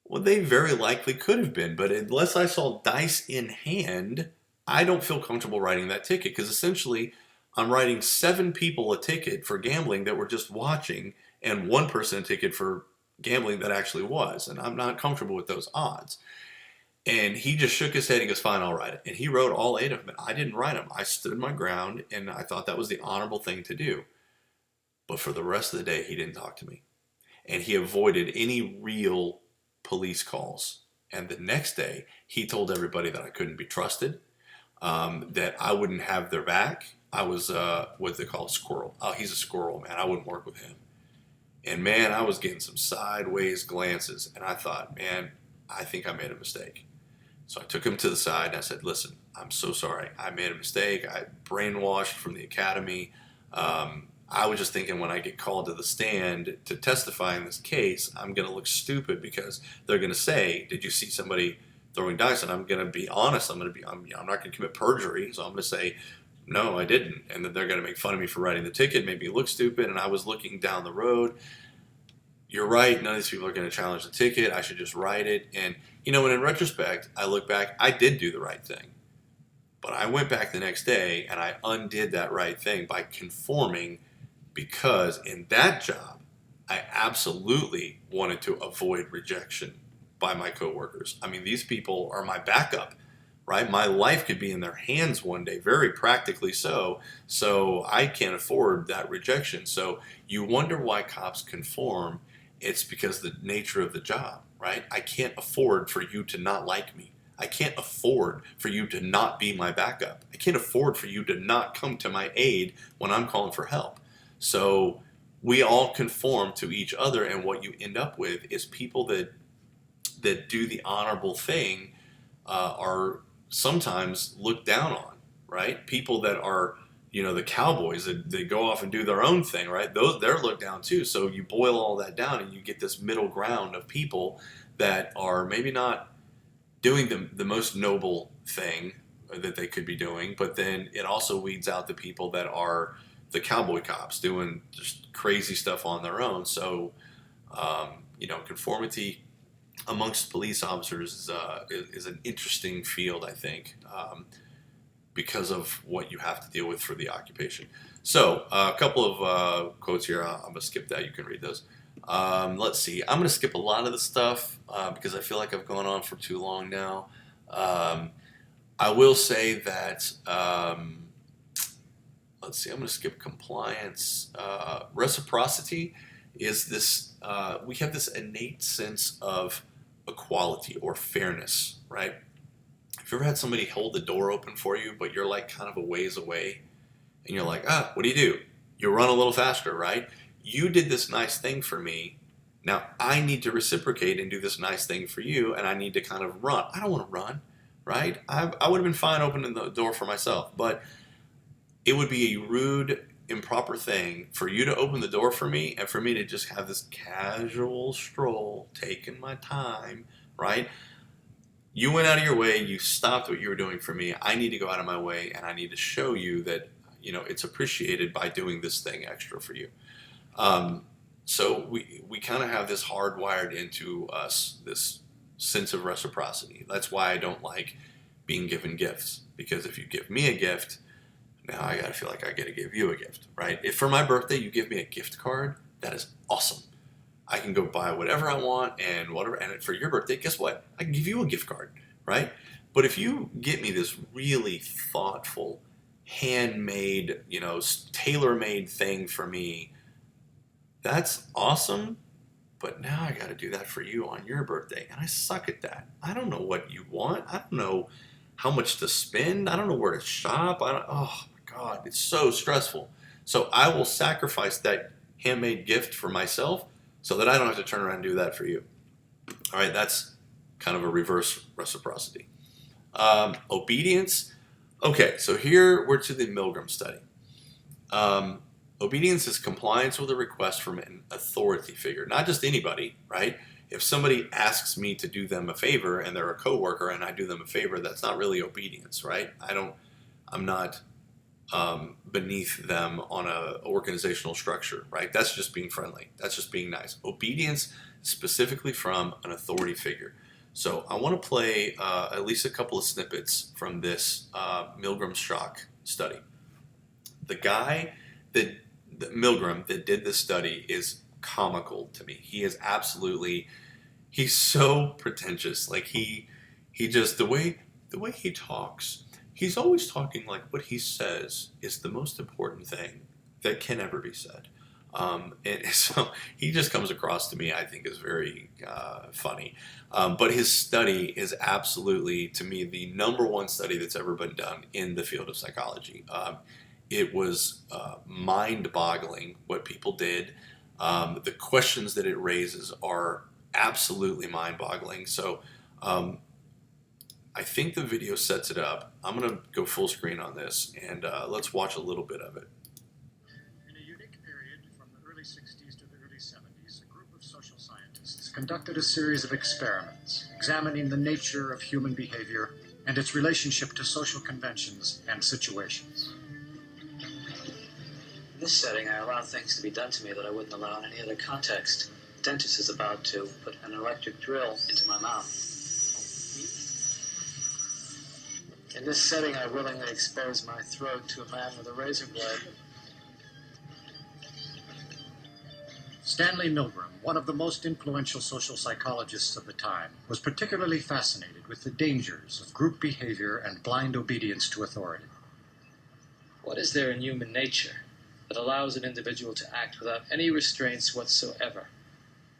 Well, they very likely could have been, but unless I saw dice in hand, I don't feel comfortable writing that ticket because essentially I'm writing 7 people a ticket for gambling that were just watching and 1 person a ticket for gambling that actually was. And I'm not comfortable with those odds. And he just shook his head. He goes, fine, I'll write it. And he wrote all 8 of them. I didn't write them. I stood my ground and I thought that was the honorable thing to do. But for the rest of the day, he didn't talk to me. And he avoided any real police calls. And the next day, he told everybody that I couldn't be trusted, that I wouldn't have their back. I was what they call a squirrel. Oh, he's a squirrel, man. I wouldn't work with him. And man, I was getting some sideways glances. And I thought, man, I think I made a mistake. So I took him to the side and I said, listen, I'm so sorry. I made a mistake. I brainwashed from the academy. I was just thinking when I get called to the stand to testify in this case, I'm going to look stupid because they're going to say, did you see somebody throwing dice? And I'm going to be honest. I'm not going to commit perjury. So I'm going to say, no, I didn't. And then they're going to make fun of me for writing the ticket, make me look stupid. And I was looking down the road. You're right. None of these people are going to challenge the ticket. I should just write it. And, and in retrospect, I look back, I did do the right thing. But I went back the next day and I undid that right thing by conforming because in that job, I absolutely wanted to avoid rejection by my coworkers. I mean, these people are my backup, right? My life could be in their hands one day, very practically so. So I can't afford that rejection. So you wonder why cops conform. It's because the nature of the job, right? I can't afford for you to not like me. I can't afford for you to not be my backup. I can't afford for you to not come to my aid when I'm calling for help. So we all conform to each other, and what you end up with is people that do the honorable thing are sometimes looked down on, right? People that are, the cowboys that they go off and do their own thing, right? They're looked down too. So you boil all that down and you get this middle ground of people that are maybe not doing the most noble thing that they could be doing, but then it also weeds out the people that are the cowboy cops doing just crazy stuff on their own. So, conformity amongst police officers is an interesting field, I think, because of what you have to deal with for the occupation. So, a couple of quotes here. I'm going to skip that. You can read those. Let's see. I'm going to skip a lot of the stuff because I feel like I've gone on for too long now. I will say that, let's see, I'm going to skip compliance. Reciprocity is this, we have this innate sense of equality or fairness, right? Have you ever had somebody hold the door open for you, but you're like kind of a ways away? And you're like, what do? You run a little faster, right? You did this nice thing for me. Now I need to reciprocate and do this nice thing for you, and I need to kind of run. I don't want to run, right? I would have been fine opening the door for myself, but it would be a rude, improper thing for you to open the door for me and for me to just have this casual stroll, taking my time, right? You went out of your way, you stopped what you were doing for me. I need to go out of my way, and I need to show you that, it's appreciated by doing this thing extra for you. So we kind of have this hardwired into us, this sense of reciprocity. That's why I don't like being given gifts, because if you give me a gift, now I gotta feel like I gotta give you a gift, right? If for my birthday you give me a gift card, that is awesome. I can go buy whatever I want and whatever. And for your birthday, guess what? I can give you a gift card, right? But if you get me this really thoughtful, handmade, tailor-made thing for me, that's awesome. But now I got to do that for you on your birthday, and I suck at that. I don't know what you want. I don't know how much to spend. I don't know where to shop. Oh my God, it's so stressful. So I will sacrifice that handmade gift for myself so that I don't have to turn around and do that for you. All right, that's kind of a reverse reciprocity. Obedience. Okay, so here we're to the Milgram study. Obedience is compliance with a request from an authority figure, not just anybody, right? If somebody asks me to do them a favor and they're a coworker and I do them a favor, that's not really obedience, right? I'm not beneath them on a organizational structure, right? That's just being friendly. That's just being nice. Obedience specifically from an authority figure. So I want to play at least a couple of snippets from this Milgram shock study. The guy that Milgram that did this study is comical to me. He is absolutely, he's so pretentious. Like he just the way he talks, he's always talking like what he says is the most important thing that can ever be said. And so he just comes across to me, I think, as very funny. But his study is absolutely, to me, the number one study that's ever been done in the field of psychology. It was mind-boggling what people did. The questions that it raises are absolutely mind-boggling. So I think the video sets it up. I'm going to go full screen on this, and let's watch a little bit of it. In a unique period from the early 60s to the early 70s, a group of social scientists conducted a series of experiments examining the nature of human behavior and its relationship to social conventions and situations. In this setting, I allow things to be done to me that I wouldn't allow in any other context. The dentist is about to put an electric drill into my mouth. In this setting, I willingly expose my throat to a man with a razor blade. Stanley Milgram, one of the most influential social psychologists of the time, was particularly fascinated with the dangers of group behavior and blind obedience to authority. What is there in human nature that allows an individual to act without any restraints whatsoever,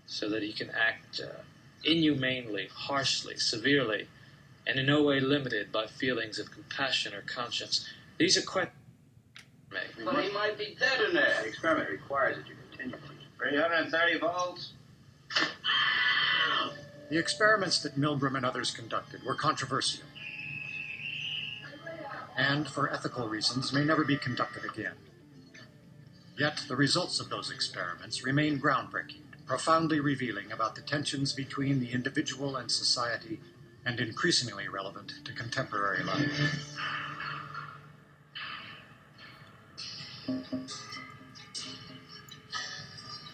so that he can act inhumanely, harshly, severely, and in no way limited by feelings of compassion or conscience? These are questions. Well, he might be dead in there. The experiment requires that you continue. 330 volts. The experiments that Milgram and others conducted were controversial, and for ethical reasons may never be conducted again. Yet the results of those experiments remain groundbreaking, profoundly revealing about the tensions between the individual and society, and increasingly relevant to contemporary life.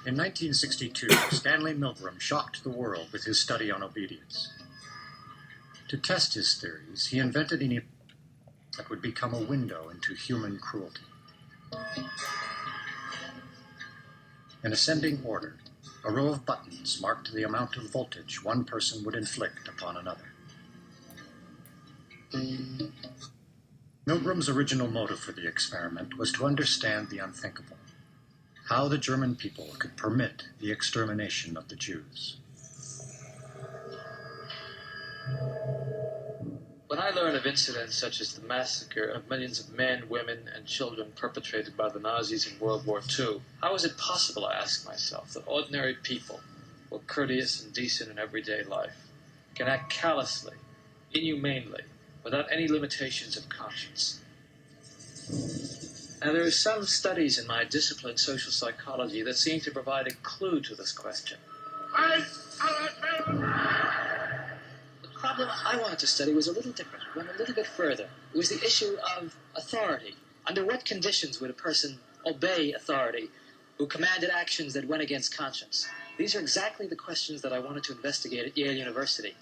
In 1962, Stanley Milgram shocked the world with his study on obedience. To test his theories, he invented an that would become a window into human cruelty. In ascending order, a row of buttons marked the amount of voltage one person would inflict upon another. Milgram's original motive for the experiment was to understand the unthinkable, how the German people could permit the extermination of the Jews. When I learn of incidents such as the massacre of millions of men, women, and children perpetrated by the Nazis in World War II, how is it possible, I ask myself, that ordinary people, who are courteous and decent in everyday life, can act callously, inhumanely, without any limitations of conscience? Now, there are some studies in my discipline, social psychology, that seem to provide a clue to this question. The problem I wanted to study was a little different. It went a little bit further. It was the issue of authority. Under what conditions would a person obey authority who commanded actions that went against conscience? These are exactly the questions that I wanted to investigate at Yale University.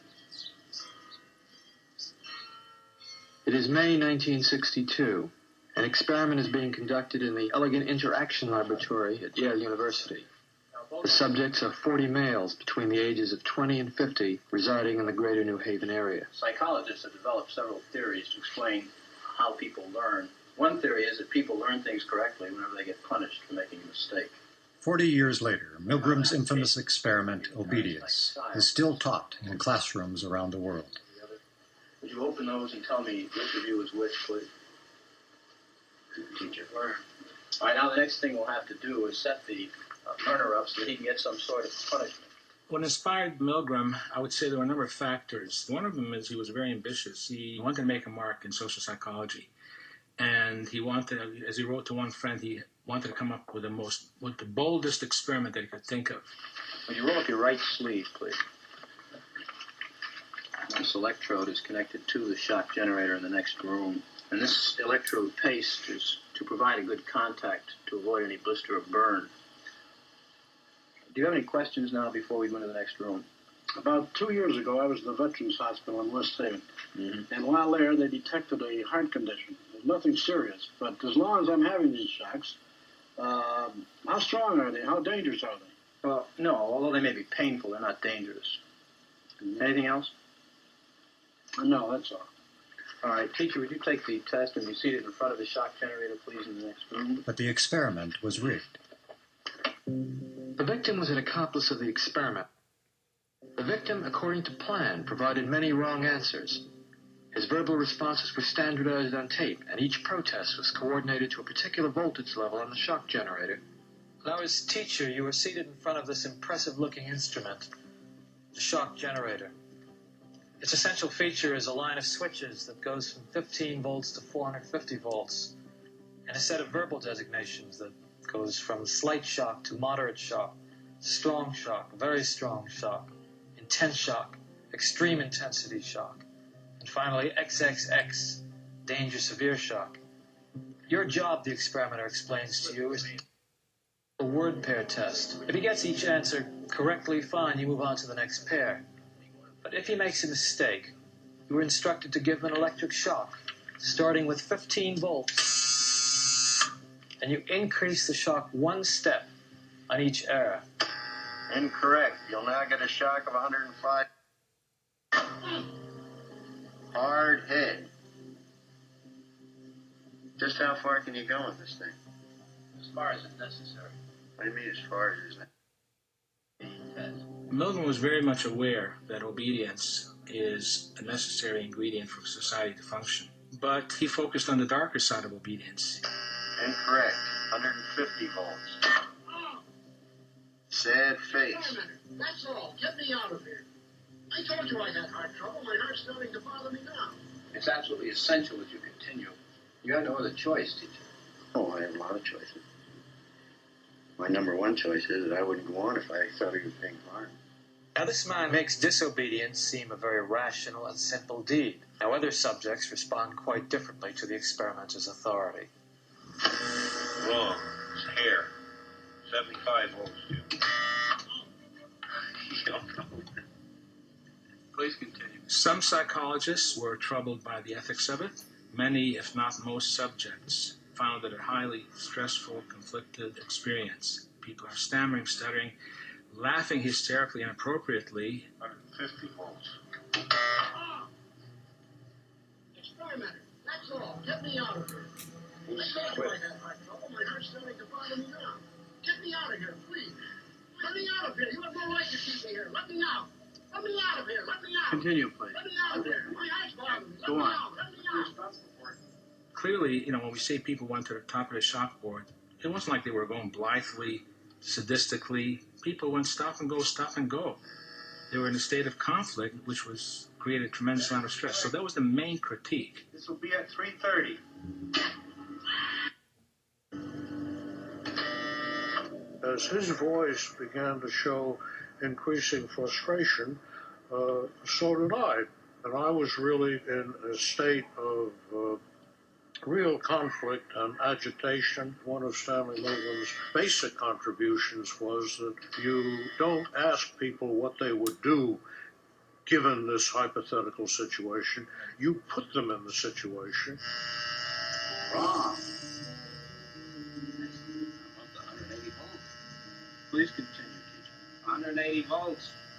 It is May 1962. An experiment is being conducted in the Elegant Interaction Laboratory at Yale University. The subjects are 40 males between the ages of 20 and 50 residing in the greater New Haven area. Psychologists have developed several theories to explain how people learn. One theory is that people learn things correctly whenever they get punished for making a mistake. 40 years later, Milgram's infamous experiment, obedience, is still taught in classrooms around the world. Would you open those and tell me which of you is which, please? Teacher. All right, now the next thing we'll have to do is set the learner up so that he can get some sort of punishment. What inspired Milgram, I would say there were a number of factors. One of them is he was very ambitious. He wanted to make a mark in social psychology. And he wanted, as he wrote to one friend, he wanted to come up with the boldest experiment that he could think of. Would you roll up your right sleeve, please? This electrode is connected to the shock generator in the next room. And this electrode paste is to provide a good contact to avoid any blister or burn. Do you have any questions now before we go into the next room? About 2 years ago, I was at the Veterans Hospital in West Haven. Mm-hmm. And while there, they detected a heart condition. There's nothing serious, but as long as I'm having these shocks, how strong are they? How dangerous are they? Well, no, although they may be painful, they're not dangerous. Anything else? No, that's all. All right, teacher, would you take the test and be seated in front of the shock generator, please, in the next room? But the experiment was rigged. The victim was an accomplice of the experiment. The victim, according to plan, provided many wrong answers. His verbal responses were standardized on tape, and each protest was coordinated to a particular voltage level on the shock generator. Now, as teacher, you were seated in front of this impressive-looking instrument, the shock generator. Its essential feature is a line of switches that goes from 15 volts to 450 volts, and a set of verbal designations that goes from slight shock to moderate shock, strong shock, very strong shock, intense shock, extreme intensity shock, and finally XXX, danger severe shock. Your job, the experimenter explains to you, is a word pair test. If he gets each answer correctly, fine, you move on to the next pair. But if he makes a mistake, you are instructed to give him an electric shock, starting with 15 volts, and you increase the shock one step on each error. Incorrect. You'll now get a shock of 105. Hard head. Just how far can you go in this thing? As far as is necessary. What do you mean as far as is necessary? Milgram was very much aware that obedience is a necessary ingredient for society to function. But he focused on the darker side of obedience. Incorrect. 150 volts. Sad face. Wait a minute. That's all. Get me out of here. I told you I had heart trouble. My heart's starting to bother me now. It's absolutely essential that you continue. You have no other choice, teacher. Oh, I have a lot of choices. My number one choice is that I wouldn't go on if I thought he was being harmed. Now, this man makes disobedience seem a very rational and simple deed. Now, other subjects respond quite differently to the experimenter's authority. Wrong. It's hair. 75 volts, too. You don't know. Please continue. Some psychologists were troubled by the ethics of it. Many, if not most subjects, found it a highly stressful, conflicted experience. People are stammering, stuttering, laughing hysterically and inappropriately. 150 volts. Experimenter. That's all. Get me out of here. I told you I had heart trouble. My heart's starting to bother me now. Get me out of here, please. Let me out of here. You have no right to keep me here. Let me out. Let me out of here. Let me out. Continue, please. Let me out of here. My heart's bothering me. Let Go me on. out. Let me out. Clearly, when we say people went to the top of the shock board, it wasn't like they were going blithely, sadistically. People went stop and go, stop and go. They were in a state of conflict, which was created a tremendous amount of stress. So that was the main critique. This will be at 3:30. As his voice began to show increasing frustration, so did I. And I was really in a state of real conflict and agitation. One of Stanley Milgram's basic contributions was that you don't ask people what they would do given this hypothetical situation. You put them in the situation. Wrong. 180 volts. Please continue, teacher. 180 volts. I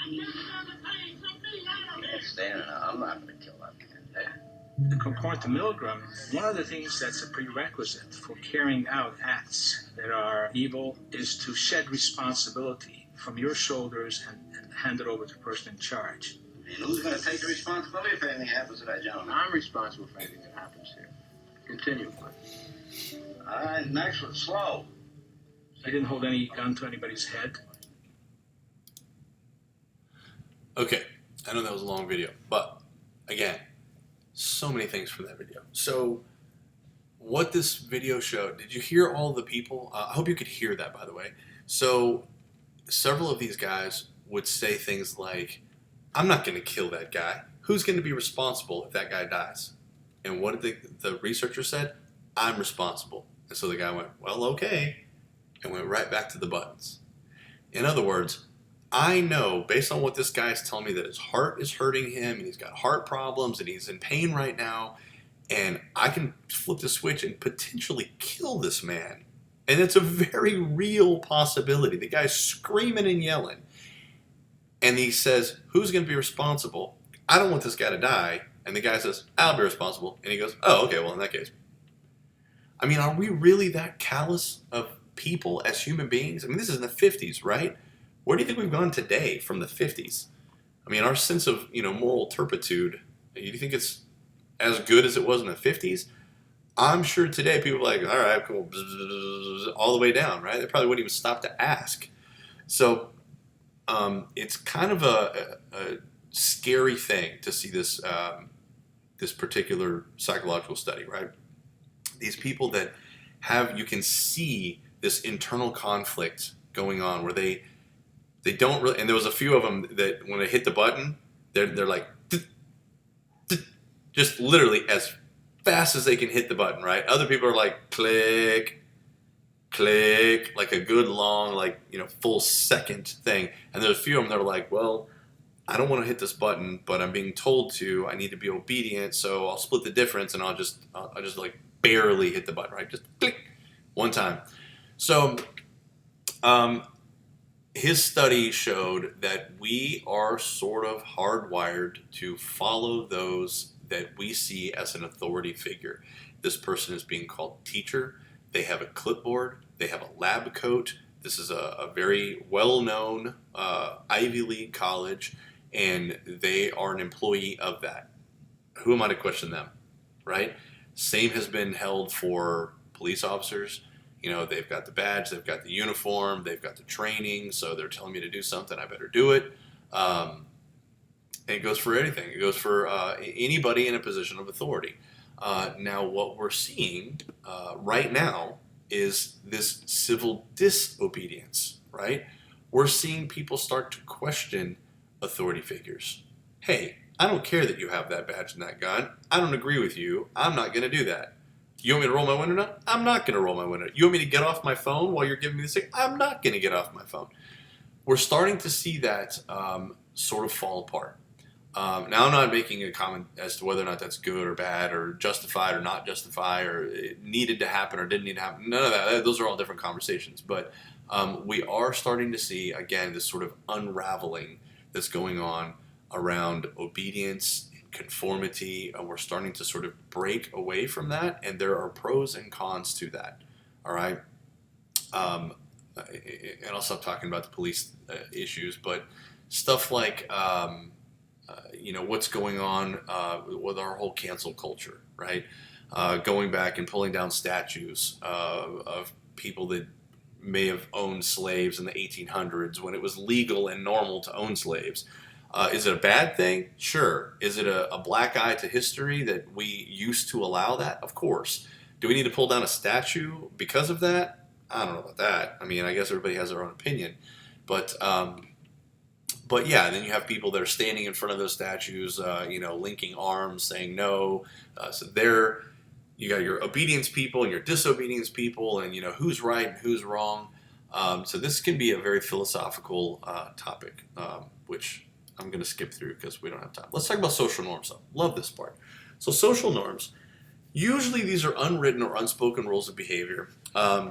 can't stand the pain. Let me out of here. Stand it out. I'm not going to kill that man there. According to Milgram, one of the things that's a prerequisite for carrying out acts that are evil is to shed responsibility from your shoulders and hand it over to the person in charge. And who's going to take the responsibility if anything happens to that gentleman? I'm responsible for anything that happens here. Continue, please. Next one, slow. He didn't hold any gun to anybody's head. Okay, I know that was a long video, but again, so many things from that video. So what this video showed, did you hear all the people? I hope you could hear that, by the way. So several of these guys would say things like, I'm not going to kill that guy. who's going to be responsible if that guy dies? And what did the researcher said? I'm responsible. And so the guy went, well, okay, and went right back to the buttons. In other words, I know, based on what this guy is telling me, that his heart is hurting him, and he's got heart problems, and he's in pain right now, and I can flip the switch and potentially kill this man. And it's a very real possibility. The guy's screaming and yelling. And he says, who's going to be responsible? I don't want this guy to die. And the guy says, I'll be responsible. And he goes, oh, okay, well, in that case. I mean, are we really that callous of people as human beings? I mean, this is in the 50s, right? Where do you think we've gone today from the 50s? I mean, our sense of, moral turpitude, do you think it's as good as it was in the 50s? I'm sure today people are like, all right, cool, all the way down, right? They probably wouldn't even stop to ask. So it's kind of a scary thing to see this this particular psychological study, right? These people that you can see this internal conflict going on where they don't really, and there was a few of them that when they hit the button, they're like, just literally as fast as they can hit the button, right? Other people are like, click, click, like a good long, full second thing. And there's a few of them that are like, well, I don't want to hit this button, but I'm being told to. I need to be obedient, so I'll split the difference and I'll just like barely hit the button, right? Just click one time. So, his study showed that we are sort of hardwired to follow those that we see as an authority figure. This person is being called teacher. They have a clipboard. They have a lab coat. This is a very well-known Ivy League college, and they are an employee of that. Who am I to question them, right? Same has been held for police officers. They've got the badge, they've got the uniform, they've got the training, so they're telling me to do something, I better do it. And it goes for anything. It goes for anybody in a position of authority. Now, what we're seeing right now is this civil disobedience, right? We're seeing people start to question authority figures. Hey, I don't care that you have that badge and that gun. I don't agree with you. I'm not going to do that. You want me to roll my window now? I'm not going to roll my window. You want me to get off my phone while you're giving me this thing? I'm not going to get off my phone. We're starting to see that sort of fall apart. Now, I'm not making a comment as to whether or not that's good or bad or justified or not justified or it needed to happen or didn't need to happen. None of that. Those are all different conversations. But we are starting to see, again, this sort of unraveling that's going on around obedience, conformity, and we're starting to sort of break away from that, and there are pros and cons to that. All right. And I'll stop talking about the police issues, but stuff like what's going on with our whole cancel culture, right? Going back and pulling down statues of people that may have owned slaves in the 1800s when it was legal and normal to own slaves. Is it a bad thing? Sure. Is it a black eye to history that we used to allow that? Of course. Do we need to pull down a statue because of that? I don't know about that. I mean, I guess everybody has their own opinion. But yeah, then you have people that are standing in front of those statues, linking arms, saying no. So you got your obedience people and your disobedience people, and who's right and who's wrong. So this can be a very philosophical topic, which I'm going to skip through because we don't have time. Let's talk about social norms, though. Love this part. So social norms, usually these are unwritten or unspoken rules of behavior. I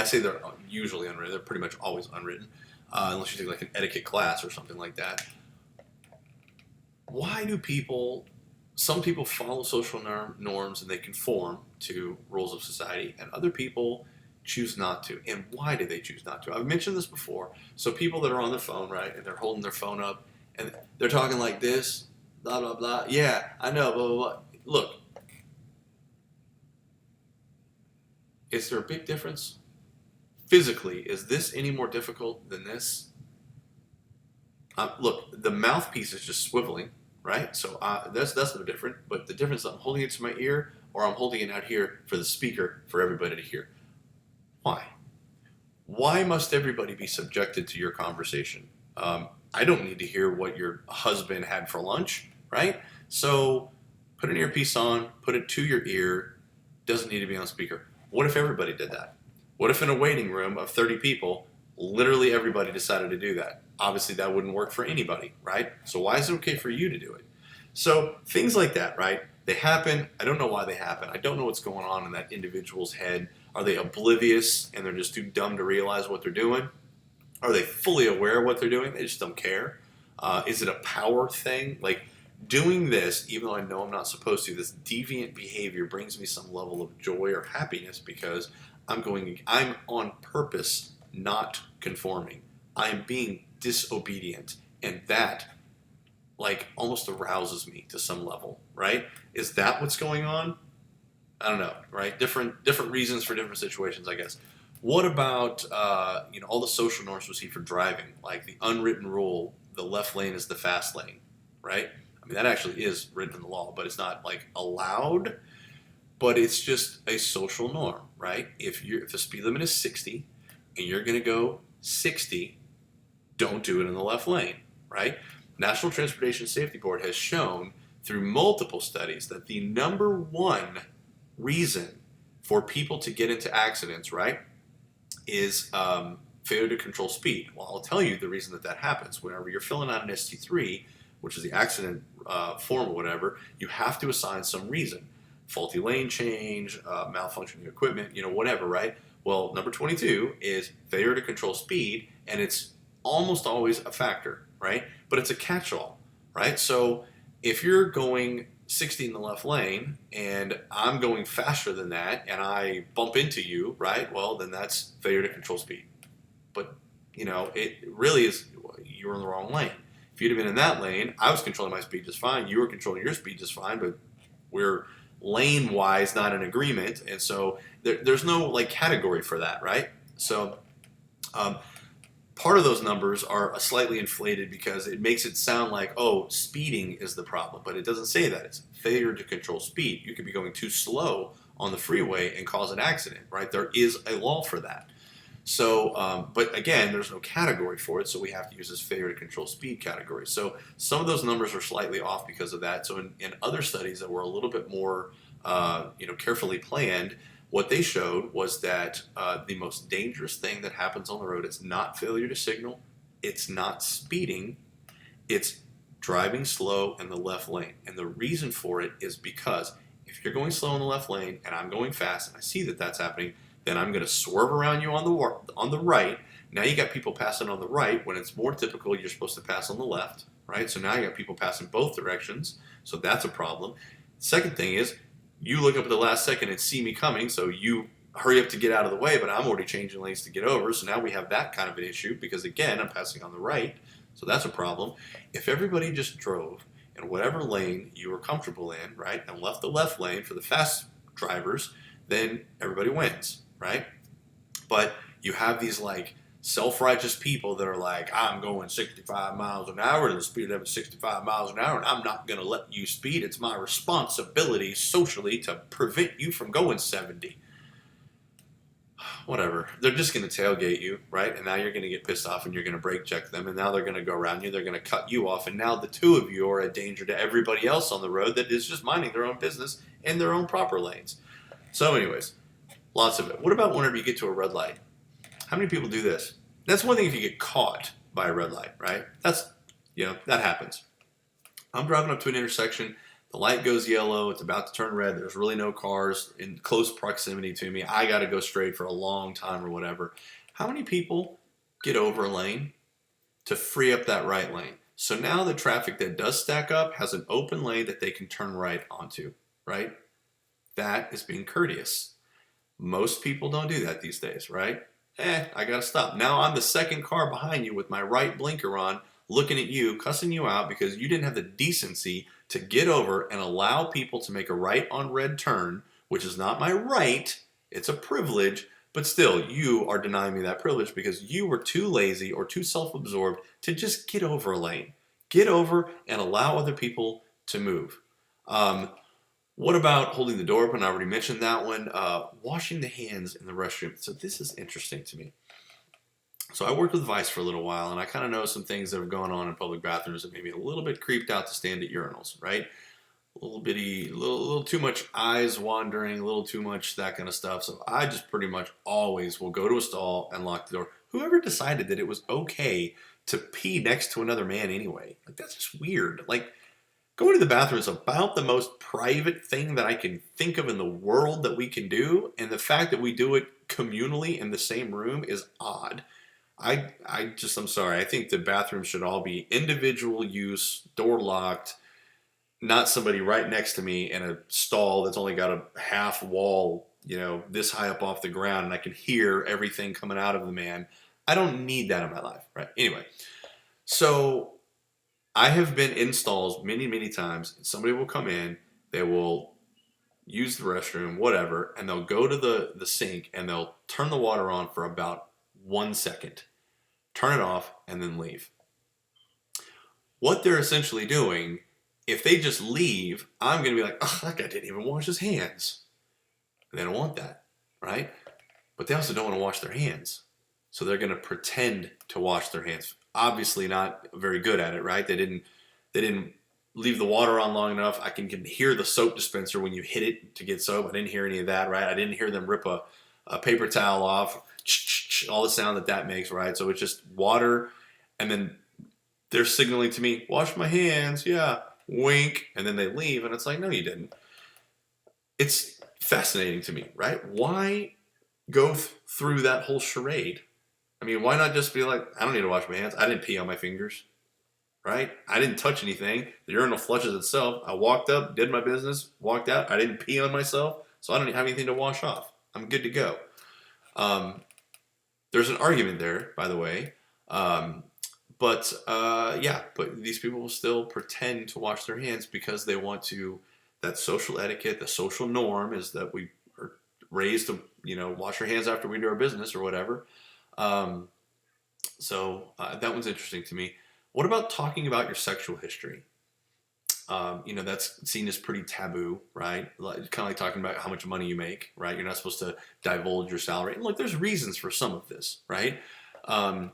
say they're usually unwritten. They're pretty much always unwritten, unless you take like an etiquette class or something like that. Why do some people follow social norms and they conform to rules of society, and other people choose not to? And why do they choose not to? I've mentioned this before. So people that are on the phone, right, and they're holding their phone up, and they're talking like this, blah, blah, blah. Yeah, I know, blah, blah, blah. Look, is there a big difference? Physically, is this any more difficult than this? Look, the mouthpiece is just swiveling, right? So that's no different. But the difference is I'm holding it to my ear or I'm holding it out here for the speaker for everybody to hear. Why? Why must everybody be subjected to your conversation? I don't need to hear what your husband had for lunch, right? So put an earpiece on, put it to your ear, doesn't need to be on speaker. What if everybody did that? What if in a waiting room of 30 people, literally everybody decided to do that? Obviously that wouldn't work for anybody, right? So why is it okay for you to do it? So things like that, right? They happen. I don't know why they happen. I don't know what's going on in that individual's head. Are they oblivious and they're just too dumb to realize what they're doing? Are they fully aware of what they're doing? They just don't care. Is it a power thing? Like doing this, even though I know I'm not supposed to, this deviant behavior brings me some level of joy or happiness because I'm on purpose not conforming. I am being disobedient. And that like almost arouses me to some level, right? Is that what's going on? I don't know, right? Different reasons for different situations, I guess. What about all the social norms we see for driving, like the unwritten rule: the left lane is the fast lane, right? I mean that actually is written in the law, but it's not like allowed. But it's just a social norm, right? If the speed limit is 60 and you're going to go 60, don't do it in the left lane, right? National Transportation Safety Board has shown through multiple studies that the number one reason for people to get into accidents, right, is failure to control speed. Well, I'll tell you the reason that happens. Whenever you're filling out an ST3, which is the accident form or whatever, you have to assign some reason. Faulty lane change, malfunctioning equipment, whatever, right? Well, number 22 is failure to control speed, and it's almost always a factor, right? But it's a catch-all, right? So if you're going 60 in the left lane and I'm going faster than that and I bump into you, right? Well, then that's failure to control speed. But, it really is, you were in the wrong lane. If you'd have been in that lane, I was controlling my speed just fine. You were controlling your speed just fine, but we're lane-wise not in agreement. And so there's no like category for that, right? So part of those numbers are slightly inflated because it makes it sound like, oh, speeding is the problem. But it doesn't say that. It's failure to control speed. You could be going too slow on the freeway and cause an accident, right? There is a law for that. So, but again, there's no category for it, so we have to use this failure to control speed category. So some of those numbers are slightly off because of that. So in other studies that were a little bit more, carefully planned, what they showed was that the most dangerous thing that happens on the road is not failure to signal, it's not speeding, it's driving slow in the left lane. And the reason for it is because if you're going slow in the left lane and I'm going fast and I see that that's happening, then I'm going to swerve around you on the right. Now you got people passing on the right when it's more typical you're supposed to pass on the left, right? So now you got people passing both directions, so that's a problem. Second thing is, you look up at the last second and see me coming, so you hurry up to get out of the way, but I'm already changing lanes to get over, so now we have that kind of an issue because, again, I'm passing on the right, so that's a problem. If everybody just drove in whatever lane you were comfortable in, right, and left the left lane for the fast drivers, then everybody wins, right? But you have these, like, self-righteous people that are like, I'm going 65 miles an hour and the speed limit is 65 miles an hour and I'm not going to let you speed. It's my responsibility socially to prevent you from going 70. Whatever. They're just going to tailgate you, right? And now you're going to get pissed off and you're going to brake check them and now they're going to go around you. They're going to cut you off and now the two of you are a danger to everybody else on the road that is just minding their own business in their own proper lanes. So anyways, lots of it. What about whenever you get to a red light? How many people do this? That's one thing if you get caught by a red light, right? That's, that happens. I'm driving up to an intersection. The light goes yellow. It's about to turn red. There's really no cars in close proximity to me. I got to go straight for a long time or whatever. How many people get over a lane to free up that right lane? So now the traffic that does stack up has an open lane that they can turn right onto, right? That is being courteous. Most people don't do that these days, right? I gotta stop. Now I'm the second car behind you with my right blinker on, looking at you, cussing you out because you didn't have the decency to get over and allow people to make a right on red turn, which is not my right, it's a privilege, but still, you are denying me that privilege because you were too lazy or too self-absorbed to just get over a lane. Get over and allow other people to move. What about holding the door open? I already mentioned that one. Washing the hands in the restroom. So this is interesting to me. So I worked with Vice for a little while, and I kind of know some things that have gone on in public bathrooms that made me a little bit creeped out to stand at urinals, right? A little bitty, little too much eyes wandering, a little too much that kind of stuff. So I just pretty much always will go to a stall and lock the door. Whoever decided that it was okay to pee next to another man anyway? Like, that's just weird. Like, going to the bathroom is about the most private thing that I can think of in the world that we can do, and the fact that we do it communally in the same room is odd. I'm sorry. I think the bathrooms should all be individual use, door locked, not somebody right next to me in a stall that's only got a half wall, this high up off the ground, and I can hear everything coming out of the man. I don't need that in my life, right? Anyway, so I have been in stalls many, many times, and somebody will come in, they will use the restroom, whatever, and they'll go to the sink and they'll turn the water on for about 1 second, turn it off, and then leave. What they're essentially doing, if they just leave, I'm going to be like, oh, that guy didn't even wash his hands. They don't want that, right? But they also don't want to wash their hands. So they're going to pretend to wash their hands. Obviously not very good at it, right? They didn't leave the water on long enough. I can hear the soap dispenser when you hit it to get soap. I didn't hear any of that, right? I didn't hear them rip a paper towel off, all the sound that makes, right? So it's just water, and then they're signaling to me, wash my hands, yeah, wink, and then they leave, and it's like, no, you didn't. It's fascinating to me, right? Why go through that whole charade? I mean, why not just be like, I don't need to wash my hands. I didn't pee on my fingers, right? I didn't touch anything. The urinal flushes itself. I walked up, did my business, walked out. I didn't pee on myself, so I don't have anything to wash off. I'm good to go. There's an argument there, by the way. But these people will still pretend to wash their hands because they want to. That social etiquette, the social norm is that we are raised to, wash our hands after we do our business or whatever. So that one's interesting to me. What about talking about your sexual history? That's seen as pretty taboo, right? Kind of like talking about how much money you make, right? You're not supposed to divulge your salary. And look, there's reasons for some of this, right? I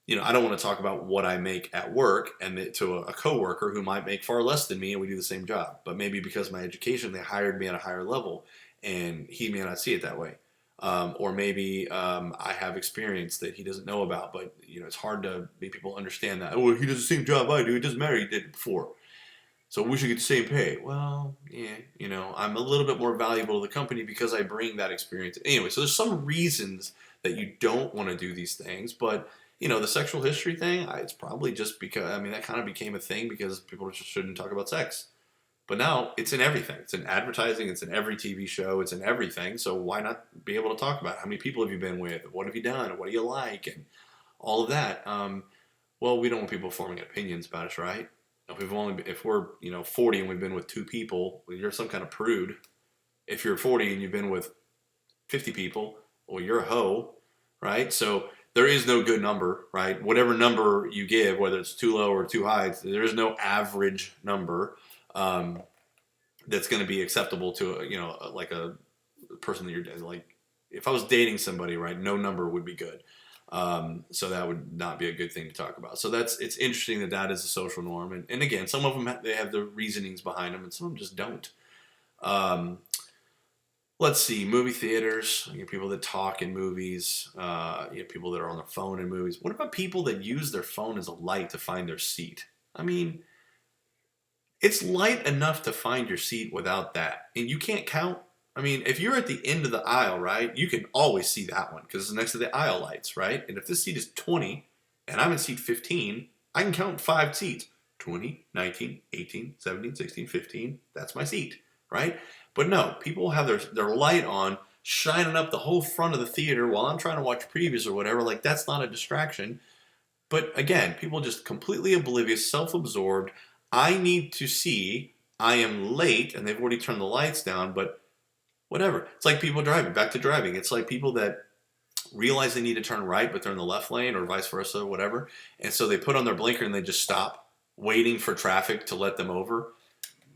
don't want to talk about what I make at work and to a coworker who might make far less than me and we do the same job. But maybe because of my education, they hired me at a higher level and he may not see it that way. Or maybe I have experience that he doesn't know about, but it's hard to make people understand that. Oh, he does the same job I do. It doesn't matter. He did it before. So we should get the same pay. Well, yeah, I'm a little bit more valuable to the company because I bring that experience. Anyway, so there's some reasons that you don't want to do these things, but the sexual history thing, it's probably just because, that kind of became a thing because people just shouldn't talk about sex. But now it's in everything. It's in advertising. It's in every TV show. It's in everything. So why not be able to talk about it? How many people have you been with? What have you done? What do you like? And all of that. Well, we don't want people forming opinions about us, right? If we're 40 and we've been with 2 people, well, you're some kind of prude. If you're 40 and you've been with 50 people, well, you're a hoe, right? So there is no good number, right? Whatever number you give, whether it's too low or too high, there is no average number that's going to be acceptable to like a person that you're dating. Like if I was dating somebody, right, no number would be good. So that would not be a good thing to talk about. So it's interesting that is a social norm, and again, some of them they have the reasonings behind them, and some of them just don't. Let's see, movie theaters, people that talk in movies, people that are on their phone in movies. What about people that use their phone as a light to find their seat? It's light enough to find your seat without that. And you can't count. If you're at the end of the aisle, right, you can always see that one because it's next to the aisle lights, right? And if this seat is 20 and I'm in seat 15, I can count 5 seats. 20, 19, 18, 17, 16, 15. That's my seat, right? But no, people have their light on, shining up the whole front of the theater while I'm trying to watch previews or whatever. Like, that's not a distraction. But again, people just completely oblivious, self-absorbed. I need to see I am late, and they've already turned the lights down, but whatever. It's like people driving, back to driving. It's like people that realize they need to turn right, but they're in the left lane or vice versa, whatever. And so they put on their blinker and they just stop, waiting for traffic to let them over,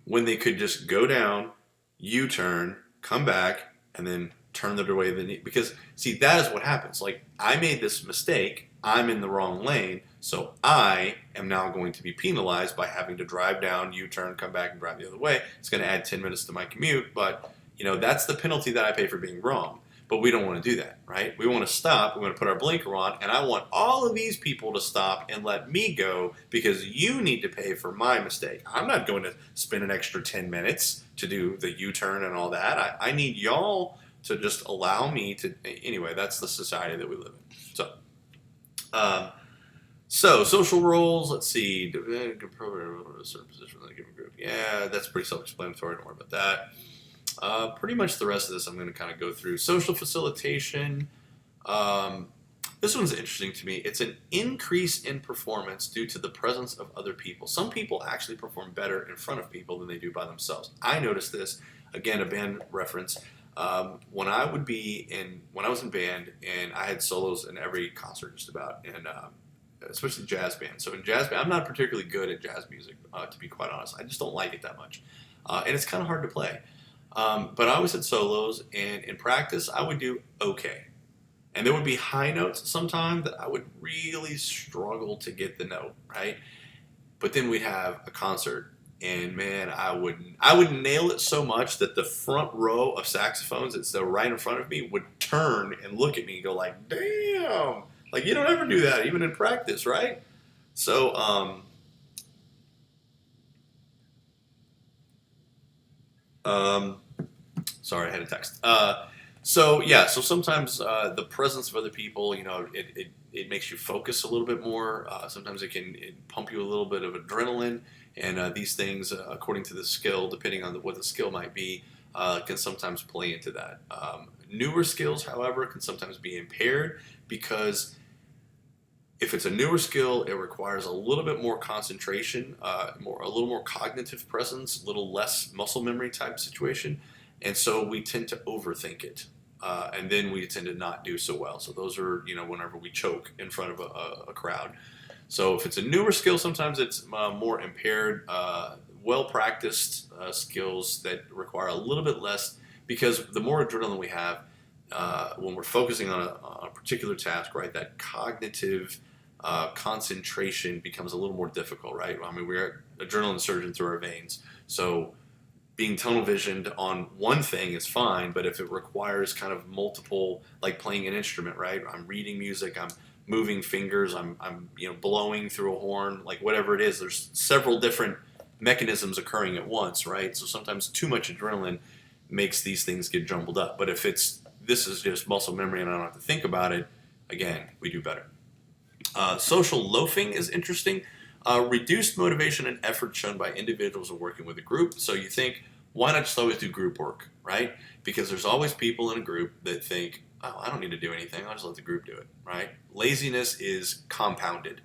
when they could just go down, U-turn, come back, and then turn the way they need. Because, see, that is what happens. Like, I made this mistake I'm in the wrong lane, so I am now going to be penalized by having to drive down, U-turn, come back, and drive the other way. It's going to add 10 minutes to my commute, but that's the penalty that I pay for being wrong. But we don't want to do that, right? We want to stop, we want to put our blinker on, and I want all of these people to stop and let me go because you need to pay for my mistake. I'm not going to spend an extra 10 minutes to do the U-turn and all that. I need y'all to just allow me to. Anyway, that's the society that we live in. So social roles, let's see. A certain position within a given group. Yeah, that's pretty self-explanatory. Don't worry about that. Pretty much the rest of this I'm going to kind of go through. Social facilitation. This one's interesting to me. It's an increase in performance due to the presence of other people. Some people actually perform better in front of people than they do by themselves. I noticed this. Again, a band reference. When I was in band, and I had solos in every concert just about, and especially jazz band. So in jazz band, I'm not particularly good at jazz music, to be quite honest. I just don't like it that much, and it's kind of hard to play. But I always had solos, and in practice, I would do okay. And there would be high notes sometimes that I would really struggle to get the note, right? But then we'd have a concert, and man, I would nail it so much that the front row of saxophones that's right in front of me would turn and look at me and go like, damn, like you don't ever do that, even in practice, right? So, sorry, I had a text. So sometimes the presence of other people, it makes you focus a little bit more. Sometimes it can pump you a little bit of adrenaline. And these things, according to the skill, depending on what the skill might be, can sometimes play into that. Newer skills, however, can sometimes be impaired because if it's a newer skill, it requires a little bit more concentration, a little more cognitive presence, a little less muscle memory type situation. And so we tend to overthink it. And then we tend to not do so well. So those are, whenever we choke in front of a crowd. So if it's a newer skill, sometimes it's more impaired, well-practiced skills that require a little bit less, because the more adrenaline we have when we're focusing on a particular task, right, that cognitive concentration becomes a little more difficult, right? I mean, we're adrenaline surging through our veins. So being tunnel visioned on one thing is fine, but if it requires kind of multiple, like playing an instrument, right? I'm reading music, I'm moving fingers, I'm blowing through a horn, like whatever it is, there's several different mechanisms occurring at once, right? So sometimes too much adrenaline makes these things get jumbled up. But if this is just muscle memory and I don't have to think about it, again, we do better. Social loafing is interesting. Reduced motivation and effort shown by individuals who are working with a group. So you think, why not just always do group work, right? Because there's always people in a group that think, oh, I don't need to do anything. I'll just let the group do it, right? Laziness is compounded.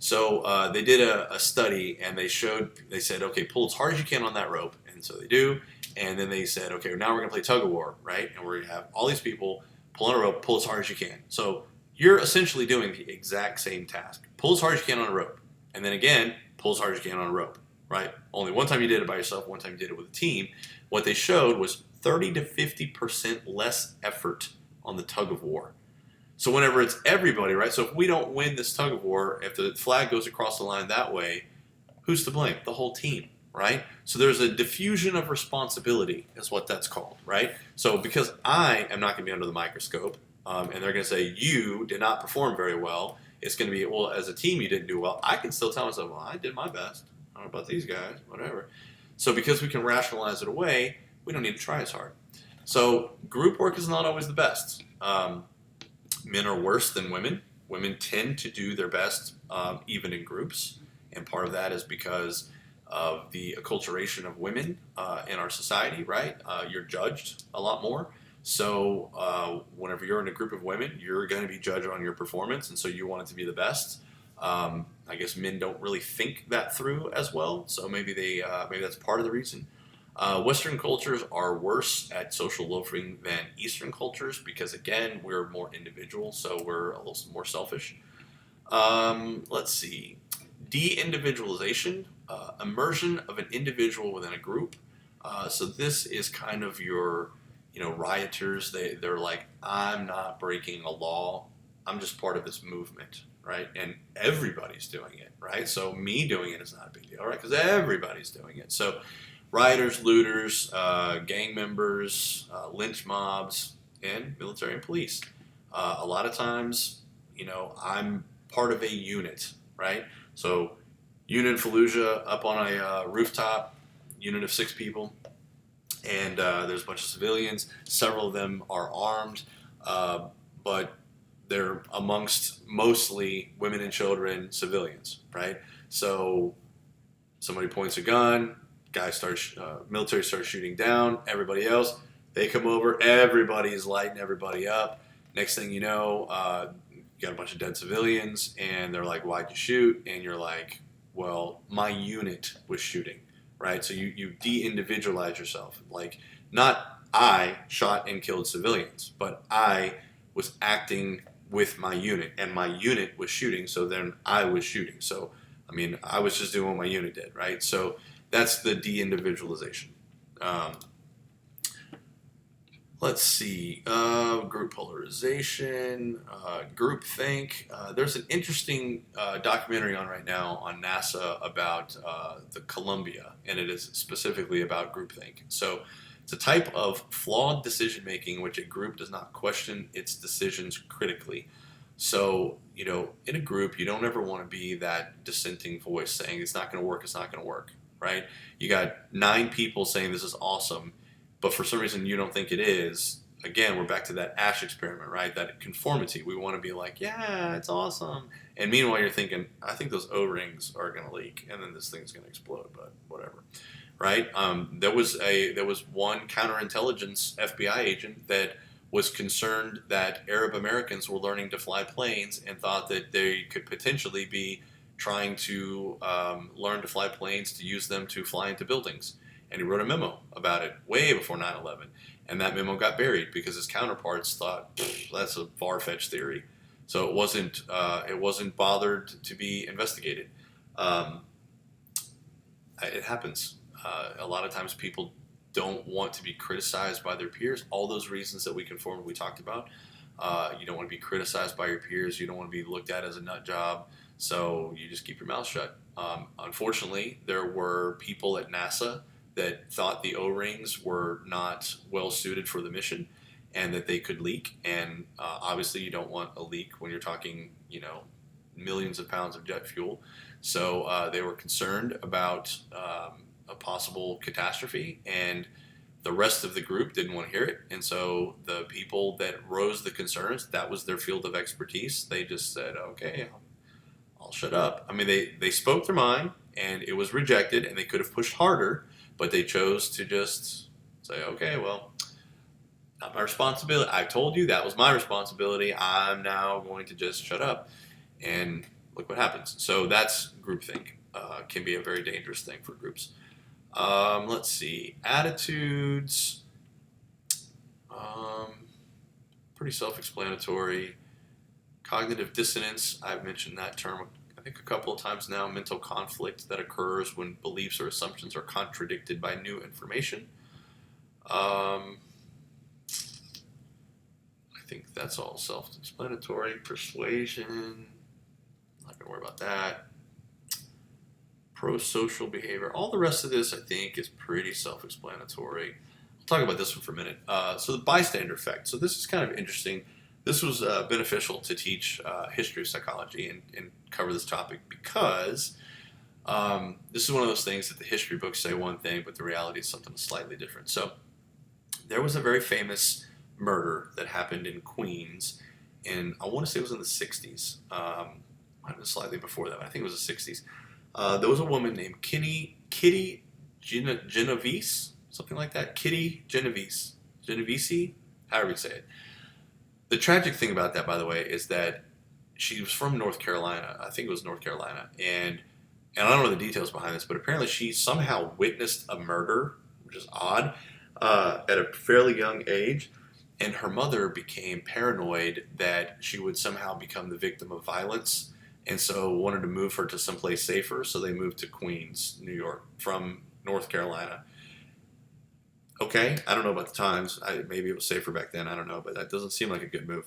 So they did a study, and they said, okay, pull as hard as you can on that rope. And so they do. And then they said, okay, now we're going to play tug of war, right? And we're going to have all these people pull on a rope, pull as hard as you can. So you're essentially doing the exact same task. Pull as hard as you can on a rope. And then again, pull as hard as you can on a rope, right? Only one time you did it by yourself, one time you did it with a team. What they showed was 30 to 50% less effort on the tug of war. So whenever it's everybody, right? So if we don't win this tug of war, if the flag goes across the line that way, who's to blame? The whole team, right? So there's a diffusion of responsibility is what that's called, right? So because I am not going to be under the microscope, and they're going to say, you did not perform very well, it's going to be, well, as a team, you didn't do well. I can still tell myself, well, I did my best. I don't know about these guys, whatever. So because we can rationalize it away, we don't need to try as hard. So group work is not always the best. Men are worse than women. Women tend to do their best even in groups. And part of that is because of the acculturation of women in our society, right? You're judged a lot more. So whenever you're in a group of women, you're going to be judged on your performance, and so you want it to be the best. I guess men don't really think that through as well, so maybe that's part of the reason. Western cultures are worse at social loafing than Eastern cultures because, again, we're more individual, so we're a little more selfish. Let's see. De-individualization, immersion of an individual within a group. So this is kind of your, rioters. They're like, I'm not breaking a law. I'm just part of this movement, right? And everybody's doing it, right? So me doing it is not a big deal, right? Because everybody's doing it. So rioters, looters, gang members, lynch mobs, and military and police. A lot of times, I'm part of a unit, right? So unit in Fallujah up on a rooftop, unit of 6 people, and there's a bunch of civilians. Several of them are armed, but they're amongst mostly women and children, civilians, right? So somebody points a gun, military starts shooting down, everybody else, they come over, everybody's lighting everybody up. Next thing you know, you got a bunch of dead civilians, and they're like, why'd you shoot? And you're like, well, my unit was shooting, right? So you de-individualize yourself. Like, not I shot and killed civilians, but I was acting with my unit, and my unit was shooting, so then I was shooting. So, I mean, I was just doing what my unit did, right? So that's the de-individualization. Let's see, group polarization, groupthink. There's an interesting documentary on right now on NASA about the Columbia, and it is specifically about groupthink. So it's a type of flawed decision making in which a group does not question its decisions critically. So, in a group, you don't ever want to be that dissenting voice saying it's not going to work, it's not going to work, right? You got 9 people saying this is awesome, but for some reason you don't think it is. Again, we're back to that Ash experiment, right? That conformity. We want to be like, yeah, it's awesome. And meanwhile, you're thinking, I think those O-rings are going to leak, and then this thing's going to explode, but whatever, right? There was one counterintelligence FBI agent that was concerned that Arab Americans were learning to fly planes and thought that they could potentially be trying to learn to fly planes to use them to fly into buildings. And he wrote a memo about it way before 9/11. And that memo got buried because his counterparts thought, that's a far-fetched theory. So it wasn't bothered to be investigated. It happens. A lot of times people don't want to be criticized by their peers. All those reasons that we talked about. You don't want to be criticized by your peers. You don't want to be looked at as a nut job. So you just keep your mouth shut. Unfortunately, there were people at NASA that thought the O-rings were not well suited for the mission and that they could leak. And obviously you don't want a leak when you're talking, millions of pounds of jet fuel. So they were concerned about a possible catastrophe, and the rest of the group didn't want to hear it. And so the people that rose the concerns, that was their field of expertise. They just said, okay, I'll shut up. I mean, they spoke their mind, and it was rejected, and they could have pushed harder, but they chose to just say, okay, well, not my responsibility. I told you that was my responsibility. I'm now going to just shut up. And look what happens. So that's groupthink. Can be a very dangerous thing for groups. Let's see. Attitudes. Pretty self-explanatory. Cognitive dissonance. I've mentioned that term I think a couple of times now. Mental conflict that occurs when beliefs or assumptions are contradicted by new information. I think that's all self-explanatory. Persuasion. Not going to worry about that. Pro-social behavior. All the rest of this, I think, is pretty self-explanatory. I'll talk about this one for a minute. So the bystander effect. So this is kind of interesting. This was beneficial to teach history of psychology and cover this topic because this is one of those things that the history books say one thing, but the reality is something slightly different. So there was a very famous murder that happened in Queens in, I want to say it was in the 60s. Might have been slightly before that, but I think it was the 60s. There was a woman named Kitty Genovese, something like that. Kitty Genovese, however you say it. The tragic thing about that, by the way, is that she was from North Carolina. I think it was North Carolina, and I don't know the details behind this, but apparently she somehow witnessed a murder, which is odd, at a fairly young age, and her mother became paranoid that she would somehow become the victim of violence. And so wanted to move her to someplace safer, so they moved to Queens, New York, from North Carolina. Okay, I don't know about the times. Maybe it was safer back then, I don't know, but that doesn't seem like a good move.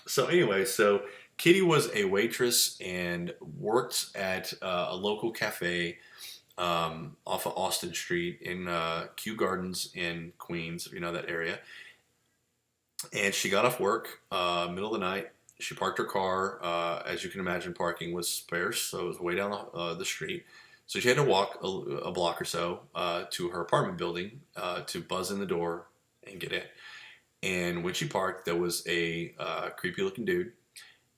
So anyway, so Kitty was a waitress and worked at a local cafe off of Austin Street in Kew Gardens in Queens, if you know that area. And she got off work middle of the night. She parked her car. As you can imagine, parking was sparse, so it was way down the street. So she had to walk a block or so to her apartment building to buzz in the door and get in. And when she parked, there was a creepy looking dude,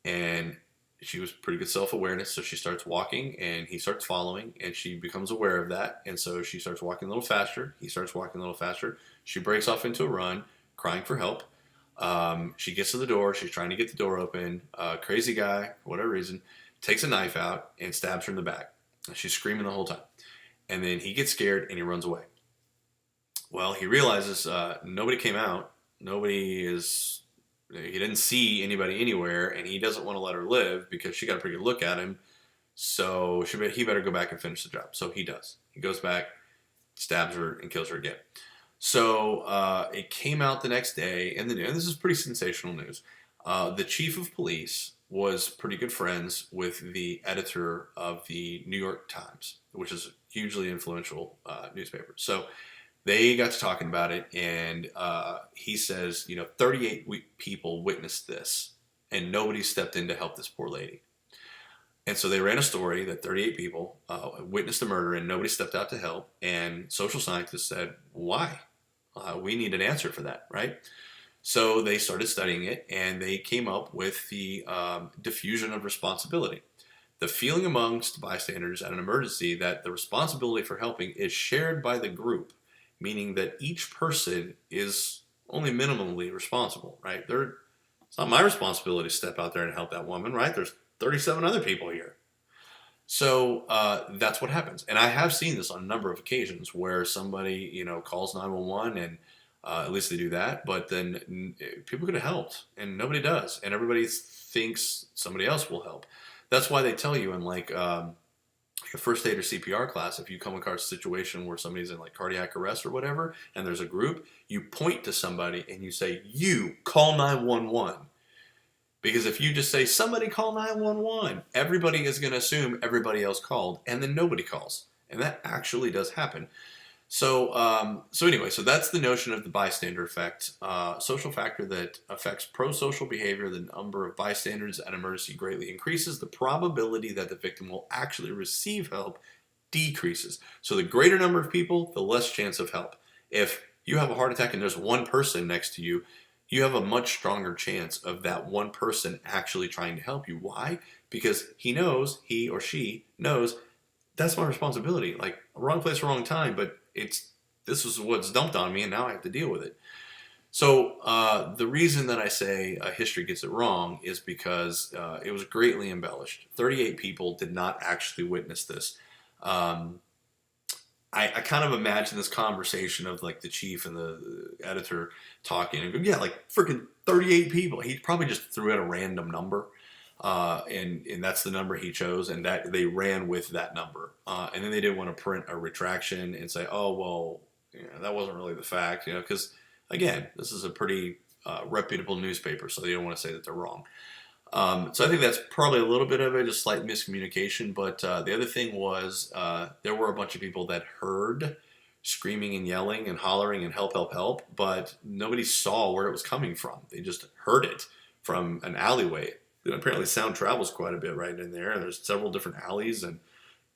and she was pretty good self awareness. So she starts walking, and he starts following, and she becomes aware of that. And so she starts walking a little faster. He starts walking a little faster. She breaks off into a run, crying for help. She gets to the door. She's trying to get the door open. Crazy guy, for whatever reason, takes a knife out and stabs her in the back. She's screaming the whole time. And then he gets scared and he runs away. Well, he realizes nobody came out. He didn't see anybody anywhere, and he doesn't want to let her live because she got a pretty good look at him. So he better go back and finish the job. So he does. He goes back, stabs her, and kills her again. So it came out the next day in the news, and this is pretty sensational news. The chief of police was pretty good friends with the editor of the New York Times, which is a hugely influential newspaper. So they got to talking about it, and he says, 38 people witnessed this, and nobody stepped in to help this poor lady. And so they ran a story that 38 people witnessed the murder, and nobody stepped out to help. And social scientists said, why? We need an answer for that, right? So they started studying it, and they came up with the diffusion of responsibility. The feeling amongst bystanders at an emergency that the responsibility for helping is shared by the group, meaning that each person is only minimally responsible, right? It's not my responsibility to step out there and help that woman, right? There's 37 other people here. So that's what happens. And I have seen this on a number of occasions where somebody, calls 911 and at least they do that, but then people could have helped and nobody does. And everybody thinks somebody else will help. That's why they tell you in a first aid or CPR class, if you come across a situation where somebody's in cardiac arrest or whatever, and there's a group, you point to somebody and you say, you call 911. Because if you just say, somebody call 911, everybody is going to assume everybody else called, and then nobody calls. And that actually does happen. So anyway, so that's the notion of the bystander effect. Social factor that affects pro-social behavior. The number of bystanders at emergency greatly increases. The probability that the victim will actually receive help decreases. So the greater number of people, the less chance of help. If you have a heart attack and there's one person next to you, you have a much stronger chance of that one person actually trying to help you. Why? Because he or she knows, that's my responsibility. Wrong place, wrong time, but this is what's dumped on me, and now I have to deal with it. So the reason that I say history gets it wrong is because it was greatly embellished. 38 people did not actually witness this. I kind of imagine this conversation of the chief and the editor talking and go, yeah, freaking 38 people. He probably just threw out a random number, and that's the number he chose, and that they ran with that number. And then they didn't want to print a retraction and say, oh, well, that wasn't really the fact, because again, this is a pretty reputable newspaper, so they don't want to say that they're wrong. So I think that's probably a little bit of it, a slight miscommunication. But the other thing was there were a bunch of people that heard screaming and yelling and hollering and help, help, help, but nobody saw where it was coming from. They just heard it from an alleyway. Apparently sound travels quite a bit right in there, and there's several different alleys, and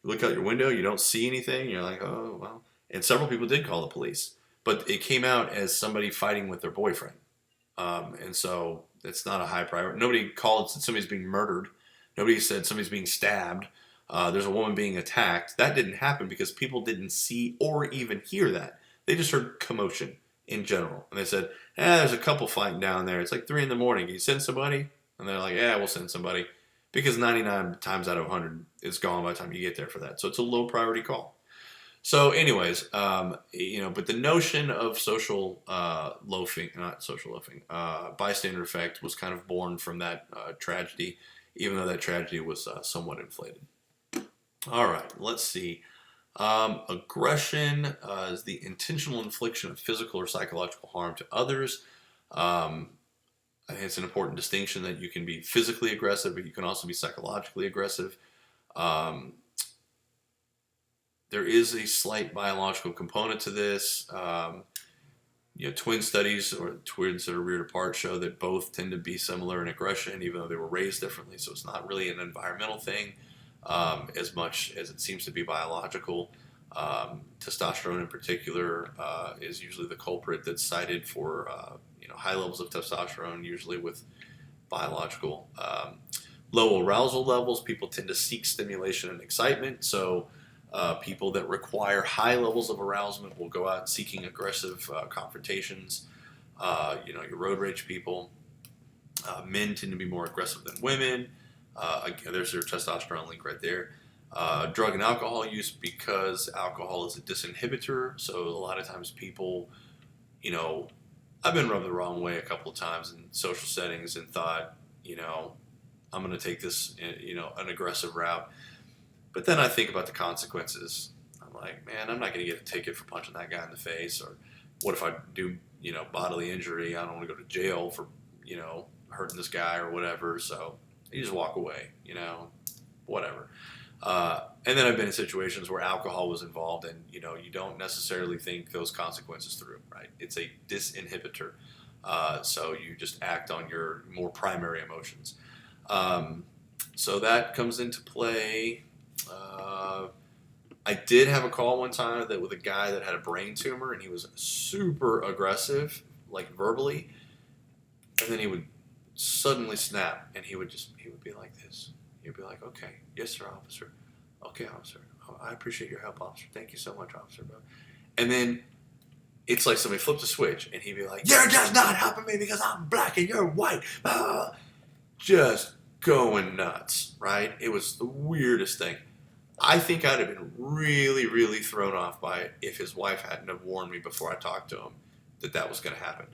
you look out your window, you don't see anything, you're like, oh, well. And several people did call the police, but it came out as somebody fighting with their boyfriend. And so it's not a high priority. Nobody called and said somebody's being murdered. Nobody said somebody's being stabbed. There's a woman being attacked. That didn't happen because people didn't see or even hear that. They just heard commotion in general. And they said, there's a couple fighting down there. It's 3 a.m. Can you send somebody? And they're like, yeah, we'll send somebody. Because 99 times out of 100, it's gone by the time you get there for that. So it's a low priority call. So anyways, but the notion of social loafing, not social loafing, bystander effect was kind of born from that tragedy, even though that tragedy was somewhat inflated. All right, let's see. Aggression is the intentional infliction of physical or psychological harm to others. I think it's an important distinction that you can be physically aggressive, but you can also be psychologically aggressive. Um, there is a slight biological component to this. Twin studies or twins that are reared apart show that both tend to be similar in aggression, even though they were raised differently. So it's not really an environmental thing as much as it seems to be biological. Testosterone in particular is usually the culprit that's cited for high levels of testosterone, usually with biological. Low arousal levels, people tend to seek stimulation and excitement. So people that require high levels of arousal will go out seeking aggressive confrontations. Your road rage people. Men tend to be more aggressive than women. Again, there's your testosterone link right there. Drug and alcohol use, because alcohol is a disinhibitor. So a lot of times people, I've been rubbed the wrong way a couple of times in social settings and thought, I'm going to take this, an aggressive route. But then I think about the consequences. I'm like, man, I'm not going to get a ticket for punching that guy in the face. Or what if I do, bodily injury? I don't want to go to jail for, hurting this guy or whatever. So you just walk away, whatever. And then I've been in situations where alcohol was involved and, you don't necessarily think those consequences through, right? It's a disinhibitor. So you just act on your more primary emotions. So that comes into play. I did have a call one time with a guy that had a brain tumor, and he was super aggressive, like verbally, and then he would suddenly snap, and he would be like this. He'd be like, "Okay, yes, sir, officer. Okay, officer. Oh, I appreciate your help, officer. Thank you so much, officer." And then it's like somebody flipped a switch, and he'd be like, "You're just not helping me because I'm black and you're white." Just going nuts, right? It was the weirdest thing. I think I'd have been really, really thrown off by it if his wife hadn't have warned me before I talked to him that was going to happen.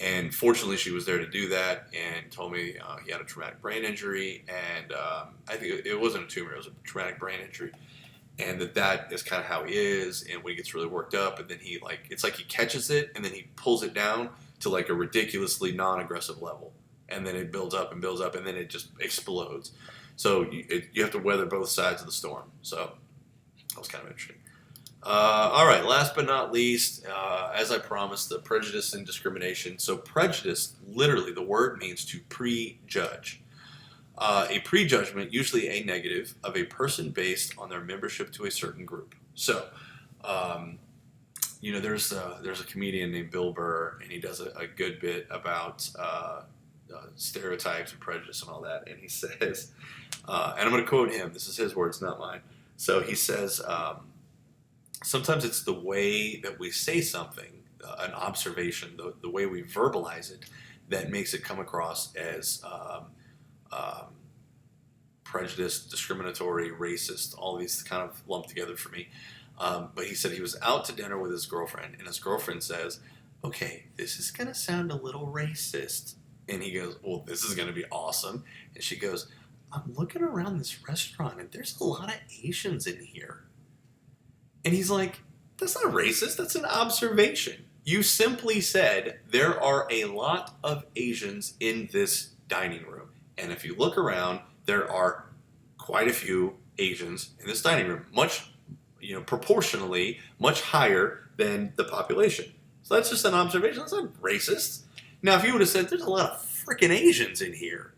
And fortunately, she was there to do that and told me he had a traumatic brain injury. And I think it wasn't a tumor, it was a traumatic brain injury. And that is kind of how he is. And when he gets really worked up, and then it's like he catches it and then he pulls it down to like a ridiculously non-aggressive level. And then it builds up, and then it just explodes. So you have to weather both sides of the storm. So that was kind of interesting. All right, last but not least, as I promised, the prejudice and discrimination. So prejudice, literally, the word means to prejudge. A prejudgment, usually a negative, of a person based on their membership to a certain group. So, there's a comedian named Bill Burr, and he does a good bit about stereotypes and prejudice and all that. And he says, and I'm going to quote him. This is his words, not mine. So he says, sometimes it's the way that we say something, an observation, the way we verbalize it, that makes it come across as prejudiced, discriminatory, racist, all these kind of lumped together for me. But he said he was out to dinner with his girlfriend, and his girlfriend says, "Okay, this is going to sound a little racist." And he goes, "Well, this is going to be awesome." And she goes, "I'm looking around this restaurant, and there's a lot of Asians in here." And he's like, "That's not racist. That's an observation. You simply said there are a lot of Asians in this dining room. And if you look around, there are quite a few Asians in this dining room, much, proportionally much higher than the population. So that's just an observation. That's not racist. Now, if you would have said there's a lot of freaking Asians in here,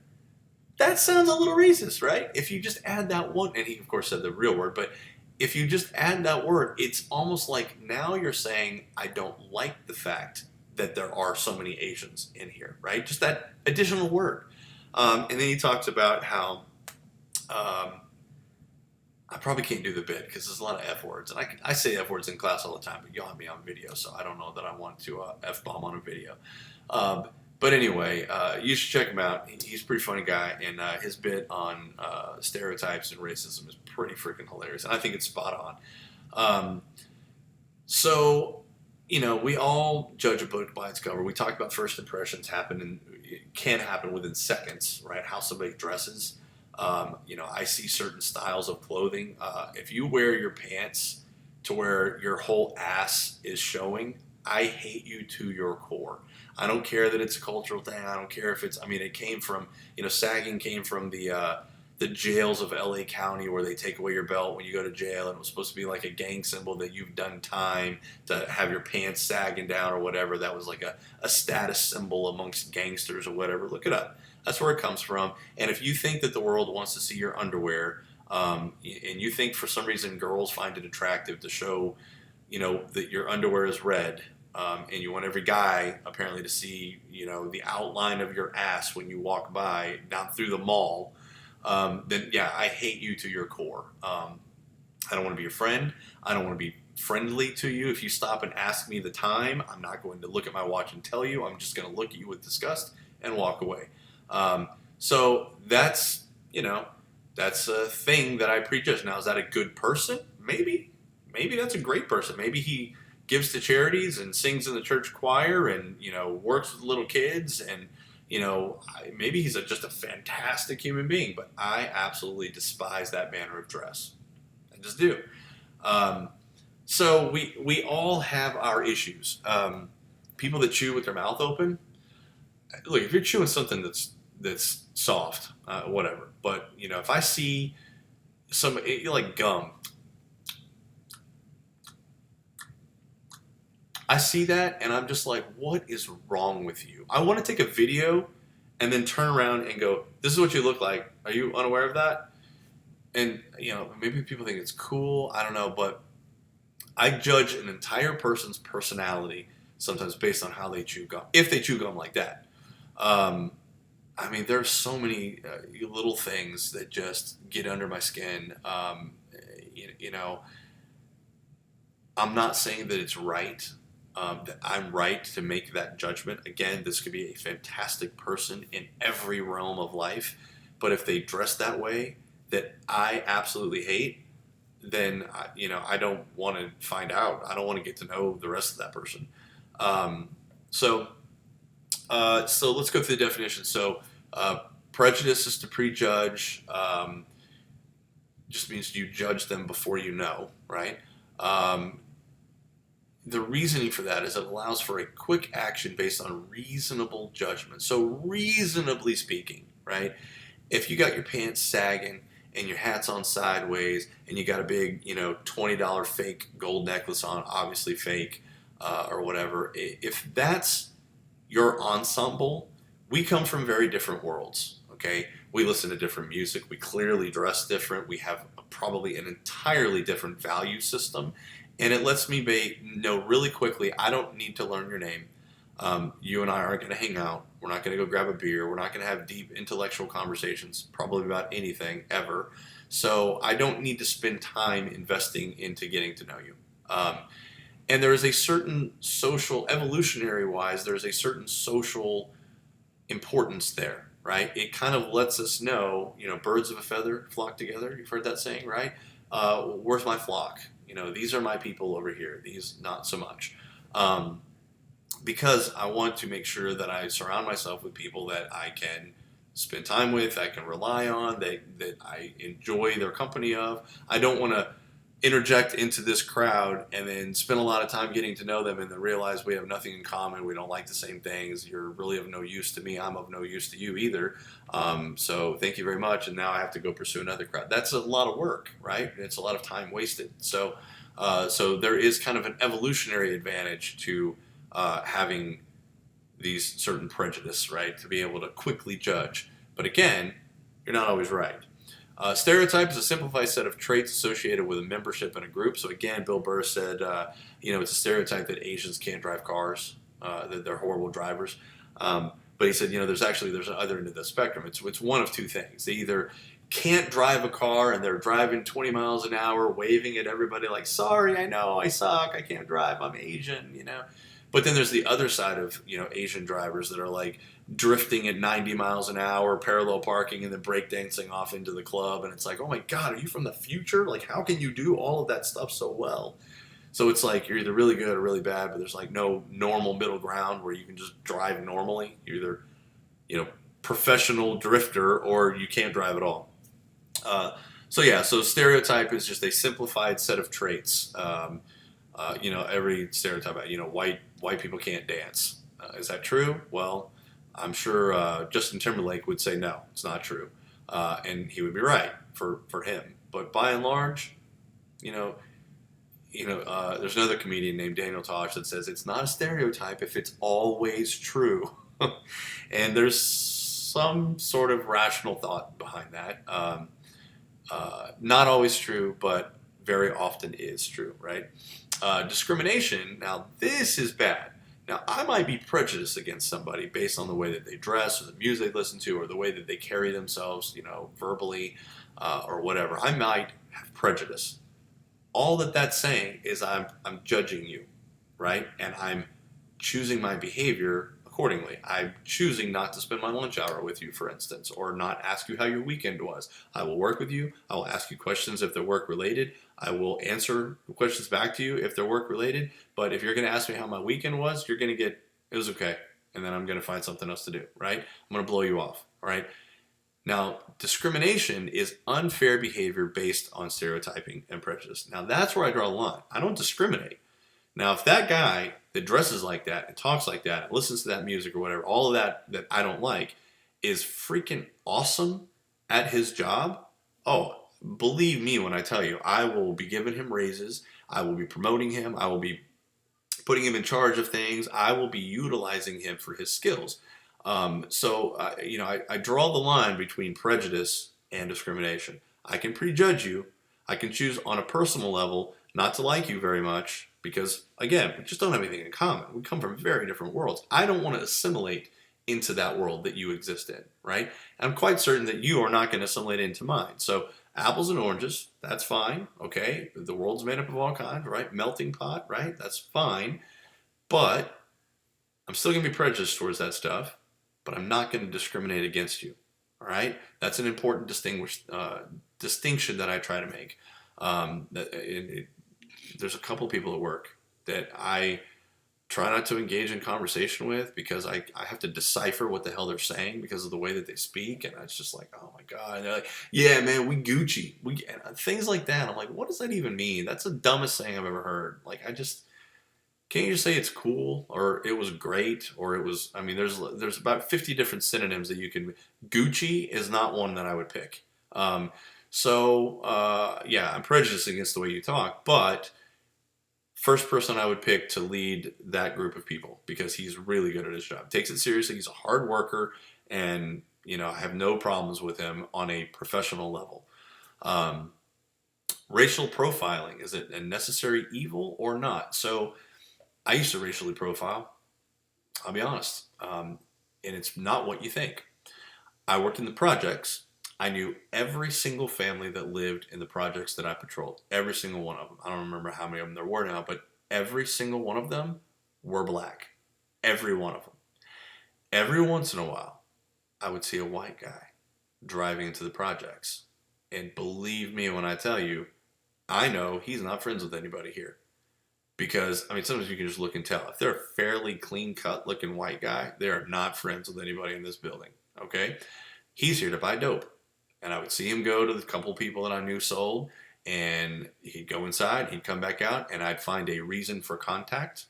that sounds a little racist, right? If you just add that one," and he, of course, said the real word, but if you just add that word, it's almost like now you're saying, I don't like the fact that there are so many Asians in here, right? Just that additional word. And then he talks about how I probably can't do the bit because there's a lot of F words. And I say F words in class all the time, but y'all have me on video, so I don't know that I want to F-bomb on a video. But anyway, you should check him out. He's a pretty funny guy, and his bit on stereotypes and racism is pretty freaking hilarious, and I think it's spot on. We all judge a book by its cover. We talk about first impressions can happen within seconds, right? How somebody dresses. I see certain styles of clothing. If you wear your pants to where your whole ass is showing, I hate you to your core. I don't care that it's a cultural thing. I don't care if it's, I mean, it came from, sagging came from the jails of LA County, where they take away your belt when you go to jail, and it was supposed to be like a gang symbol that you've done time, to have your pants sagging down or whatever. That was like a status symbol amongst gangsters or whatever. Look it up. That's where it comes from. And if you think that the world wants to see your underwear, and you think for some reason girls find it attractive to show, that your underwear is red, and you want every guy apparently to see, the outline of your ass when you walk by down through the mall, then yeah, I hate you to your core. I don't want to be your friend. I don't want to be friendly to you. If you stop and ask me the time, I'm not going to look at my watch and tell you. I'm just going to look at you with disgust and walk away. So that's, that's a thing that I prejudge. Now, is that a good person? Maybe that's a great person. Maybe he gives to charities and sings in the church choir and, works with little kids, and, maybe he's just a fantastic human being, but I absolutely despise that manner of dress. I just do. So we all have our issues. People that chew with their mouth open, look, if you're chewing something that's soft, whatever. But, if I see like gum, I see that and I'm just like, what is wrong with you? I want to take a video and then turn around and go, this is what you look like. Are you unaware of that? And, maybe people think it's cool. I don't know. But I judge an entire person's personality sometimes based on how they chew gum. If they chew gum like that. I mean, there's so many little things that just get under my skin. I'm not saying that it's right, that I'm right to make that judgment. Again, this could be a fantastic person in every realm of life, but if they dress that way that I absolutely hate, then I don't want to find out. I don't want to get to know the rest of that person. So let's go through the definition. So prejudice is to prejudge. Just means you judge them before you know, right? The reasoning for that is it allows for a quick action based on reasonable judgment. So reasonably speaking, right? If you got your pants sagging and your hat's on sideways and you got a big, $20 fake gold necklace on, obviously fake, or whatever, if that's your ensemble, we come from very different worlds, okay? We listen to different music. We clearly dress different. We have probably an entirely different value system. And it lets me know really quickly, I don't need to learn your name. You and I aren't going to hang out. We're not going to go grab a beer. We're not going to have deep intellectual conversations, probably about anything ever. So I don't need to spend time investing into getting to know you. And there is a certain social, evolutionary-wise, there's a certain social importance there, right? It kind of lets us know, birds of a feather flock together. You've heard that saying, right? Where's my flock? These are my people over here. These, not so much. Because I want to make sure that I surround myself with people that I can spend time with, I can rely on, that I enjoy their company of. I don't want to interject into this crowd and then spend a lot of time getting to know them and then realize we have nothing in common. We don't like the same things. You're really of no use to me. I'm of no use to you either. So thank you very much. And now I have to go pursue another crowd. That's a lot of work, right? It's a lot of time wasted. So there is kind of an evolutionary advantage to having these certain prejudice, right? To be able to quickly judge. But again, you're not always right. Stereotype is a simplified set of traits associated with a membership in a group. So again, Bill Burr said, it's a stereotype that Asians can't drive cars, that they're horrible drivers. But he said, there's an other end of the spectrum. It's one of two things. They either can't drive a car and they're driving 20 miles an hour, waving at everybody like, sorry, I know, I suck, I can't drive, I'm Asian, But then there's the other side of, Asian drivers that are like drifting at 90 miles an hour, parallel parking, and then breakdancing off into the club. And it's like, oh my God, are you from the future? Like, how can you do all of that stuff so well? So it's like you're either really good or really bad, but there's like no normal middle ground where you can just drive normally. You're either, professional drifter or you can't drive at all. So stereotype is just a simplified set of traits. Every stereotype about, white people can't dance. Is that true? Well, I'm sure Justin Timberlake would say no, it's not true, and he would be right for him. But by and large, you know, there's another comedian named Daniel Tosh that says it's not a stereotype if it's always true, and there's some sort of rational thought behind that. Not always true, but very often is true, right? Discrimination, now this is bad. Now, I might be prejudiced against somebody based on the way that they dress or the music they listen to or the way that they carry themselves, verbally or whatever. I might have prejudice. All that that's saying is I'm judging you, right? And I'm choosing my behavior accordingly. I'm choosing not to spend my lunch hour with you, for instance, or not ask you how your weekend was. I will work with you. I will ask you questions if they're work related. I will answer questions back to you if they're work related. But if you're going to ask me how my weekend was, you're going to get, it was okay. And then I'm going to find something else to do, right? I'm going to blow you off, all right? Now, discrimination is unfair behavior based on stereotyping and prejudice. Now, that's where I draw the line. I don't discriminate. Now, if that guy that dresses like that and talks like that and listens to that music or whatever, all of that I don't like, is freaking awesome at his job, oh, believe me when I tell you, I will be giving him raises. I will be promoting him. I will be putting him in charge of things. I will be utilizing him for his skills. I draw the line between prejudice and discrimination. I can prejudge you. I can choose on a personal level not to like you very much because, again, we just don't have anything in common. We come from very different worlds. I don't want to assimilate into that world that you exist in, right? And I'm quite certain that you are not going to assimilate into mine. So apples and oranges, that's fine, okay? The world's made up of all kinds, right? Melting pot, right? That's fine. But I'm still going to be prejudiced towards that stuff, but I'm not going to discriminate against you, all right? That's an important distinction that I try to make. There's a couple people at work that I try not to engage in conversation with because I have to decipher what the hell they're saying because of the way that they speak, and it's just like, oh my god. And they're like, yeah, man, we Gucci, things like that. I'm like, what does that even mean? That's the dumbest thing I've ever heard. Like, can't you just say it's cool or it was great or it was? I mean, there's about 50 different synonyms that you can. Gucci is not one that I would pick. I'm prejudiced against the way you talk, but first person I would pick to lead that group of people because he's really good at his job. Takes it seriously. He's a hard worker, and I have no problems with him on a professional level. Racial profiling, is it a necessary evil or not? So I used to racially profile. I'll be honest, and it's not what you think. I worked in the projects. I knew every single family that lived in the projects that I patrolled. Every single one of them. I don't remember how many of them there were now, but every single one of them were black. Every one of them. Every once in a while, I would see a white guy driving into the projects. And believe me when I tell you, I know he's not friends with anybody here. Because, sometimes you can just look and tell. If they're a fairly clean-cut looking white guy, they are not friends with anybody in this building. Okay? He's here to buy dope. And I would see him go to the couple people that I knew sold, and he'd go inside, he'd come back out, and I'd find a reason for contact.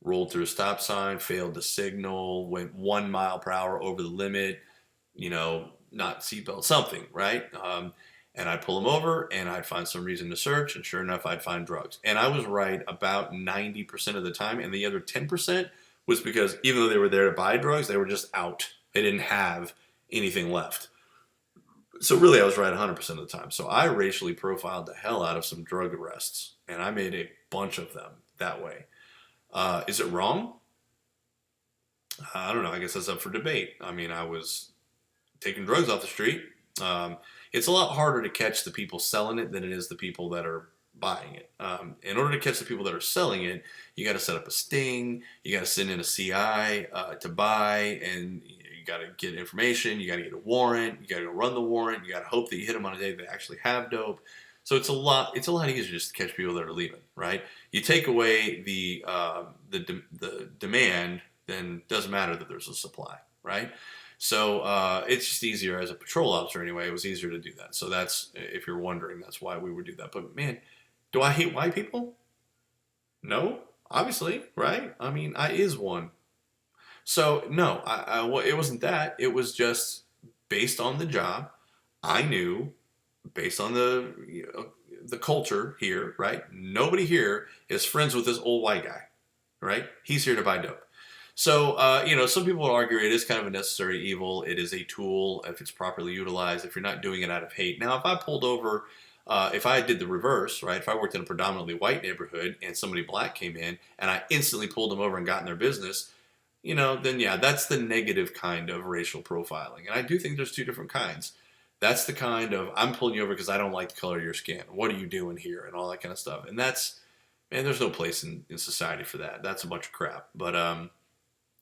Rolled through a stop sign, failed to signal, went 1 mile per hour over the limit, not seatbelt, something, right? And I'd pull him over, and I'd find some reason to search, and sure enough, I'd find drugs. And I was right about 90% of the time, and the other 10% was because even though they were there to buy drugs, they were just out. They didn't have anything left. So really, I was right 100% of the time. So I racially profiled the hell out of some drug arrests, and I made a bunch of them that way. Is it wrong? I don't know. I guess that's up for debate. I was taking drugs off the street. It's a lot harder to catch the people selling it than it is the people that are buying it. In order to catch the people that are selling it, you got to set up a sting. You got to send in a CI to buy, and you got to get information. You got to get a warrant. You got to go run the warrant. You got to hope that you hit them on a day they actually have dope. So it's a lot easier just to catch people that are leaving, right? You take away the demand, then it doesn't matter that there's a supply, right? So it's just easier as a patrol officer anyway. It was easier to do that. So that's, if you're wondering, that's why we would do that. But man, do I hate white people? No, obviously, right? I mean, I is one. So no, well, it wasn't that. It was just based on the job. I knew based on the culture here, right? Nobody here is friends with this old white guy, right? He's here to buy dope. So, some people would argue it is kind of a necessary evil. It is a tool if it's properly utilized, if you're not doing it out of hate. Now, if I pulled over, if I did the reverse, right? If I worked in a predominantly white neighborhood and somebody black came in and I instantly pulled them over and got in their business, then yeah, that's the negative kind of racial profiling. And I do think there's two different kinds. That's the kind of, I'm pulling you over because I don't like the color of your skin. What are you doing here? And all that kind of stuff. And that's, man, there's no place in society for that. That's a bunch of crap. But,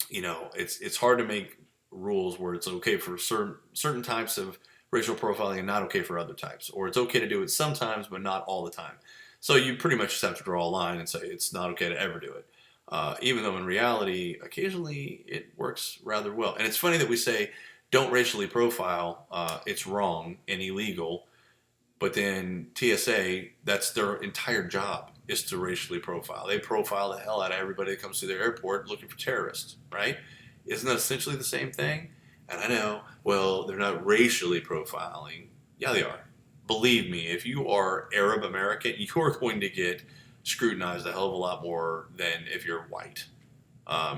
it's hard to make rules where it's okay for certain types of racial profiling and not okay for other types, or it's okay to do it sometimes but not all the time. So you pretty much just have to draw a line and say it's not okay to ever do it, even though in reality occasionally it works rather well. And it's funny that we say don't racially profile, it's wrong and illegal, but then TSA, that's their entire job, is to racially profile. They profile the hell out of everybody that comes through their airport looking for terrorists, right? Isn't that essentially the same thing? And I know, well, they're not racially profiling. Yeah, they are. Believe me, if you are Arab American, you're going to get scrutinized a hell of a lot more than if you're white.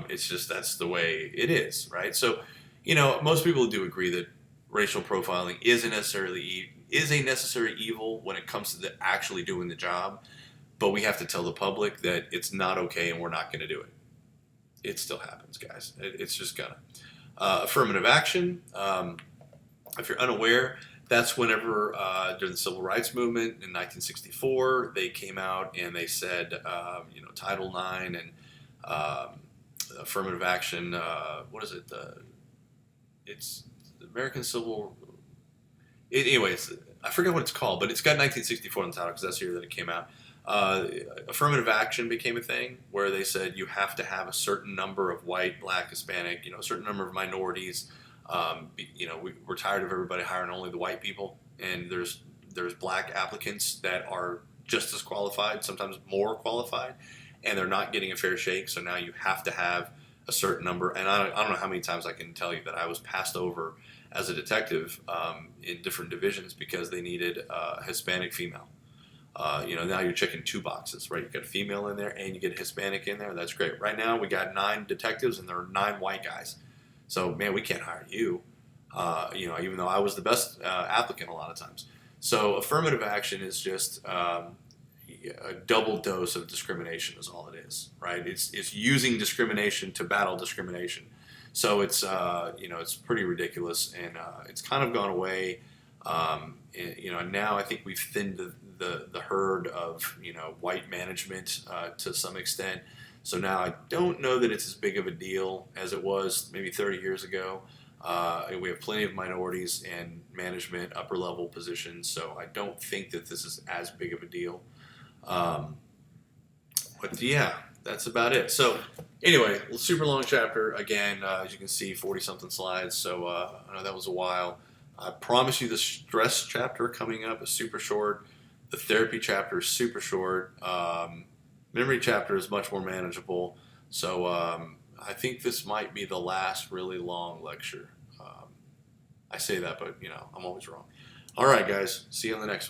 It's just that's the way it is, right? So, most people do agree that racial profiling isn't necessarily is a necessary evil when it comes to actually doing the job, but we have to tell the public that it's not okay and we're not going to do it. It still happens, guys. It's just gonna. Affirmative action. If you're unaware, that's whenever during the Civil Rights Movement in 1964, they came out and they said, Title IX and affirmative action. What is it? It's the American Civil. Anyways, I forget what it's called, but it's got 1964 on the title because that's the year that it came out. Affirmative action became a thing where they said you have to have a certain number of white, black, Hispanic, a certain number of minorities. We're tired of everybody hiring only the white people, and there's black applicants that are just as qualified, sometimes more qualified, and they're not getting a fair shake. So now you have to have a certain number. And I don't know how many times I can tell you that I was passed over as a detective in different divisions because they needed a Hispanic female. Now you're checking two boxes, right? You got a female in there and you get a Hispanic in there. That's great. Right now we got 9 detectives and there are 9 white guys. So man, we can't hire you. Even though I was the best applicant a lot of times. So affirmative action is just a double dose of discrimination is all it is, right? It's using discrimination to battle discrimination. So it's it's pretty ridiculous and it's kind of gone away. Now I think we've thinned the herd of white management to some extent. So now I don't know that it's as big of a deal as it was maybe 30 years ago. We have plenty of minorities in management, upper level positions, so I don't think that this is as big of a deal. But yeah, that's about it. So anyway, super long chapter. Again, as you can see, 40 something slides. So I know that was a while. I promise you the stress chapter coming up is super short. The therapy chapter is super short. Memory chapter is much more manageable. So I think this might be the last really long lecture. I say that, but I'm always wrong. All right, guys. See you on the next one.